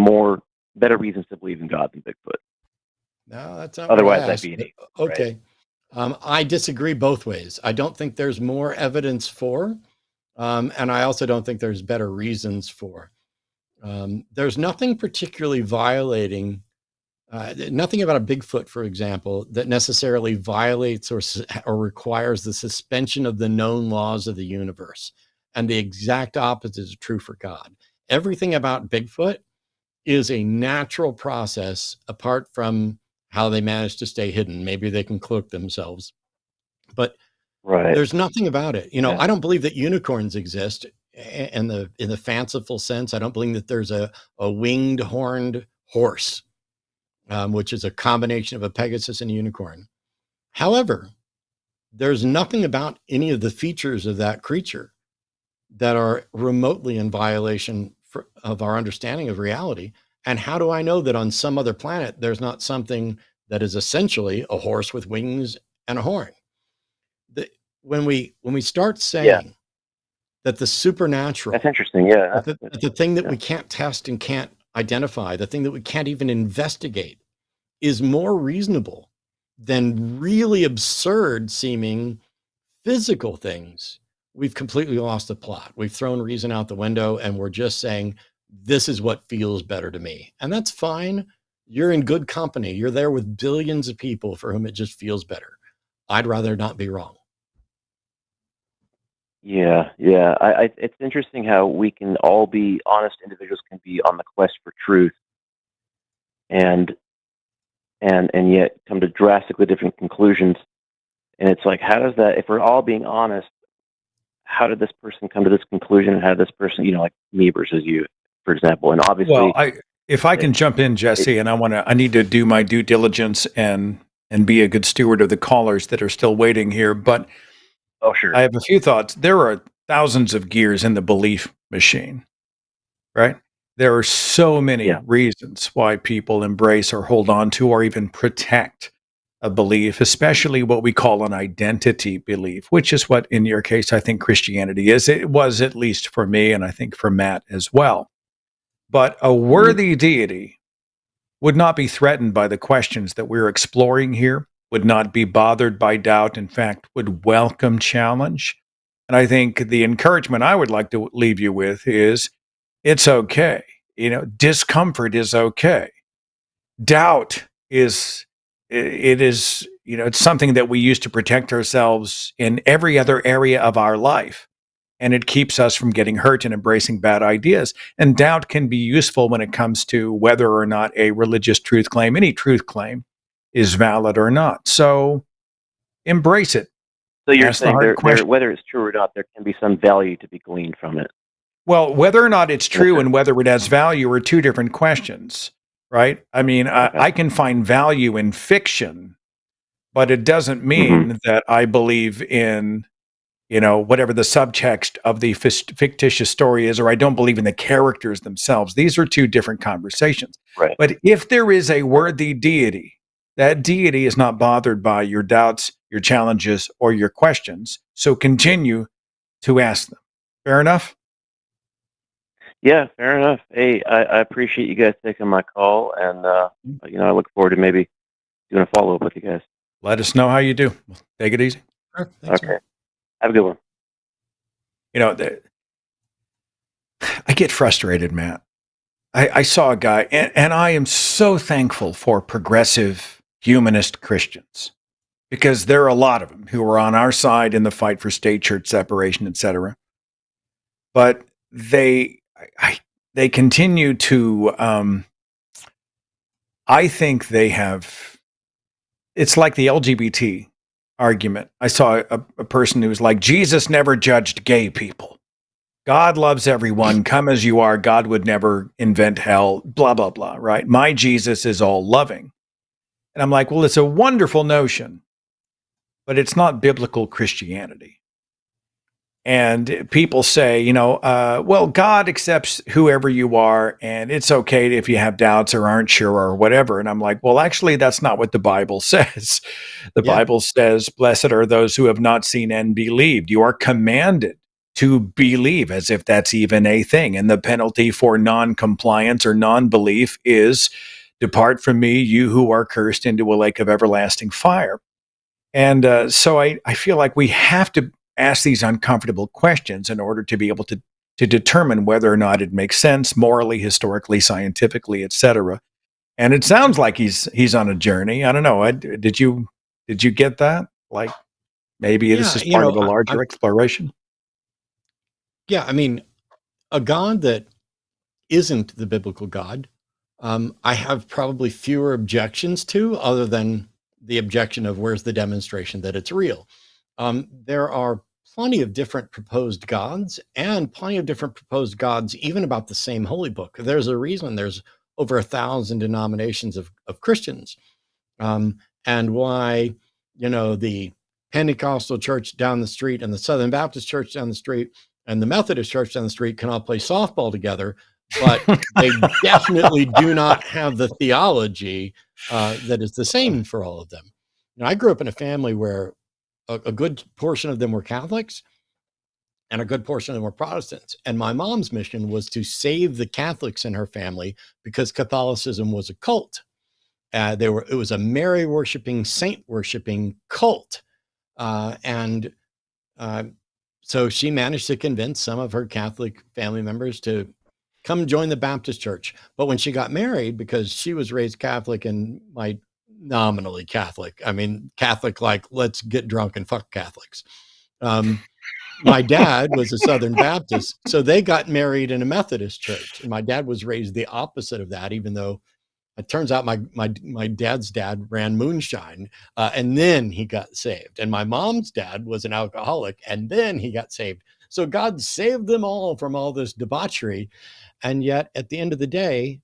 better reasons to believe in God than Bigfoot. No, that's not Otherwise, what I I'd be an asked. atheist, Okay. I disagree both ways. I don't think there's more evidence for, and I also don't think there's better reasons for. There's nothing particularly violating, nothing about a Bigfoot, for example, that necessarily violates or requires the suspension of the known laws of the universe. And the exact opposite is true for God. Everything about Bigfoot is a natural process apart from how they manage to stay hidden. Maybe they can cloak themselves, but Right. there's nothing about it. You know, Yeah. I don't believe that unicorns exist in the fanciful sense. I don't believe that there's a winged horned horse, which is a combination of a Pegasus and a unicorn. However, there's nothing about any of the features of that creature that are remotely in violation of our understanding of reality. And how do I know that on some other planet there's not something that is essentially a horse with wings and a horn? When we start saying that the supernatural, That's interesting. Yeah. the thing that we can't test and can't identify, the thing that we can't even investigate, is more reasonable than really absurd seeming physical things, we've completely lost the plot. We've thrown reason out the window and we're just saying, this is what feels better to me. And that's fine. You're in good company. You're there with billions of people for whom it just feels better. I'd rather not be wrong. Yeah. It's interesting how we can all be honest individuals, can be on the quest for truth, and yet come to drastically different conclusions. And it's like, how does that? If we're all being honest, how did this person come to this conclusion, and how did this person, like me versus you, for example? And obviously, Well, if I can jump in, Jesse, and I need to do my due diligence and be a good steward of the callers that are still waiting here. But oh sure, I have a few thoughts. There are thousands of gears in the belief machine, right? There are so many reasons why people embrace or hold on to or even protect a belief, especially what we call an identity belief, which is what, in your case, I think Christianity is. It was, at least for me, and I think for Matt as well. But a worthy deity would not be threatened by the questions that we're exploring here, would not be bothered by doubt, in fact, would welcome challenge. And I think the encouragement I would like to leave you with is, it's okay. Discomfort is okay. Doubt is, it's something that we use to protect ourselves in every other area of our life. And it keeps us from getting hurt and embracing bad ideas. And doubt can be useful when it comes to whether or not a religious truth claim, any truth claim, is valid or not. So embrace it. So you're saying whether it's true or not, there can be some value to be gleaned from it. Well, whether or not it's true and whether it has value are two different questions, right? I mean, I can find value in fiction, but it doesn't mean that I believe in, whatever the subtext of the fictitious story is, or I don't believe in the characters themselves. These are two different conversations. Right. But if there is a worthy deity, that deity is not bothered by your doubts, your challenges, or your questions. So continue to ask them. Fair enough? Yeah, fair enough. Hey, I appreciate you guys taking my call, and I look forward to maybe doing a follow-up with you guys. Let us know how you do. Take it easy. Sure. Thanks, okay. Have a good one. I get frustrated, Matt. I saw a guy, and I am so thankful for progressive humanist Christians, because there are a lot of them who are on our side in the fight for state-church separation, etc. But they continue to, I think they have, it's like the LGBT argument. I saw a person who was like, Jesus never judged gay people. God loves everyone. Come as you are. God would never invent hell, blah, blah, blah, right? My Jesus is all loving. And I'm like, well, it's a wonderful notion, but it's not biblical Christianity. And people say, well, God accepts whoever you are, and it's okay if you have doubts or aren't sure or whatever. And I'm like, well, actually, that's not what the Bible says. The Yeah. Bible says, blessed are those who have not seen and believed. You are commanded to believe, as if that's even a thing. And the penalty for non-compliance or non-belief is, depart from me, you who are cursed, into a lake of everlasting fire. And so I feel like we have to ask these uncomfortable questions in order to be able to determine whether or not it makes sense morally, historically, scientifically, etc. And it sounds like he's on a journey. I don't know. Did you get that? Like maybe this Yeah, is part of a larger exploration. Yeah, I mean, a God that isn't the biblical God, I have probably fewer objections to, other than the objection of where's the demonstration that it's real. There are plenty of different proposed gods, and plenty of different proposed gods even about the same holy book. There's a reason there's over 1,000 denominations of Christians, and why the Pentecostal church down the street and the Southern Baptist church down the street and the Methodist church down the street can all play softball together, but they definitely do not have the theology that is the same for all of them. I grew up in a family where a good portion of them were Catholics and a good portion of them were Protestants. And my mom's mission was to save the Catholics in her family because Catholicism was a cult. It was a Mary worshiping, saint worshiping cult. So she managed to convince some of her Catholic family members to come join the Baptist church. But when she got married, because she was raised Catholic and nominally Catholic, I mean, Catholic, like, let's get drunk and fuck Catholics. My dad was a Southern Baptist, so they got married in a Methodist church. And my dad was raised the opposite of that, even though it turns out my dad's dad ran moonshine, and then he got saved. And my mom's dad was an alcoholic, and then he got saved. So God saved them all from all this debauchery. And yet, at the end of the day,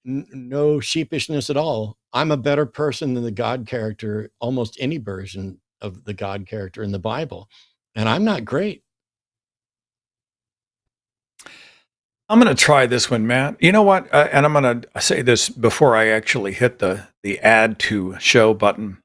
no sheepishness at all. I'm a better person than the God character, almost any version of the God character in the Bible. And I'm not great. I'm going to try this one, Matt. You know what? And I'm going to say this before I actually hit the add to show button.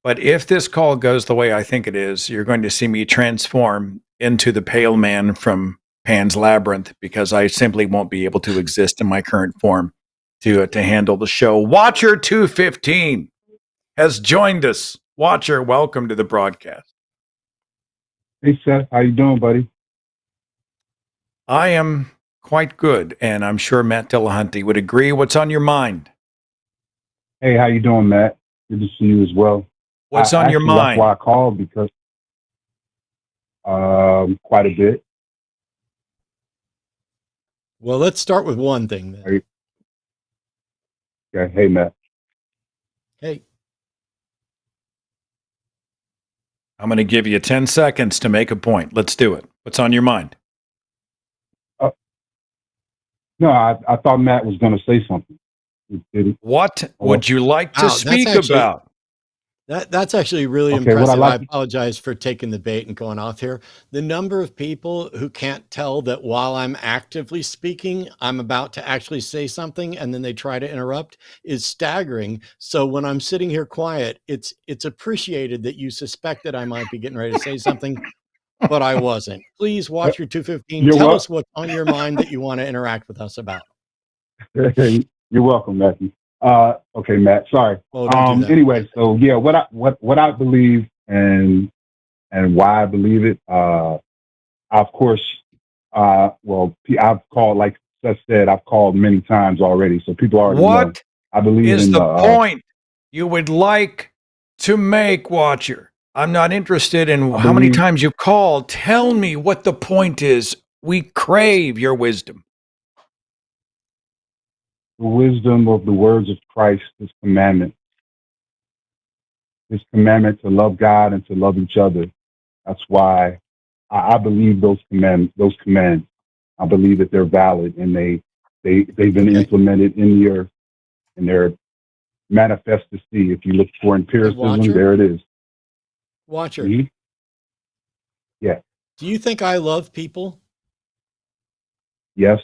But if this call goes the way I think it is, you're going to see me transform into the pale man from Pan's Labyrinth, because I simply won't be able to exist in my current form to handle the show. Watcher 215 has joined us. Watcher, welcome to the broadcast. Hey, Seth. How you doing, buddy? I am quite good, and I'm sure Matt Dillahunty would agree. What's on your mind? Hey, how you doing, Matt? Good to see you as well. What's on your mind? That's why I called, because quite a bit. Well, let's start with one thing then. Okay. Hey, Matt. Hey. I'm going to give you 10 seconds to make a point. Let's do it. What's on your mind? No, I thought Matt was going to say something. What would you like to speak about? That's actually really impressive. I apologize for taking the bait and going off here. The number of people who can't tell that while I'm actively speaking, I'm about to actually say something, and then they try to interrupt is staggering. So when I'm sitting here quiet, it's appreciated that you suspected I might be getting ready to say something, but I wasn't. Please, Watcher 215, tell us what's on your mind that you want to interact with us about. You're welcome, Matthew. Okay, Matt. Sorry. Oh, anyway, so yeah, what I believe and why I believe it. Of course, well, I've called, like Seth said, I've called many times already, so people already know. What I believe is in the point you would like to make, Watcher? I'm not interested in how many times you've called. Tell me what the point is. We crave your wisdom. The wisdom of the words of Christ, His commandment to love God and to love each other. That's why I believe those commands. I believe that they're valid, and they've been implemented in their manifest to see. If you look for empiricism, there it is. Watcher. Mm-hmm. Do you think I love people? Yes.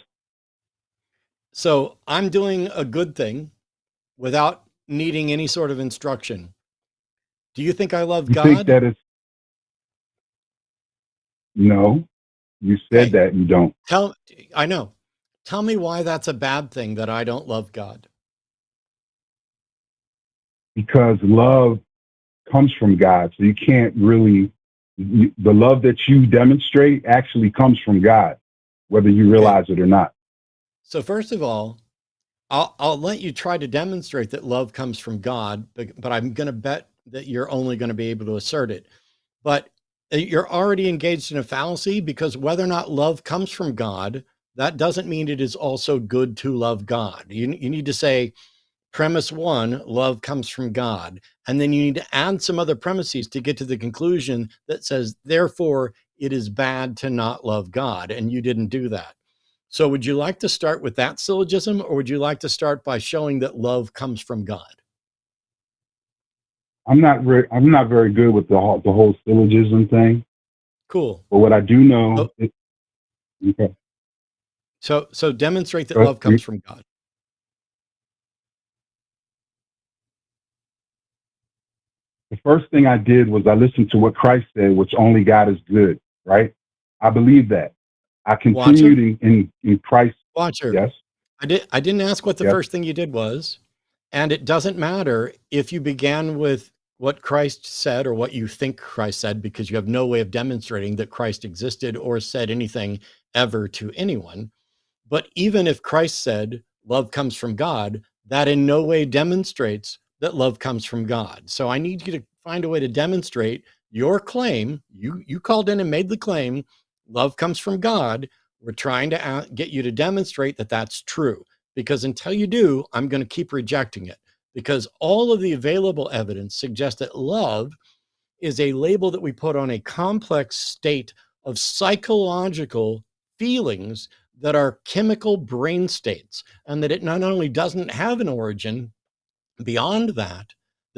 So I'm doing a good thing without needing any sort of instruction. Do you think I love You think God? that it's no? You said Okay. that you don't. I know. Tell me why that's a bad thing that I don't love God. Because love comes from God. So you can't really, the love that you demonstrate actually comes from God, whether you Okay. realize it or not. So first of all, I'll let you try to demonstrate that love comes from God, but I'm going to bet that you're only going to be able to assert it. But you're already engaged in a fallacy, because whether or not love comes from God, that doesn't mean it is also good to love God. You need to say, premise one, love comes from God. And then you need to add some other premises to get to the conclusion that says, therefore, it is bad to not love God. And you didn't do that. So would you like to start with that syllogism, or would you like to start by showing that love comes from God? I'm not very good with the whole syllogism thing. Cool. But what I do know, okay. So demonstrate that But love comes from God. the first thing I did was I listened to what Christ said, which only God is good, right? I believe that. I Watcher, continued in Christ. watcher. Yes, I didn't ask what the yes. first thing you did was, and it doesn't matter if you began with what Christ said or what you think Christ said, because you have no way of demonstrating that Christ existed or said anything ever to anyone. But even if Christ said love comes from God, that in no way demonstrates that love comes from God. So I need you to find a way to demonstrate your claim. You called in and made the claim, love comes from God. We're trying to get you to demonstrate that that's true, because until you do, I'm going to keep rejecting it, because all of the available evidence suggests that love is a label that we put on a complex state of psychological feelings that are chemical brain states, and that it not only doesn't have an origin beyond that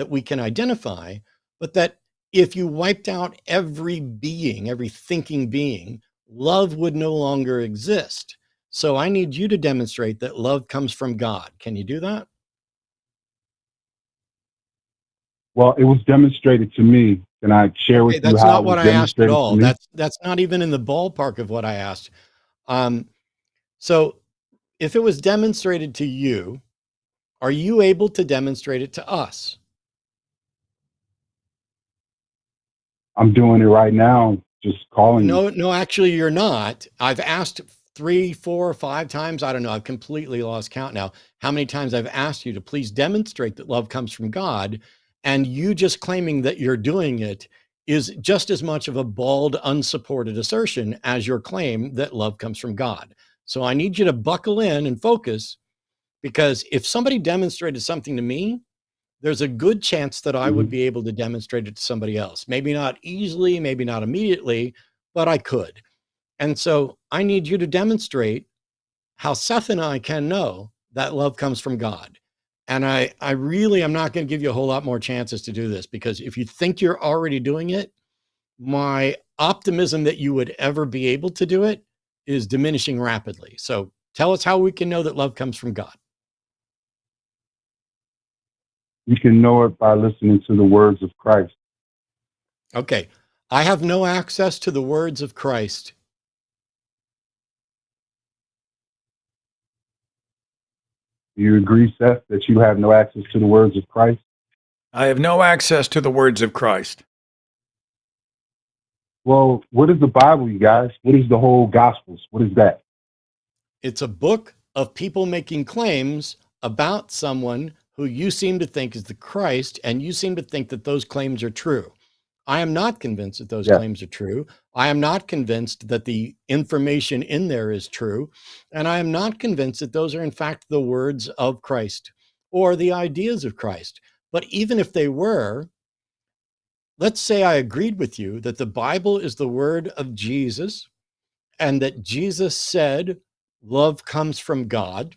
we can identify, but that if you wiped out every being, every thinking being, love would no longer exist. So I need you to demonstrate that love comes from God. Can you do that? Well, it was demonstrated to me. Can I share with Okay, you that's how not it was what I asked at demonstrated to all. me? That's not even in the ballpark of what I asked. Um, so if it was demonstrated to you, are you able to demonstrate it to us? I'm doing it right now, just calling you. No, actually, you're not. I've asked 3, 4, 5 times. I don't know. I've completely lost count now. How many times I've asked you to please demonstrate that love comes from God, and you just claiming that you're doing it is just as much of a bald, unsupported assertion as your claim that love comes from God. So I need you to buckle in and focus, because if somebody demonstrated something to me, there's a good chance that I would Mhm. be able to demonstrate it to somebody else. Maybe not easily, maybe not immediately, but I could. And so I need you to demonstrate how Seth and I can know that love comes from God. And I really am not going to give you a whole lot more chances to do this, because if you think you're already doing it, my optimism that you would ever be able to do it is diminishing rapidly. So tell us how we can know that love comes from God. You can know it by listening to the words of Christ. Okay. I have no access to the words of Christ. Do you agree, Seth, that you have no access to the words of Christ? I have no access to the words of Christ. Well, what is the Bible, you guys? What is the whole Gospels? What is that? It's a book of people making claims about someone who you seem to think is the Christ, and you seem to think that those claims are true. I am not convinced that those Yes. claims are true. I am not convinced that the information in there is true. And I am not convinced that those are, in fact, the words of Christ or the ideas of Christ. But even if they were, let's say I agreed with you that the Bible is the word of Jesus, and that Jesus said, love comes from God.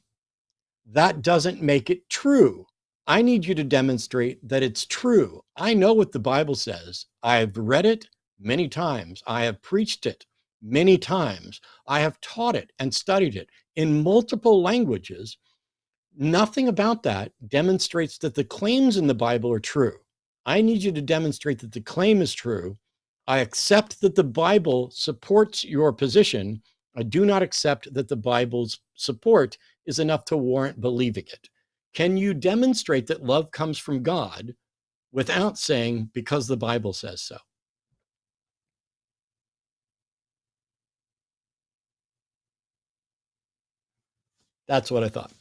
That doesn't make it true. I need you to demonstrate that it's true. I know what the Bible says. I've read it. many times. I have preached it many times. I have taught it and studied it in multiple languages. Nothing about that demonstrates that the claims in the Bible are true. I need you to demonstrate that the claim is true. I accept that the Bible supports your position. I do not accept that the Bible's support is enough to warrant believing it. Can you demonstrate that love comes from God without saying, because the Bible says so? That's what I thought.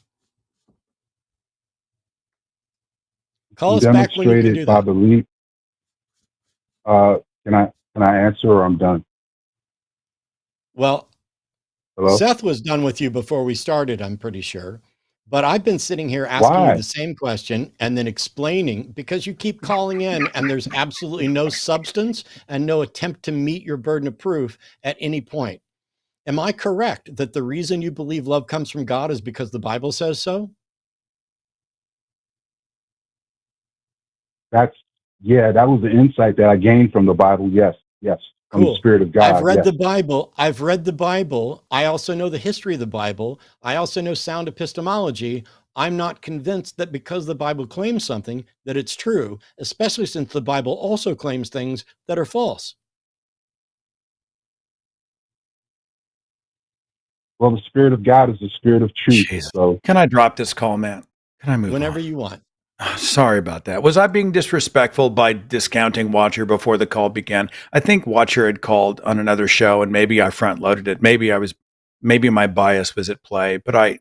Call us back when you can do Demonstrated by that. belief. Can I answer or I'm done? Well, Hello? Seth was done with you before we started, I'm pretty sure. But I've been sitting here asking you Why? the same question and then explaining, because you keep calling in and there's absolutely no substance and no attempt to meet your burden of proof at any point. Am I correct that the reason you believe love comes from God is because the Bible says so? That was the insight that I gained from the Bible. Yes, from the Cool. Spirit of I've God. read Yes. the Bible. I've read the Bible. I also know the history of the Bible. I also know sound epistemology. I'm not convinced that because the Bible claims something that it's true, especially since the Bible also claims things that are false. Well, the Spirit of God is the Spirit of truth. Jesus. So Can I drop this call, man? Can I move Whenever on? you want. Sorry about that. Was I being disrespectful by discounting Watcher before the call began? I think Watcher had called on another show and maybe I front loaded it. Maybe my bias was at play, but it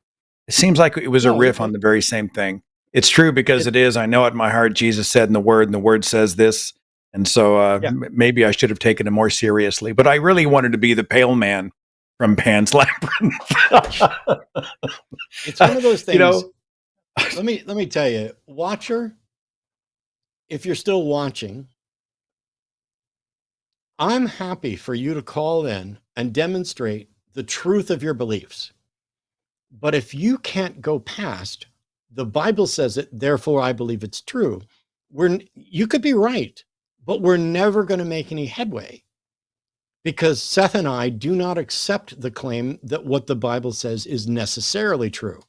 seems like it was a No, riff okay. on the very same thing. It's true because it is. I know it in my heart, Jesus said in the word says this. And so Yeah. maybe I should have taken it more seriously, but I really wanted to be the pale man from Pan's Labyrinth. It's one of those things. You know, let me tell you, Watcher, if you're still watching, I'm happy for you to call in and demonstrate the truth of your beliefs. But if you can't go past, the Bible says it, therefore I believe it's true. You could be right, but we're never going to make any headway because Seth and I do not accept the claim that what the Bible says is necessarily true.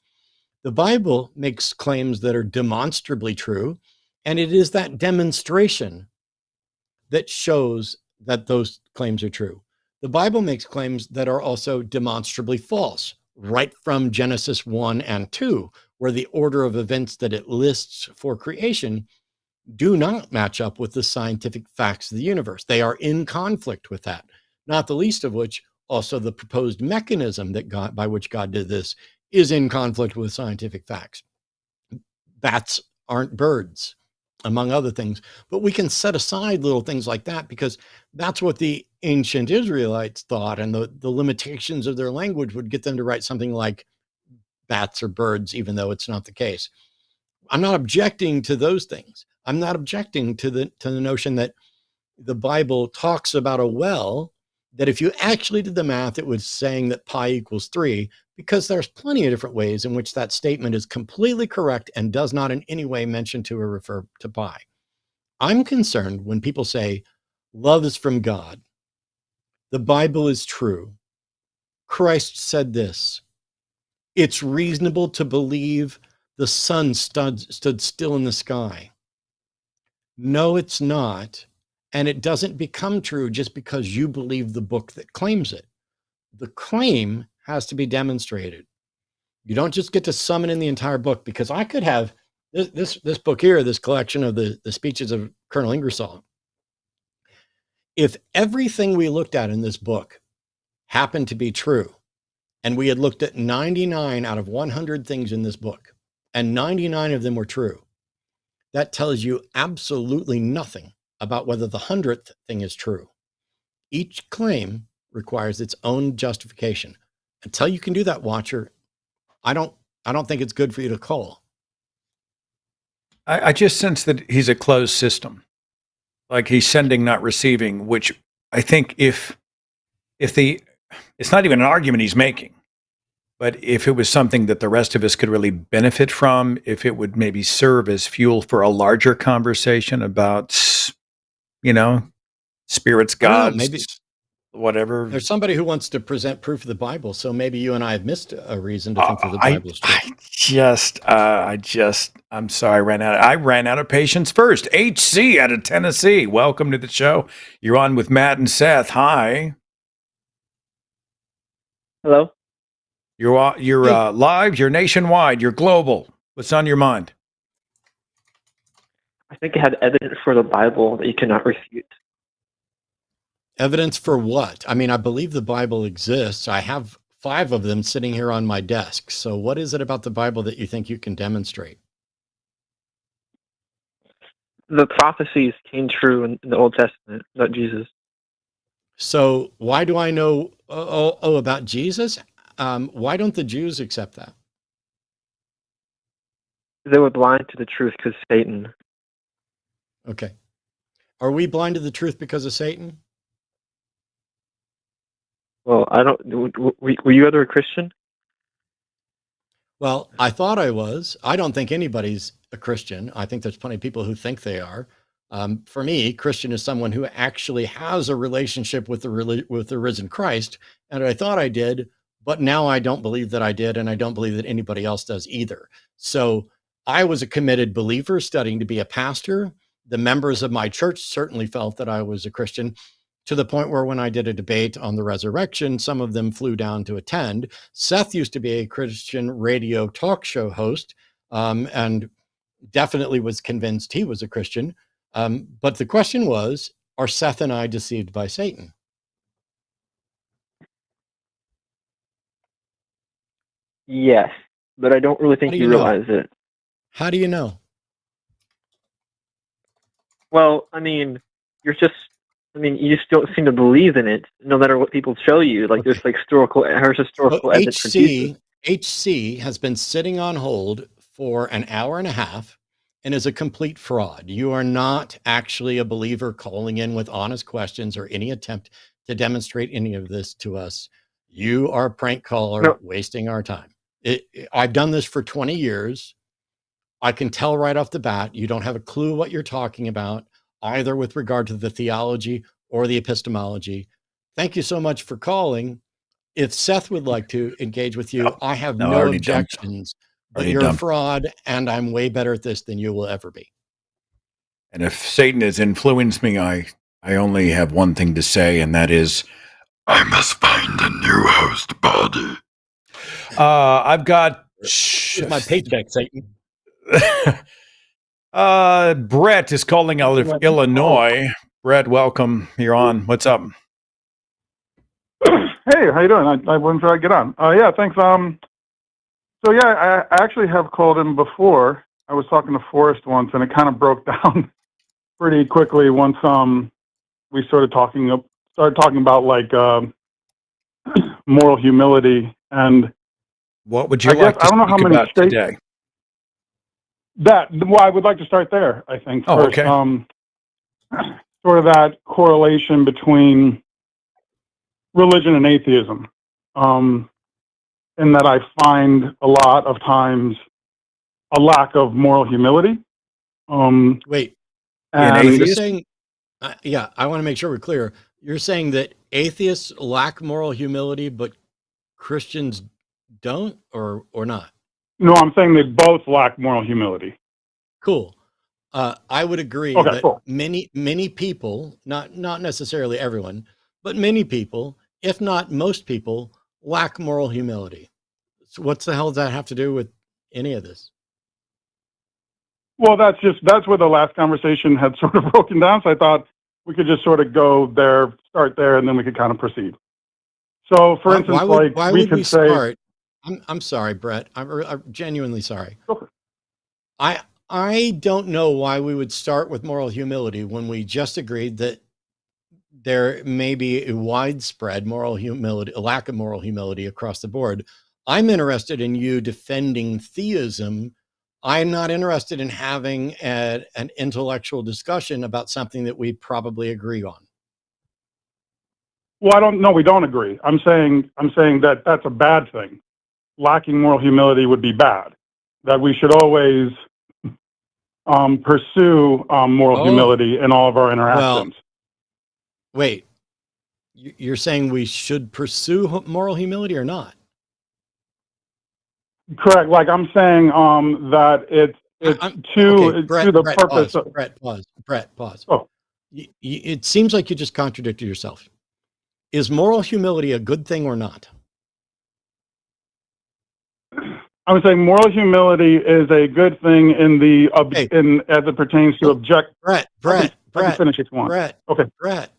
The Bible makes claims that are demonstrably true, and it is that demonstration that shows that those claims are true. The Bible makes claims that are also demonstrably false, right from Genesis 1 and 2, where the order of events that it lists for creation do not match up with the scientific facts of the universe. They are in conflict with that, not the least of which also the proposed mechanism by which God did this is in conflict with scientific facts. Bats aren't birds, among other things. But we can set aside little things like that because that's what the ancient Israelites thought, and the limitations of their language would get them to write something like bats or birds, even though it's not the case. I'm not objecting to those things. I'm not objecting to the notion that the Bible talks about a well, that if you actually did the math, it was saying that pi equals 3, because there's plenty of different ways in which that statement is completely correct and does not in any way mention to or refer to pi. I'm concerned when people say love is from God, the Bible is true, Christ said this, it's reasonable to believe the sun stood still in the sky. No, it's not. And it doesn't become true just because you believe the book that claims it. The claim has to be demonstrated. You don't just get to summon in the entire book, because I could have this book here, this collection of the speeches of Colonel Ingersoll. If everything we looked at in this book happened to be true, and we had looked at 99 out of 100 things in this book, and 99 of them were true, that tells you absolutely nothing about whether the 100th thing is true. Each claim requires its own justification. Until you can do that, Watcher, I don't think it's good for you to call. I just sense that he's a closed system, like he's sending, not receiving. Which I think it's not even an argument he's making, but if it was something that the rest of us could really benefit from, if it would maybe serve as fuel for a larger conversation about, spirits, I don't know. gods, Maybe whatever. there's somebody who wants to present proof of the Bible. So maybe you and I have missed a reason to think that the Bible is true. I'm sorry, I ran out of patience first. HC out of Tennessee. Welcome to the show. You're on with Matt and Seth. Hi. Hello. You're live. You're nationwide. You're global. What's on your mind? I think it had evidence for the Bible that you cannot refute. Evidence for what? I mean, I believe the Bible exists. I have 5 of them sitting here on my desk. So what is it about the Bible that you think you can demonstrate? The prophecies came true in the Old Testament about Jesus. So why do I know about Jesus? Why don't the Jews accept that? They were blind to the truth because Satan. Okay. Are we blind to the truth because of Satan? Well, I don't. Were you ever a Christian? Well, I thought I was. I don't think anybody's a Christian. I think there's plenty of people who think they are. For me, Christian is someone who actually has a relationship with the risen Christ, and I thought I did, but now I don't believe that I did, and I don't believe that anybody else does either. So I was a committed believer studying to be a pastor. The members of my church certainly felt that I was a Christian, to the point where when I did a debate on the resurrection, some of them flew down to attend. Seth used to be a Christian radio talk show host, and definitely was convinced he was a Christian. But the question was, are Seth and I deceived by Satan? Yes, but I don't really think you realize it. How do you know? Well, I mean, you just don't seem to believe in it, no matter what people show you. Like there's like historical evidence for Jesus. HC has been sitting on hold for an hour and a half and is a complete fraud. You are not actually a believer calling in with honest questions or any attempt to demonstrate any of this to us. You are a prank caller wasting our time. I've done this for 20 years. I can tell right off the bat, you don't have a clue what you're talking about, either with regard to the theology or the epistemology. Thank you so much for calling. If Seth would like to engage with you, I have no objections, but you're a fraud, and I'm way better at this than you will ever be. And if Satan has influenced me, I only have one thing to say, and that is, I must find a new host body. I've got my paycheck, Satan. Brett is calling out of Illinois. Brett, welcome. You're on. What's up? Hey, how you doing? I wasn't sure I'd get on. Yeah, thanks. So yeah, I actually have called him before. I was talking to Forrest once, and it kind of broke down pretty quickly once we started talking about like moral humility. And what would you like to speak about today? I would like to start there, I think, first. Okay. Sort of that correlation between religion and atheism, in that I find a lot of times a lack of moral humility. Wait, you're saying, I want to make sure we're clear. You're saying that atheists lack moral humility, but Christians don't, or not? No, I'm saying they both lack moral humility. Cool. I would agree that many people, not necessarily everyone, but many people, if not most people, lack moral humility. So what the hell does that have to do with any of this? Well, that's where the last conversation had sort of broken down. So I thought we could just sort of go there, start there, and then we could kind of proceed. So, for instance, why would we start? I'm sorry, Brett. I'm genuinely sorry. Okay. I don't know why we would start with moral humility when we just agreed that there may be a widespread moral humility, a lack of moral humility across the board. I'm interested in you defending theism. I'm not interested in having an intellectual discussion about something that we probably agree on. Well, I don't know. We don't agree. I'm saying that that's a bad thing. Lacking moral humility would be bad. That we should always pursue moral humility in all of our interactions. Wait, you're saying we should pursue moral humility or not? Correct. Like I'm saying, that it's okay, Brett, to the Brett, purpose pause, of. Brett, pause. Oh, It seems like you just contradicted yourself. Is moral humility a good thing or not? I would say moral humility is a good thing in the as it pertains to object. Brett, I can finish if you want. Okay. Brett.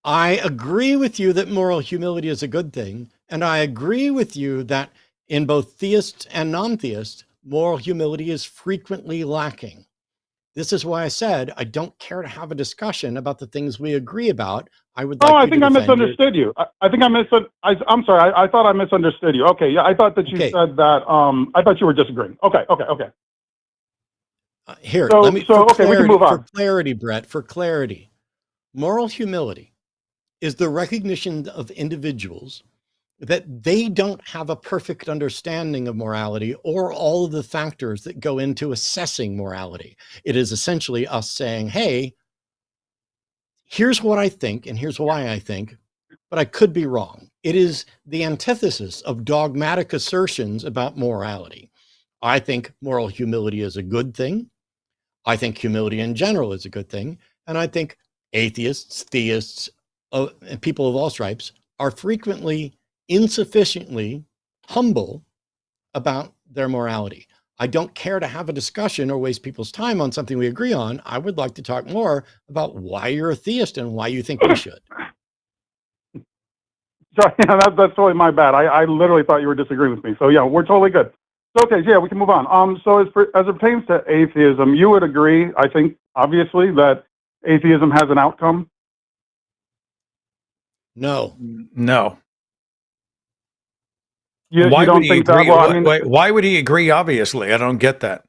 I agree with you that moral humility is a good thing, and I agree with you that in both theists and non-theists, moral humility is frequently lacking. This is why I said I don't care to have a discussion about the things we agree about. I would like. Oh, I think I misunderstood you. I think I'm sorry. I thought I misunderstood you. Okay, yeah, I thought that you said that. I thought you were disagreeing. Okay. Here, so, let me. So okay, we can move on. For clarity, Brett. For clarity, moral humility is the recognition of individuals that they don't have a perfect understanding of morality or all of the factors that go into assessing morality. It is essentially us saying, hey, here's what I think, and here's why I think, but I could be wrong. It is the antithesis of dogmatic assertions about morality. I think moral humility is a good thing. I think humility in general is a good thing. And I think atheists, theists, and people of all stripes are frequently insufficiently humble about their morality. I don't care to have a discussion or waste people's time on something we agree on. I would like to talk more about why you're a theist and why you think we should. Sorry, that's totally my bad. I literally thought you were disagreeing with me. So yeah, we're totally good. So, okay, yeah, we can move on. So as it pertains to atheism, you would agree, I think, obviously, that atheism has an outcome? No. Why You don't would he think that? agree? Well, I mean, why would he agree? Obviously, I don't get that.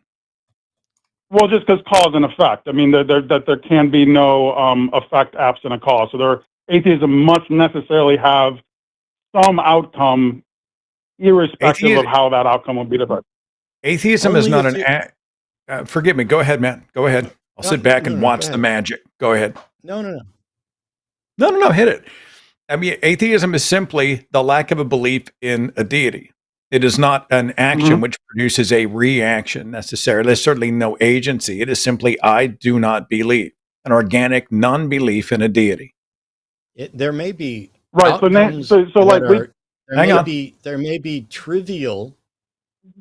Well, just because cause and effect. I mean, that there can be no effect absent a cause. So atheism must necessarily have some outcome, irrespective of how that outcome will be defined. Atheism is not an. Forgive me. Go ahead, man. Go ahead. I'll sit back and watch the magic. Go ahead. No. Hit it. I mean, atheism is simply the lack of a belief in a deity. It is not an action which produces a reaction necessarily. There's certainly no agency. It is simply, I do not believe, an organic non-belief in a deity. There may be outcomes. So like there may be trivial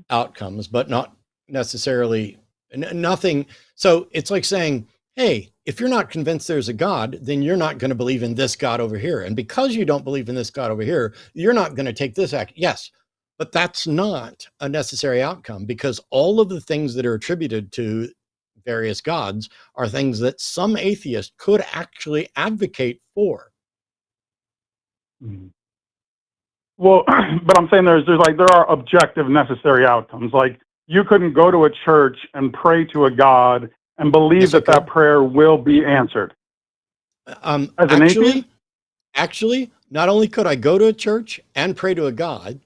outcomes, but not necessarily nothing. So it's like saying, hey, if you're not convinced there's a God, then you're not going to believe in this God over here. And because you don't believe in this God over here, you're not going to take this act. Yes, but that's not a necessary outcome, because all of the things that are attributed to various gods are things that some atheist could actually advocate for. Well, but I'm saying there are objective necessary outcomes. Like, you couldn't go to a church and pray to a God and believe that prayer will be answered. Actually, not only could I go to a church and pray to a God,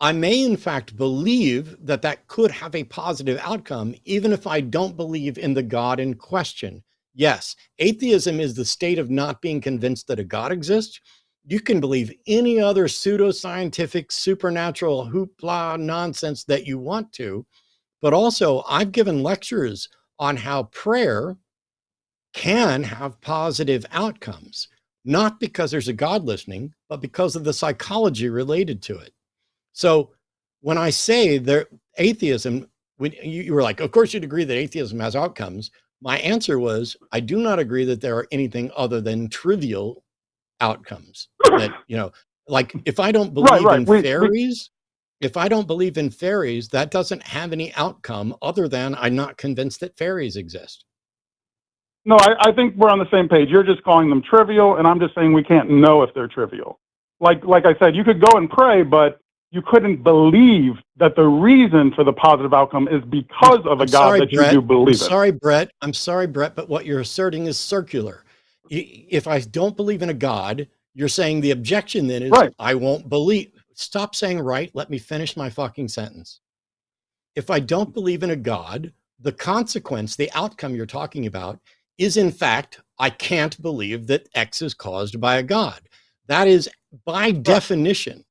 I may in fact believe that could have a positive outcome, even if I don't believe in the God in question. Yes, atheism is the state of not being convinced that a God exists. You can believe any other pseudoscientific, supernatural hoopla nonsense that you want to, but also I've given lectures on how prayer can have positive outcomes, not because there's a God listening, but because of the psychology related to it. So when I say atheism, when you were like, of course you'd agree that atheism has outcomes. My answer was, I do not agree that there are anything other than trivial outcomes. That, like if I don't believe in fairies, that doesn't have any outcome other than I'm not convinced that fairies exist. No, I think we're on the same page. You're just calling them trivial, and I'm just saying we can't know if they're trivial. Like I said, you could go and pray, but you couldn't believe that the reason for the positive outcome is because of a God that you do believe in. I'm sorry, Brett, but what you're asserting is circular. If I don't believe in a God, you're saying the objection then is I won't believe. Stop saying right. Let me finish my fucking sentence. If I don't believe in a God, the consequence, the outcome you're talking about is in fact, I can't believe that X is caused by a God. That is by definition,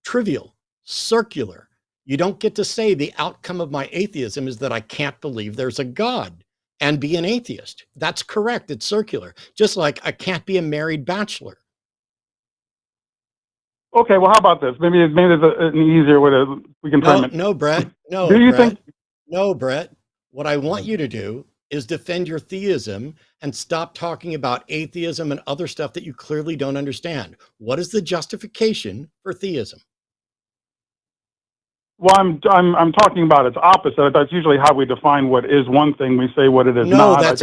trivial, circular. You don't get to say the outcome of my atheism is that I can't believe there's a God and be an atheist. That's correct. It's circular. Just like I can't be a married bachelor. Okay, well, how about this? Maybe there's an easier way to we can frame it. No, Brett. No, Do you Brett. think? No, Brett. What I want you to do is defend your theism and stop talking about atheism and other stuff that you clearly don't understand. What is the justification for theism? Well, I'm talking about its opposite. That's usually how we define what is one thing. We say what it is No, not. that's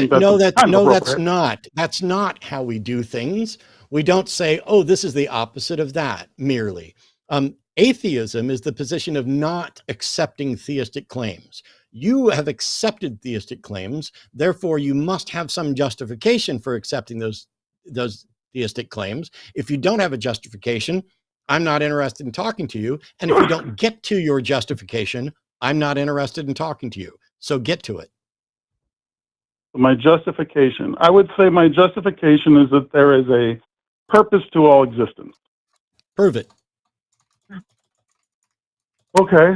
not. That's not how we do things. We don't say, oh, this is the opposite of that merely. Atheism is the position of not accepting theistic claims. You have accepted theistic claims, therefore you must have some justification for accepting those theistic claims. If you don't have a justification, I'm not interested in talking to you. And if you don't get to your justification, I'm not interested in talking to you. So get to it. My justification. I would say my justification is that there is a purpose to all existence. Prove it. Okay.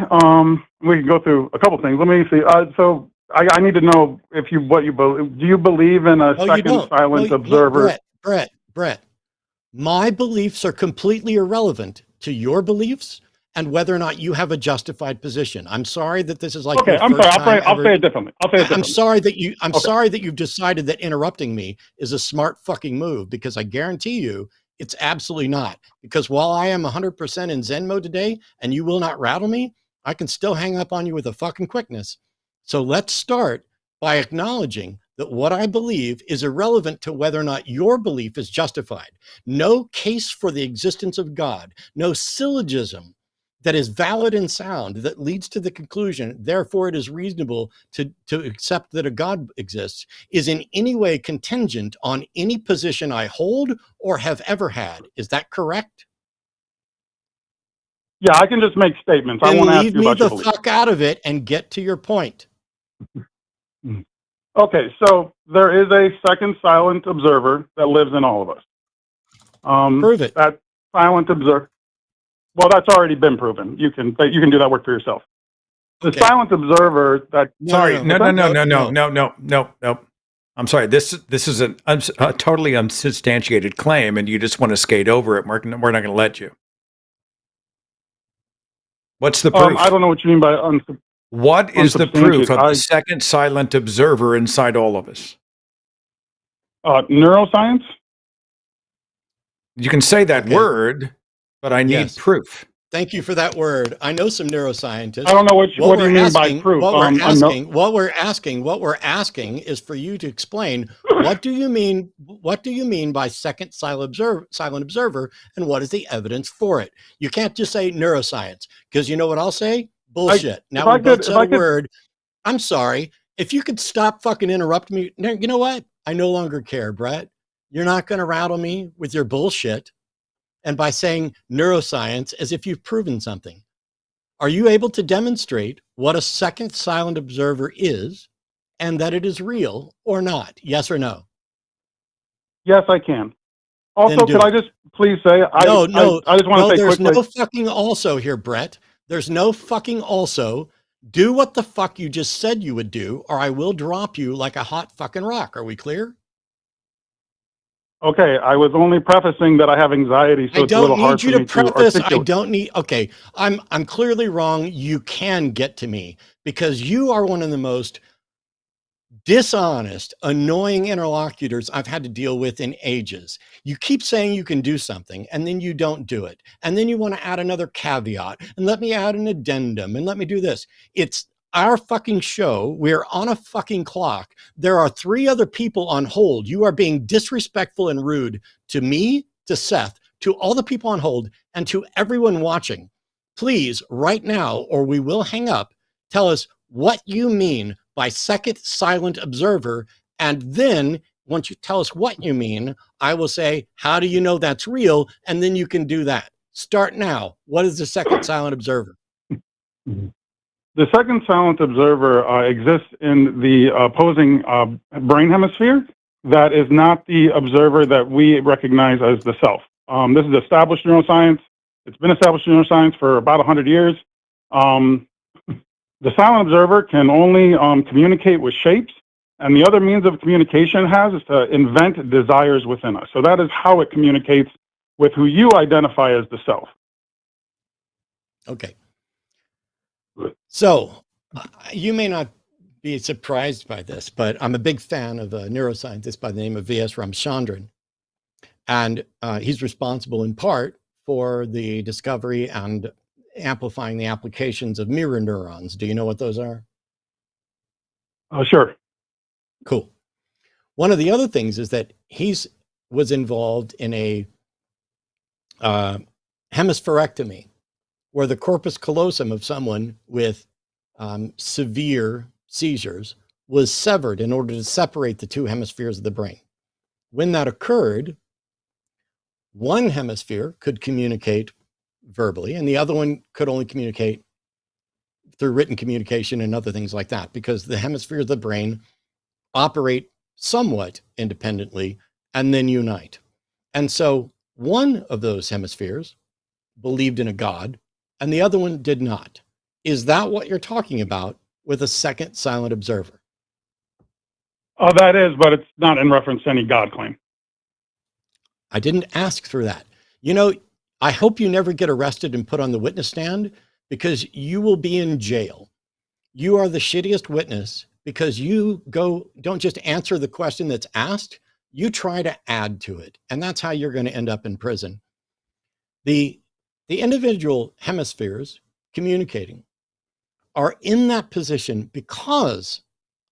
We can go through a couple things. Let me see. So I need to know what you believe. Do you believe in a second silent observer? Brett. My beliefs are completely irrelevant to your beliefs and whether or not you have a justified position. I'm sorry that this is like okay. I'm sorry. I'll say it differently. I'm sorry that you've decided that interrupting me is a smart fucking move, because I guarantee you it's absolutely not. Because while I am 100% in Zen mode today and you will not rattle me, I can still hang up on you with a fucking quickness. So let's start by acknowledging that what I believe is irrelevant to whether or not your belief is justified. No case for the existence of God, no syllogism that is valid and sound that leads to the conclusion, therefore it is reasonable to accept that a God exists, is in any way contingent on any position I hold or have ever had. Is that correct? Yeah, I can just make statements. Then I won't ask leave you me about your the belief. fuck out of it and get to your point. Okay, so there is a second silent observer that lives in all of us. Prove it. That silent observer. Well, that's already been proven. You can do that work for yourself. The silent observer that. No. I'm sorry. This is a totally unsubstantiated claim, and you just want to skate over it. We're not going to let you. What's the proof? I don't know what you mean by What is the proof of the second silent observer inside all of us? Neuroscience? You can say that word, but I need proof. Thank you for that word. I know some neuroscientists. I don't know what do you mean by proof. What we're asking is for you to explain what do you mean by second silent observer, and what is the evidence for it? You can't just say neuroscience, because you know what I'll say? Bullshit. Now we both said a word. I'm sorry. If you could stop fucking interrupting me. You know what? I no longer care, Brett. You're not going to rattle me with your bullshit. And by saying neuroscience as if you've proven something. Are you able to demonstrate what a second silent observer is and that it is real or not? Yes or no? Yes, I can. Also, could I just please say, I just want to say quickly. There's no fucking also here, Brett. There's no fucking also. Do what the fuck you just said you would do, or I will drop you like a hot fucking rock. Are we clear? Okay, I was only prefacing that I have anxiety, so it's a little hard for me to articulate. I don't need. Okay, I'm clearly wrong. You can get to me because you are one of the most dishonest, annoying interlocutors I've had to deal with in ages. You keep saying you can do something and then you don't do it. And then you want to add another caveat and let me add an addendum and let me do this. It's our fucking show. We're on a fucking clock. There are 3 other people on hold. You are being disrespectful and rude to me, to Seth, to all the people on hold, and to everyone watching. Please, right now, or we will hang up, tell us what you mean by second silent observer. And then once you tell us what you mean, I will say, how do you know that's real? And then you can do that. Start now. What is the second silent observer? The second silent observer exists in the opposing brain hemisphere that is not the observer that we recognize as the self. This is established neuroscience. It's been established in neuroscience for about 100 years. The silent observer can only communicate with shapes, and the other means of communication it has is to invent desires within us. So that is how it communicates with who you identify as the self. Okay. So you may not be surprised by this, but I'm a big fan of a neuroscientist by the name of V.S. Ramachandran. And he's responsible in part for the discovery and amplifying the applications of mirror neurons. Do you know what those are? Sure. Cool. One of the other things is that was involved in a hemispherectomy, where the corpus callosum of someone with severe seizures was severed in order to separate the two hemispheres of the brain. When that occurred, one hemisphere could communicate verbally, and the other one could only communicate through written communication and other things like that, because the hemispheres of the brain operate somewhat independently and then unite. And so one of those hemispheres believed in a God, and the other one did not. Is that what you're talking about with a second silent observer? Oh, that is, but it's not in reference to any God claim. I didn't ask for that. You know, I hope you never get arrested and put on the witness stand, because you will be in jail. You are the shittiest witness because you don't just answer the question that's asked, you try to add to it. And that's how you're going to end up in prison. The individual hemispheres communicating are in that position because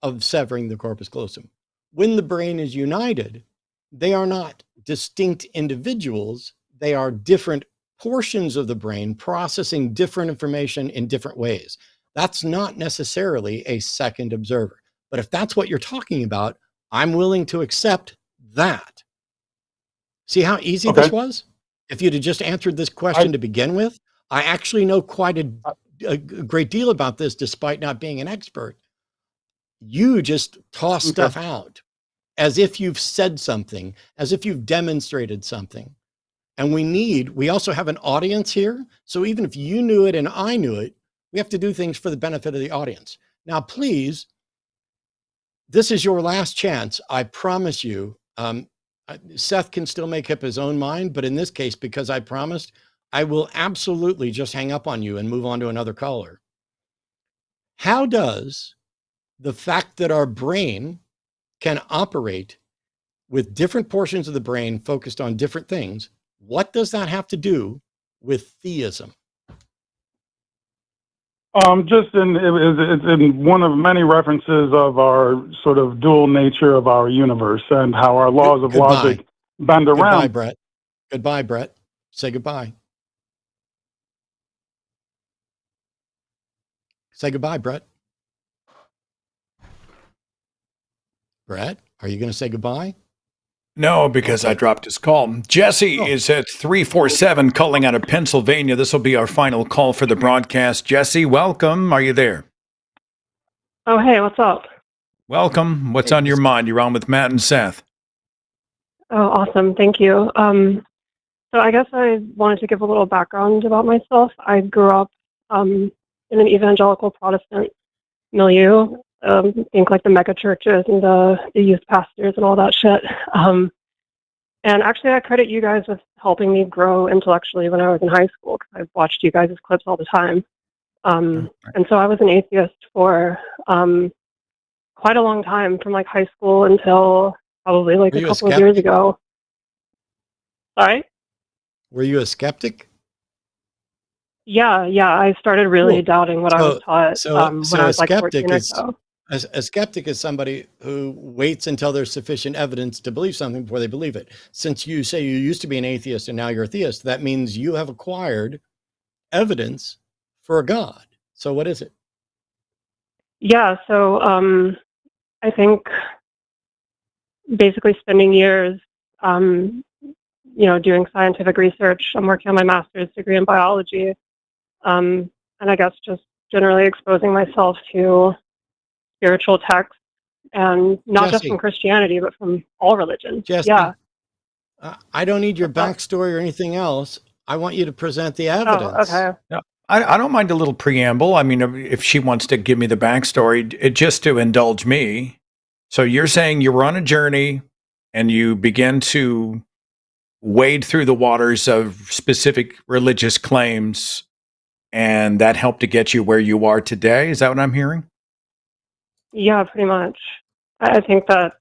of severing the corpus callosum. When the brain is united, they are not distinct individuals. They are different portions of the brain processing different information in different ways. That's not necessarily a second observer. But if that's what you're talking about, I'm willing to accept that. See how easy this was? If you'd have just answered this question to begin with, I actually know quite a great deal about this despite not being an expert. You just toss stuff out as if you've said something, as if you've demonstrated something. And we also have an audience here. So even if you knew it and I knew it, we have to do things for the benefit of the audience. Now, please, this is your last chance. I promise you. Seth can still make up his own mind, but in this case, because I promised, I will absolutely just hang up on you and move on to another caller. How does the fact that our brain can operate with different portions of the brain focused on different things, what does that have to do with theism? It's in one of many references of our sort of dual nature of our universe and how our laws of logic bend around. Goodbye, Brett. Goodbye, Brett. Say goodbye. Say goodbye, Brett. Brett, are you going to say goodbye? No, because I dropped his call. Jesse is at 347 calling out of Pennsylvania. This will be our final call for the broadcast. Jesse, welcome. Are you there? Oh, hey, what's up? Welcome. What's on your mind? You're on with Matt and Seth. Oh, awesome. Thank you. So I guess I wanted to give a little background about myself. I grew up in an evangelical Protestant milieu. Think like the mega churches and the youth pastors and all that shit. And actually, I credit you guys with helping me grow intellectually when I was in high school, because I've watched you guys' clips all the time. And so I was an atheist for quite a long time, from like high school until probably like a couple of years ago. Sorry? Were you a skeptic? Yeah. I started really doubting what I was taught when I was like 14 or so. A skeptic is somebody who waits until there's sufficient evidence to believe something before they believe it. Since you say you used to be an atheist and now you're a theist, that means you have acquired evidence for a God. So what is it? Yeah, so I think basically spending years, doing scientific research. I'm working on my master's degree in biology. And I guess just generally exposing myself to spiritual texts, and not just Jesse, from Christianity, but from all religions. Jesse, Yeah. I don't need your What's up? backstory or anything else. I want you to present the Oh, evidence. okay. No, I don't mind a little preamble. I mean, if she wants to give me the backstory, just to indulge me. So you're saying you were on a journey and you began to wade through the waters of specific religious claims, and that helped to get you where you are today. Is that what I'm hearing? Yeah, pretty much. I think that,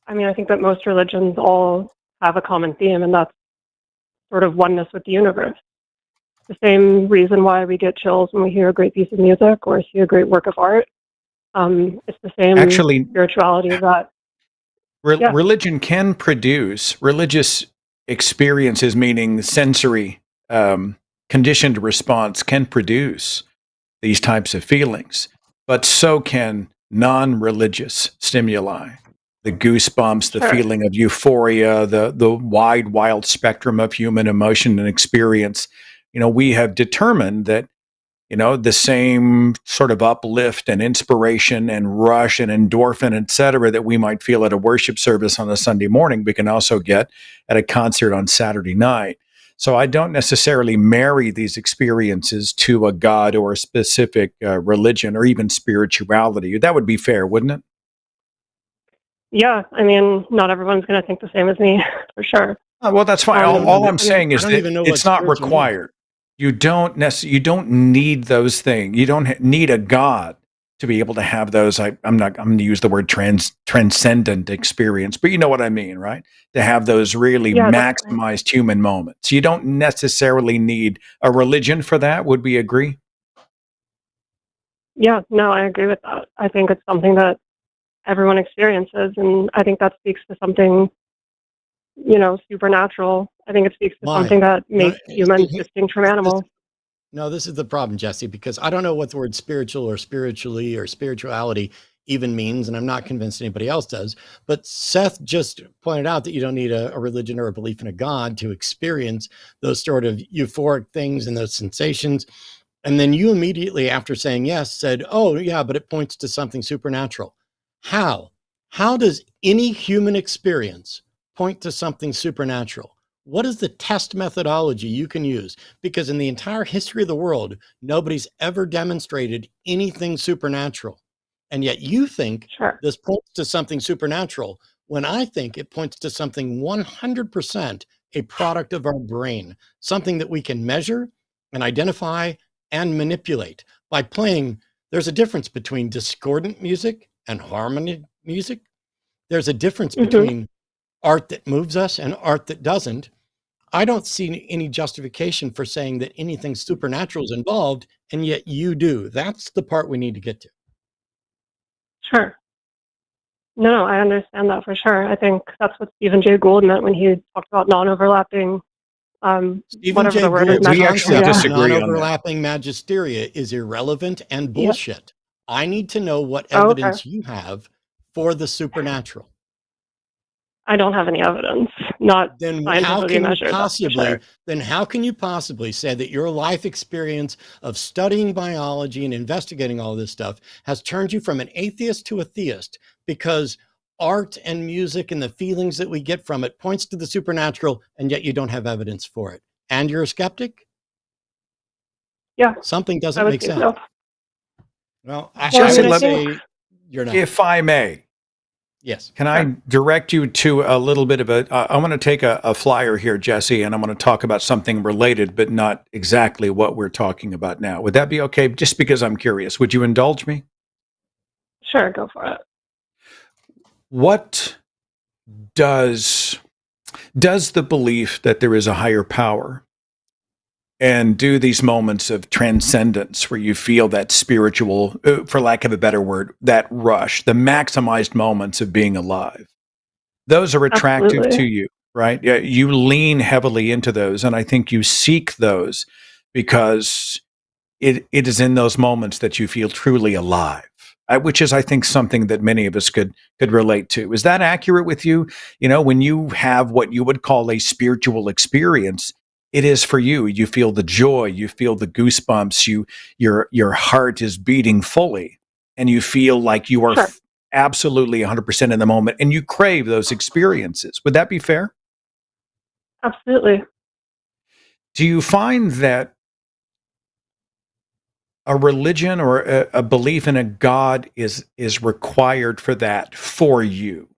I think that most religions all have a common theme, and that's sort of oneness with the universe. The same reason why we get chills when we hear a great piece of music or see a great work of art. It's the same Actually, spirituality that, yeah, religion can produce religious experiences, meaning sensory conditioned response, can produce these types of feelings, but so can non-religious stimuli. The goosebumps, the sure. feeling of euphoria, the wide, wild spectrum of human emotion and experience. We have determined that, the same sort of uplift and inspiration and rush and endorphin, et cetera, that we might feel at a worship service on a Sunday morning, we can also get at a concert on Saturday night. So I don't necessarily marry these experiences to a god or a specific religion or even spirituality. That would be fair, wouldn't it? Yeah, not everyone's going to think the same as me, for sure. Well, that's fine. All I'm saying is I don't that even know it's what not spiritual means. required. You don't need those things. You don't need a god to be able to have those. I'm going to use the word transcendent experience, but you know what I mean, right? To have those really Yeah, definitely. maximized human moments. You don't necessarily need a religion for that. Would we agree? Yeah, no, I agree with that. I think it's something that everyone experiences, and I think that speaks to something, supernatural. I think it speaks to Why? something that No, makes humans distinct from animals. this is the problem, Jesse, because I don't know what the word spiritual or spiritually or spirituality even means, and I'm not convinced anybody else does. But Seth just pointed out that you don't need a religion or a belief in a god to experience those sort of euphoric things and those sensations. And then you immediately, after saying yes, said, oh, yeah, but it points to something supernatural. How? How does any human experience point to something supernatural? What is the test methodology you can use? Because in the entire history of the world, nobody's ever demonstrated anything supernatural. And yet you think Sure. this points to something supernatural, when I think it points to something 100% a product of our brain, something that we can measure and identify and manipulate by playing. There's a difference between discordant music and harmony music. There's a difference between art that moves us and art that doesn't. I don't see any justification for saying that anything supernatural is involved, and yet you do. That's the part we need to get to. Sure. No, I understand that for sure. I think that's what Stephen Jay Gould meant when he talked about non-overlapping, Stephen whatever Jay the word is. Gould's We actually concept of disagree on that. non-overlapping magisteria is irrelevant and Yeah. bullshit. I need to know what Oh, okay. evidence you have for the supernatural. I don't have any evidence, not Then how scientifically can you measured. That's for possibly sure. then how can you possibly say that your life experience of studying biology and investigating all this stuff has turned you from an atheist to a theist, because art and music and the feelings that we get from it points to the supernatural, and yet you don't have evidence for it, and you're a skeptic? Yeah, Something I doesn't would make say sense. so. Well, Well, I Jesse, would I let think, say you're not. if I may, Yes. can I sure. direct you to a little bit of I'm going to take a flyer here, Jesse, and I'm going to talk about something related, but not exactly what we're talking about now. Would that be okay? Just because I'm curious, would you indulge me? Sure, go for it. What does the belief that there is a higher power and do these moments of transcendence where you feel that spiritual, for lack of a better word, that rush, the maximized moments of being alive, those are attractive Absolutely. to you, right? Yeah, you lean heavily into those, and I think you seek those because it is in those moments that you feel truly alive, which is, I think, something that many of us could relate to. Is that accurate with you? When you have what you would call a spiritual experience, it is for you. You feel the joy, you feel the goosebumps, your heart is beating fully, and you feel like you are Sure. absolutely 100% in the moment, and you crave those experiences. Would that be fair? Absolutely. Do you find that a religion or a belief in a God is required for that for you?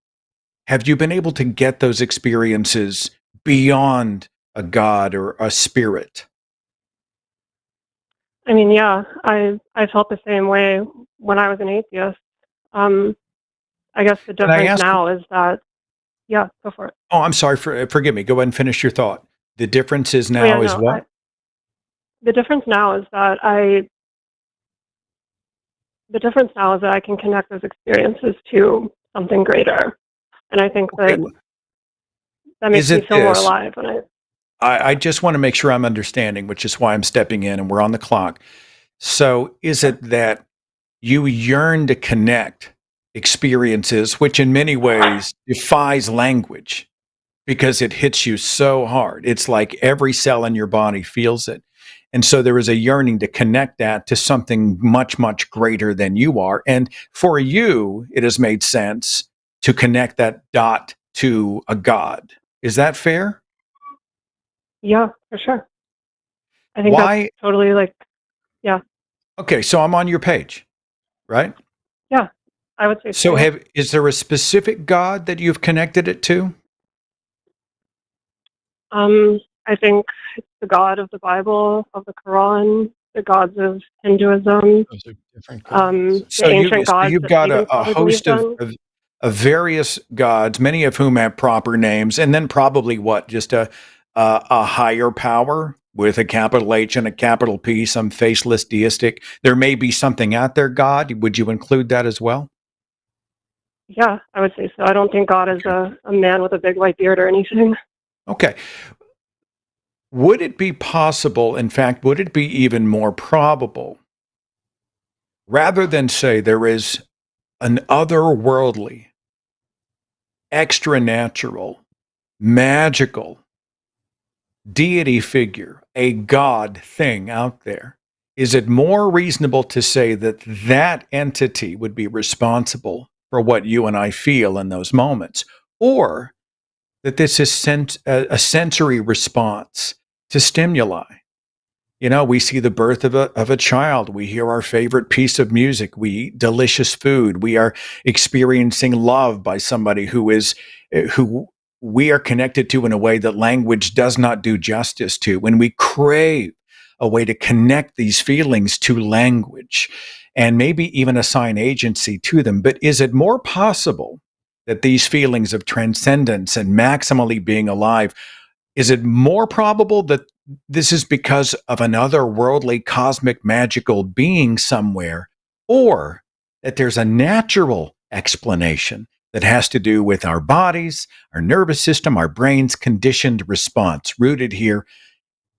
Have you been able to get those experiences beyond a God or a spirit? I mean, yeah, I felt the same way when I was an atheist. Um, I guess the Can I difference ask? now is that, yeah, go for it. Oh, I'm sorry. Forgive me. Go ahead and finish your thought. The difference is Oh yeah, now is no, what? the difference now is that I can connect those experiences to something greater, and I think Okay. that makes Is me it feel more this? alive when I. I just want to make sure I'm understanding, which is why I'm stepping in and we're on the clock. So is it that you yearn to connect experiences, which in many ways defies language because it hits you so hard? It's like every cell in your body feels it. And so there is a yearning to connect that to something much, much greater than you are. And for you, it has made sense to connect that dot to a God. Is that fair? Yeah, for sure. I think that's Why? totally like, yeah, Okay, so I'm on your page, right? yeah, I would say so. So Yeah. is there a specific God that you've connected it to? I think it's the God of the Bible, of the Quran, the gods of Hinduism, Those are different gods. the So ancient gods you've that got pagans a probably believed host in. of various gods, many of whom have proper names, and then probably what? Just a higher power with a capital H and a capital P, some faceless deistic. There may be something out there, God. Would you include that as well? Yeah, I would say so. I don't think God is a man with a big white beard or anything. Okay. Would it be possible, in fact, would it be even more probable, rather than say there is an otherworldly, extra natural, magical deity figure, a God thing out there, is it more reasonable to say that that entity would be responsible for what you and I feel in those moments? Or that this is a sensory response to stimuli? You know, we see the birth of a child. We hear our favorite piece of music. We eat delicious food. We are experiencing love by somebody who we are connected to in a way that language does not do justice to. When we crave a way to connect these feelings to language and maybe even assign agency to them. But is it more possible that these feelings of transcendence and maximally being alive, is it more probable that this is because of another worldly, cosmic, magical being somewhere, or that there's a natural explanation that has to do with our bodies, our nervous system, our brain's conditioned response, rooted here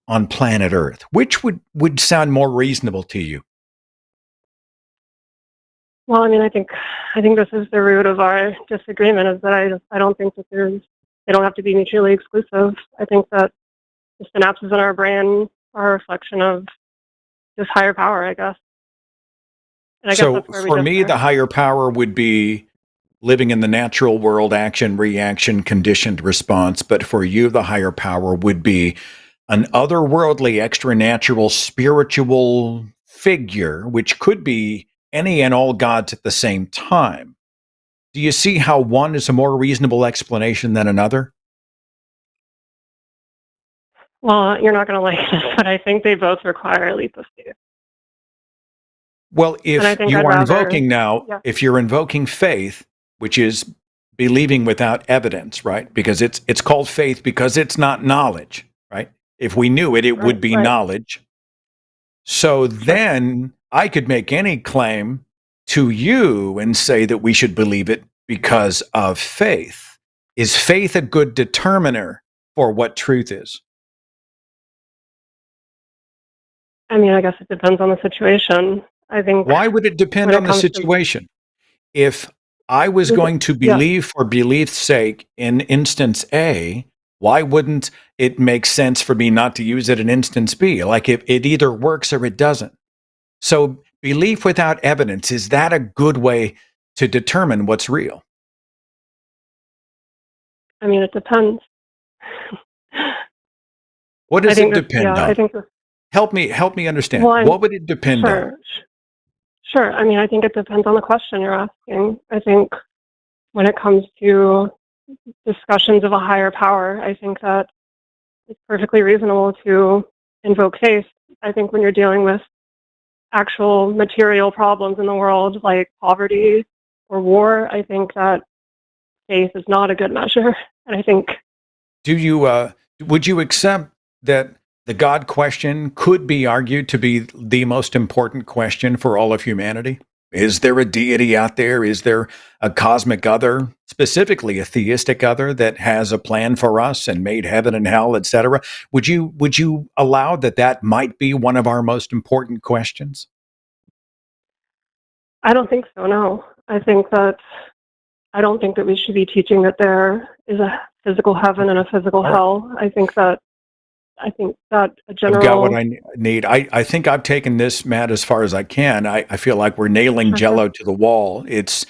on planet Earth? Which would sound more reasonable to you? Well, I mean, I think this is the root of our disagreement, is that I don't think that they don't have to be mutually exclusive. I think that the synapses in our brain are a reflection of this higher power, I guess. And I guess So that's where we for me, differ. the higher power would be living in the natural world, action, reaction, conditioned response. But for you, the higher power would be an otherworldly, extra natural, spiritual figure, which could be any and all gods at the same time. Do you see how one is a more reasonable explanation than another? Well, you're not going to like this, but I think they both require a leap of faith. Well, And I if think you I'd are rather, invoking now, yeah, if you're invoking faith, which is believing without evidence, right? Because it's called faith because it's not knowledge, right? If we knew it, it would be right. knowledge. So then I could make any claim to you and say that we should believe it because of faith. Is faith a good determiner for what truth is? I mean, I guess it depends on the situation. I think Why would it depend when on it the comes to, situation? If I was going to yeah, believe for belief's sake in instance A, Why wouldn't it make sense for me not to use it in instance B? Like it either works or it doesn't. So belief without evidence, is that a good way to determine what's real? I mean, it depends. What does it depend on? I think Help me understand. Well, What would it depend on? Sure. I mean, I think it depends on the question you're asking. I think when it comes to discussions of a higher power, I think that it's perfectly reasonable to invoke faith. I think when you're dealing with actual material problems in the world, like poverty or war, I think that faith is not a good measure. And I think... Would you accept that the God question could be argued to be the most important question for all of humanity? Is there a deity out there? Is there a cosmic other, specifically a theistic other, that has a plan for us and made heaven and hell, etc.? Would you allow that might be one of our most important questions? I don't think so, no. I don't think that we should be teaching that there is a physical heaven and a physical hell. I think that a general... I've got what I need. I think I've taken this, Matt, as far as I can. I feel like we're nailing Jello to the wall. It's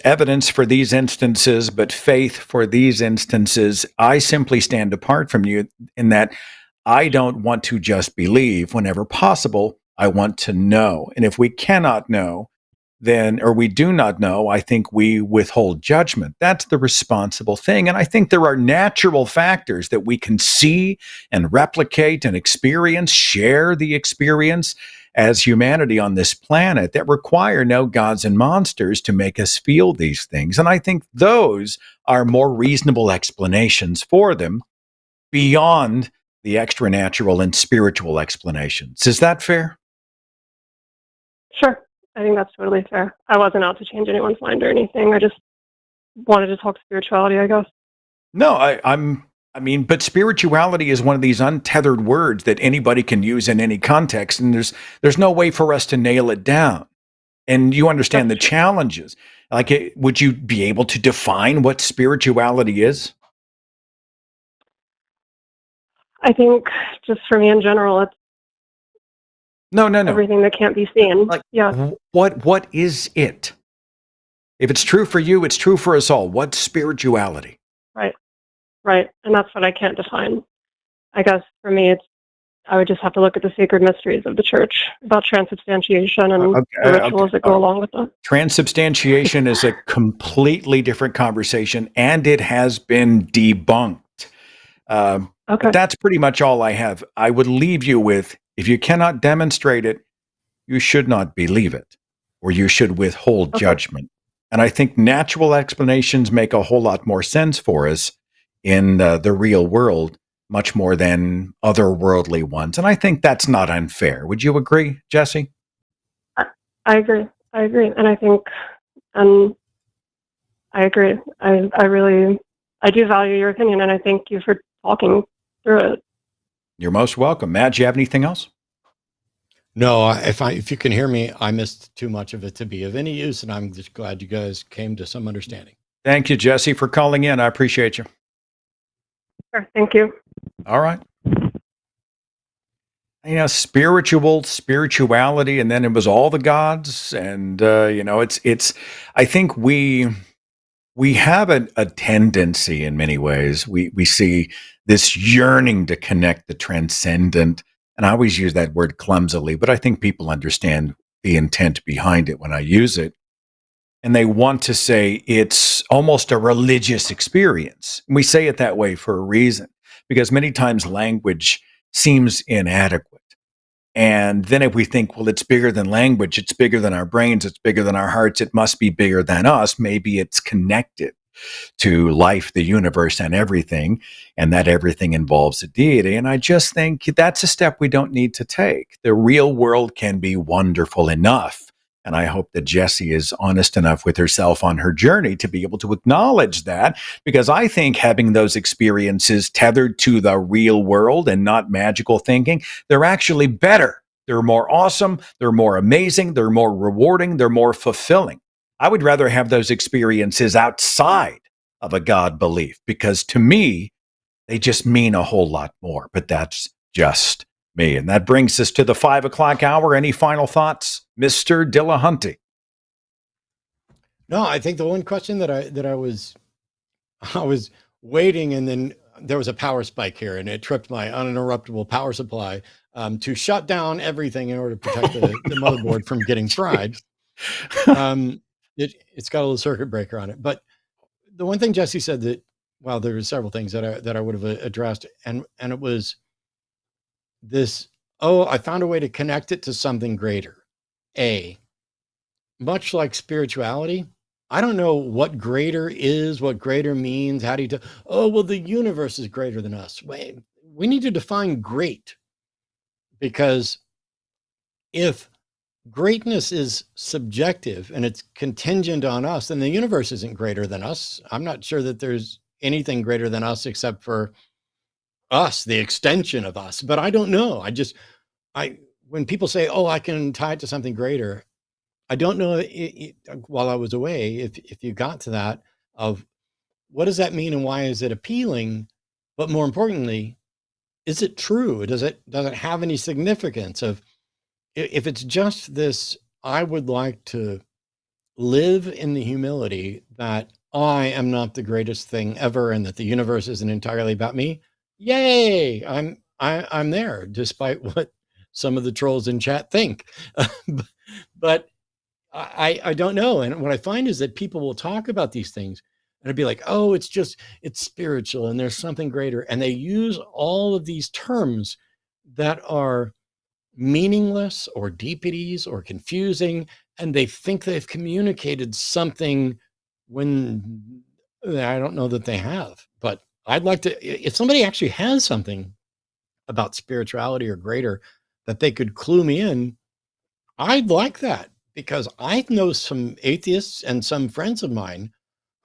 evidence for these instances, but faith for these instances. I simply stand apart from you in that I don't want to just believe. Whenever possible, I want to know. And if we cannot know, or we do not know, I think we withhold judgment. That's the responsible thing. And I think there are natural factors that we can see and replicate and experience, share the experience as humanity on this planet that require no gods and monsters to make us feel these things. And I think those are more reasonable explanations for them beyond the extranatural and spiritual explanations. Is that fair? Sure. I think that's totally fair. I wasn't out to change anyone's mind or anything. I just wanted to talk spirituality, I guess. No, I mean, but spirituality is one of these untethered words that anybody can use in any context, and there's no way for us to nail it down. And you understand the challenges. Like, would you be able to define what spirituality is? I think just for me in general, it's No. everything that can't be seen. Like, yeah. What is it? If it's true for you, it's true for us all. What's spirituality? Right. And that's what I can't define. I guess for me, I would just have to look at the sacred mysteries of the church about transubstantiation and the rituals that go along with that. Transubstantiation is a completely different conversation, and it has been debunked. But that's pretty much all I have. I would leave you with, if you cannot demonstrate it, you should not believe it, or you should withhold judgment. And I think natural explanations make a whole lot more sense for us in the real world, much more than otherworldly ones. And I think that's not unfair. Would you agree, Jesse? I agree. And I think, I agree. I do value your opinion, and I thank you for talking through it. You're most welcome. Matt, do you have anything else? No, if you can hear me, I missed too much of it to be of any use, and I'm just glad you guys came to some understanding. Thank you, Jesse, for calling in. I appreciate you. Sure, thank you. All right. Spirituality, and then it was all the gods, and it's. I think we have a tendency in many ways. We see this yearning to connect the transcendent, and I always use that word clumsily, but I think people understand the intent behind it when I use it. And they want to say it's almost a religious experience. We say it that way for a reason, because many times language seems inadequate. And then if we think, well, it's bigger than language, it's bigger than our brains, it's bigger than our hearts, it must be bigger than us, maybe it's connected to life, the universe, and everything, and that everything involves a deity. And I just think that's a step we don't need to take. The real world can be wonderful enough. And I hope that Jessie is honest enough with herself on her journey to be able to acknowledge that, because I think having those experiences tethered to the real world and not magical thinking, they're actually better. They're more awesome. They're more amazing. They're more rewarding. They're more fulfilling. I would rather have those experiences outside of a God belief, because to me, They just mean a whole lot more, but that's just me. And that brings us to the 5 o'clock hour. Any final thoughts, Mr. Dillahunty? No, I think the one question that I was waiting, and then there was a power spike here, and it tripped my uninterruptible power supply to shut down everything in order to protect the motherboard from getting fried. It's got a little circuit breaker on it. But the one thing Jesse said that, well, there were several things that I would have addressed, and it was this, I found a way to connect it to something greater. Much like spirituality, I don't know what greater is, what greater means. How do you well, the universe is greater than us. Wait, we need to define great, because if greatness is subjective and it's contingent on us, then the universe isn't greater than us. I'm not sure that there's anything greater than us except for us, the extension of us. But I don't know. When people say, I can tie it to something greater, I don't know while I was away, if you got to that, of what does that mean and why is it appealing? But more importantly, is it true? Does it have any significance? Of if it's just this, I would like to live in the humility that I am not the greatest thing ever and that the universe isn't entirely about me. Yay! I'm there, despite what some of the trolls in chat think. But I don't know. And what I find is that people will talk about these things and it'd be like, it's spiritual and there's something greater. And they use all of these terms that are meaningless or deepities or confusing. And they think they've communicated something when I don't know that they have. But I'd like to, if somebody actually has something about spirituality or greater that they could clue me in, I'd like that, because I know some atheists and some friends of mine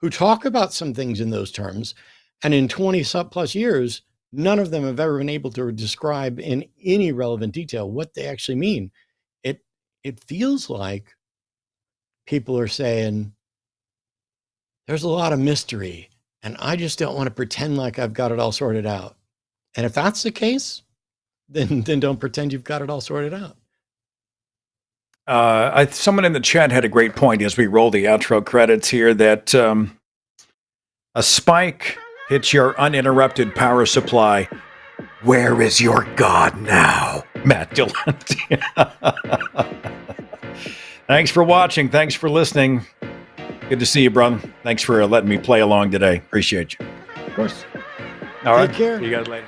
who talk about some things in those terms. And in 20 plus years, none of them have ever been able to describe in any relevant detail what they actually mean. It feels like people are saying, there's a lot of mystery, and I just don't want to pretend like I've got it all sorted out. And if that's the case, then don't pretend you've got it all sorted out. Someone in the chat had a great point as we roll the outro credits here, that a spike hits your uninterrupted power supply. Where is your God now, Matt Dillahunty? Thanks for watching. Thanks for listening. Good to see you, brother. Thanks for letting me play along today. Appreciate you. Of course. All right. Take care. See you guys later.